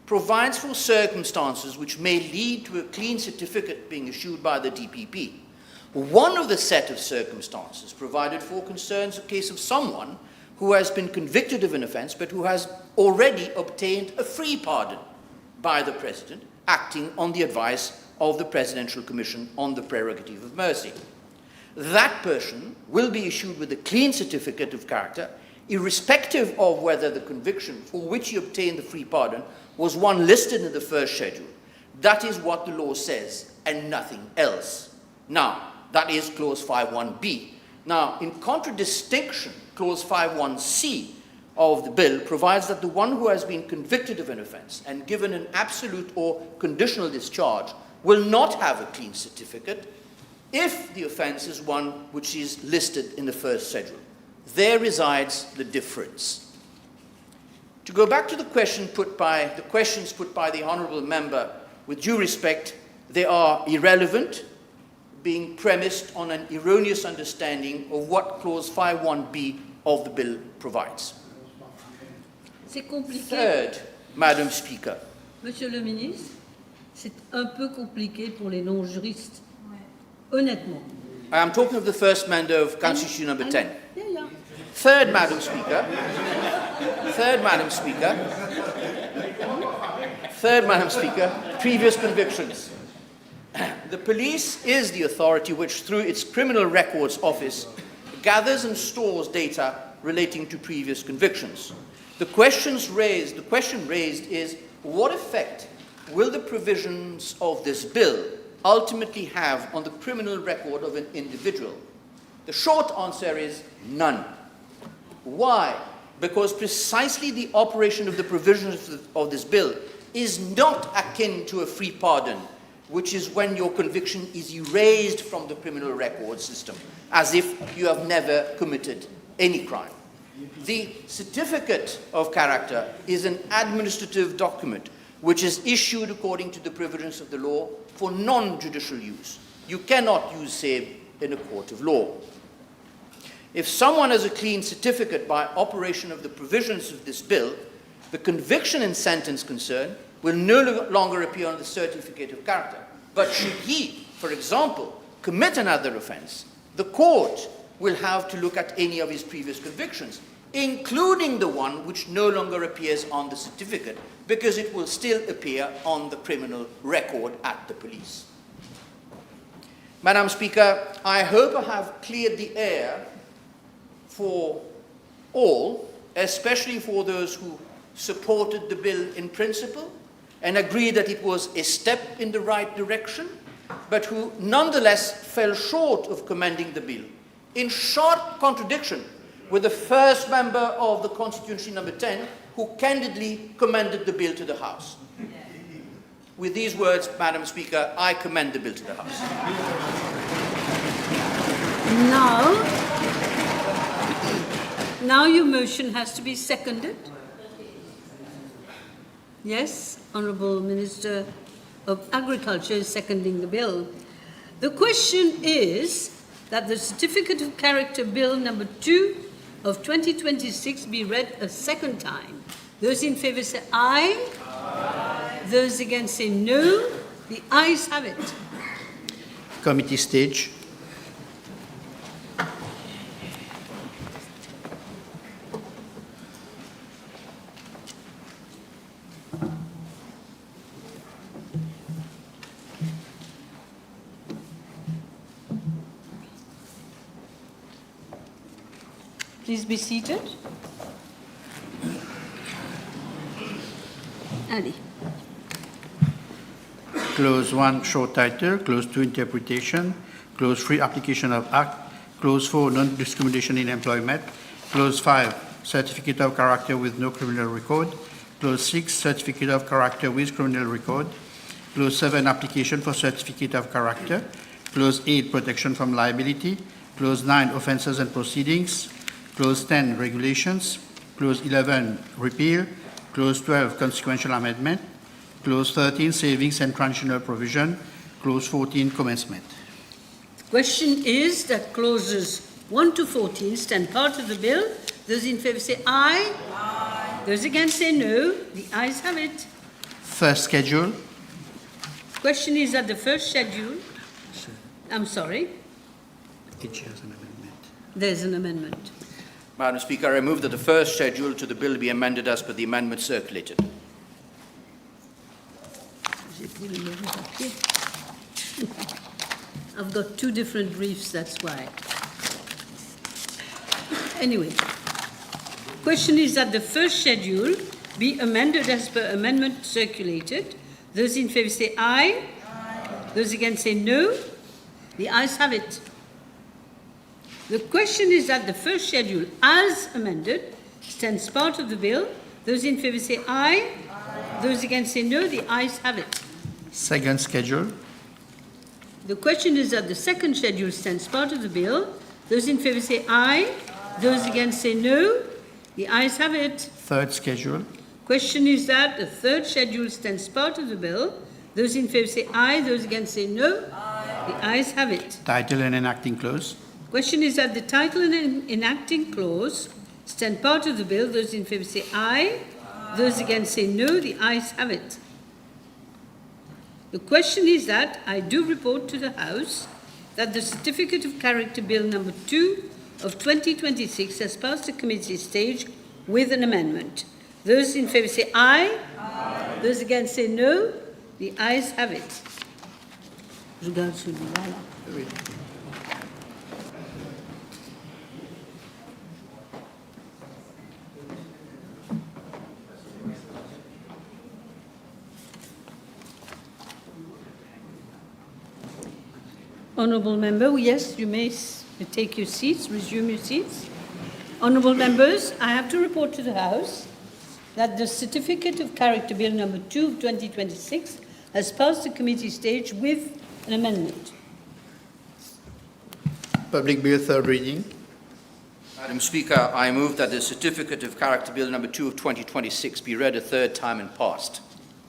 provides for circumstances which may lead to a clean certificate being issued by the DPP. One of the set of circumstances provided for concerns a case of someone who has been convicted of an offence but who has already obtained a free pardon by the President, acting on the advice of the Presidential Commission on the Prerogative of Mercy. That person will be issued with a clean certificate of character, irrespective of whether the conviction for which he obtained the free pardon was one listed in the first schedule. That is what the law says, and nothing else. Now, that is clause 5.1b. Now, in contradistinction, clause 5.1c of the bill provides that the one who has been convicted of an offence and given an absolute or conditional discharge will not have a clean certificate if the offence is one which is listed in the first schedule. There resides the difference. To go back to the questions put by the Honourable Member, with due respect, they are irrelevant, being premised on an erroneous understanding of what clause 5.1b of the bill provides. C'est compliqué. Third, Madam Speaker. Monsieur le ministre, c'est un peu compliqué pour les non-juristes. Honnêtement. I am talking of the first amendment of Constitution number 10. Yeah, yeah. Third, Madam Speaker. Third, Madam Speaker. Third, Madam Speaker. Previous convictions. The police is the authority which, through its Criminal Records Office, gathers and stores data relating to previous convictions. The question raised is, what effect will the provisions of this bill ultimately have on the criminal record of an individual? The short answer is none. Why? Because precisely the operation of the provisions of this bill is not akin to a free pardon, which is when your conviction is erased from the criminal record system, as if you have never committed any crime. The certificate of character is an administrative document which is issued according to the provisions of the law for non-judicial use. You cannot use same in a court of law. If someone has a clean certificate by operation of the provisions of this bill, the conviction and sentence concerned will no longer appear on the certificate of character. But should he, for example, commit another offence, the court will have to look at any of his previous convictions, including the one which no longer appears on the certificate, because it will still appear on the criminal record at the police. Madam Speaker, I hope I have cleared the air for all, especially for those who supported the bill in principle and agreed that it was a step in the right direction, but who nonetheless fell short of commending the bill, in sharp contradiction with the first member of the Constitution number 10, who candidly commended the bill to the House. With these words, Madam Speaker, I commend the bill to the House. Now your motion has to be seconded. Yes, Honourable Minister of Agriculture is seconding the bill. The question is that the Certificate of Character Bill number 2 of 2026 be read a second time. Those in favour say aye. Aye. Those against say no. The ayes have it. Committee stage. Please be seated. Ali. Clause 1, short title. Clause 2, interpretation. Clause 3, application of act. Clause 4, non-discrimination in employment. Clause 5, certificate of character with no criminal record. Clause 6, certificate of character with criminal record. Clause 7, application for certificate of character. Clause 8, protection from liability. Clause 9, offences and proceedings. Clause 10, regulations. Clause 11, repeal. Clause 12, consequential amendment. Clause 13, savings and transitional provision. Clause 14, commencement. Question is that clauses 1 to 14 stand part of the bill. Those in favour say aye. Aye. Those against say no. The ayes have it. First schedule. Question is that the first schedule. I'm sorry. Each has an amendment. There's an amendment. Madam Speaker, I move that the first schedule to the bill be amended as per the amendment circulated. J'ai pris le mauvais papier. I've got two different briefs, that's why. Anyway, question is that the first schedule be amended as per amendment circulated. Those in favour say aye. Aye. Those against say no. The ayes have it. The question is that the first schedule as amended stands part of the bill. Those in favour say aye. Aye. Those against say no. The ayes have it. Second schedule. The question is that the second schedule stands part of the bill. Those in favour say aye. Aye. Those against say no. The ayes have it. Third schedule. Question is that the third schedule stands part of the bill. Those in favour say aye. Those against say no. Aye. The ayes have it. Title and enacting clause. Question is that the title and enacting clause stand part of the bill. Those in favour say aye. Aye. Those against say no. The ayes have it. The question is that I do report to the House that the Certificate of Character Bill number 2 of 2026 has passed the committee stage with an amendment. Those in favour say aye. Aye. Those against say no. The ayes have it. Regarde celui-là, là. Oui. Honourable member, yes, you may take your seats, resume your seats. Honourable members, I have to report to the House that the Certificate of Character Bill number 2 of 2026 has passed the committee stage with an amendment. Public Bill, third reading. Madam Speaker, I move that the Certificate of Character Bill number 2 of 2026 be read a third time and passed.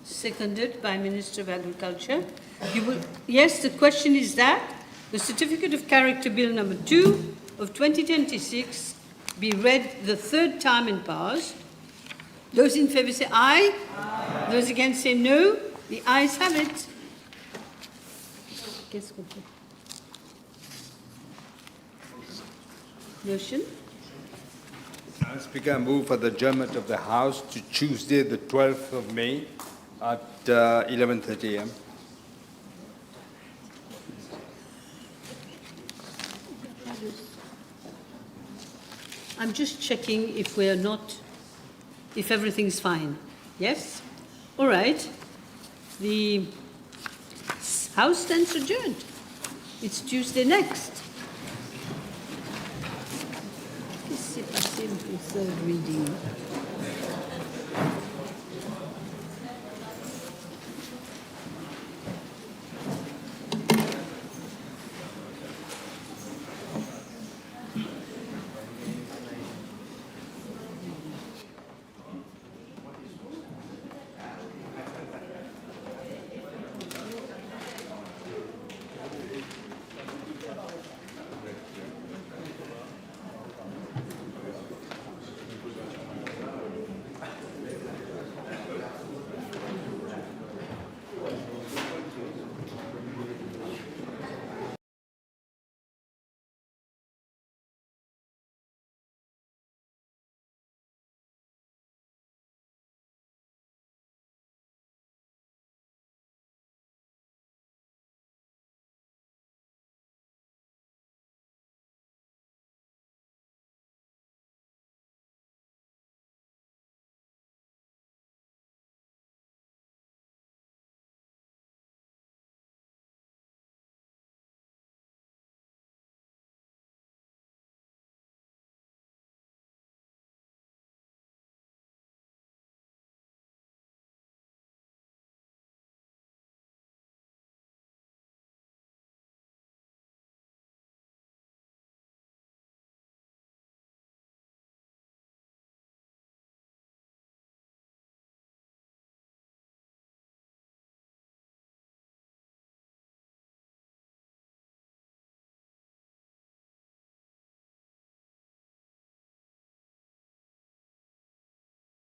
Seconded by Minister of Agriculture. Yes, the question is that the Certificate of Character Bill number 2 of 2026 be read the third time and passed. Those in favour say aye. Aye. Those against say no. The ayes have it. Motion. Madam Speaker, I move for the adjournment of the House to Tuesday, the 12th of May at 11:30 a.m. I'm just checking if if everything's fine. Yes? All right. The House stands adjourned. It's Tuesday next. Qu'est-ce qui s'est passé with the third reading?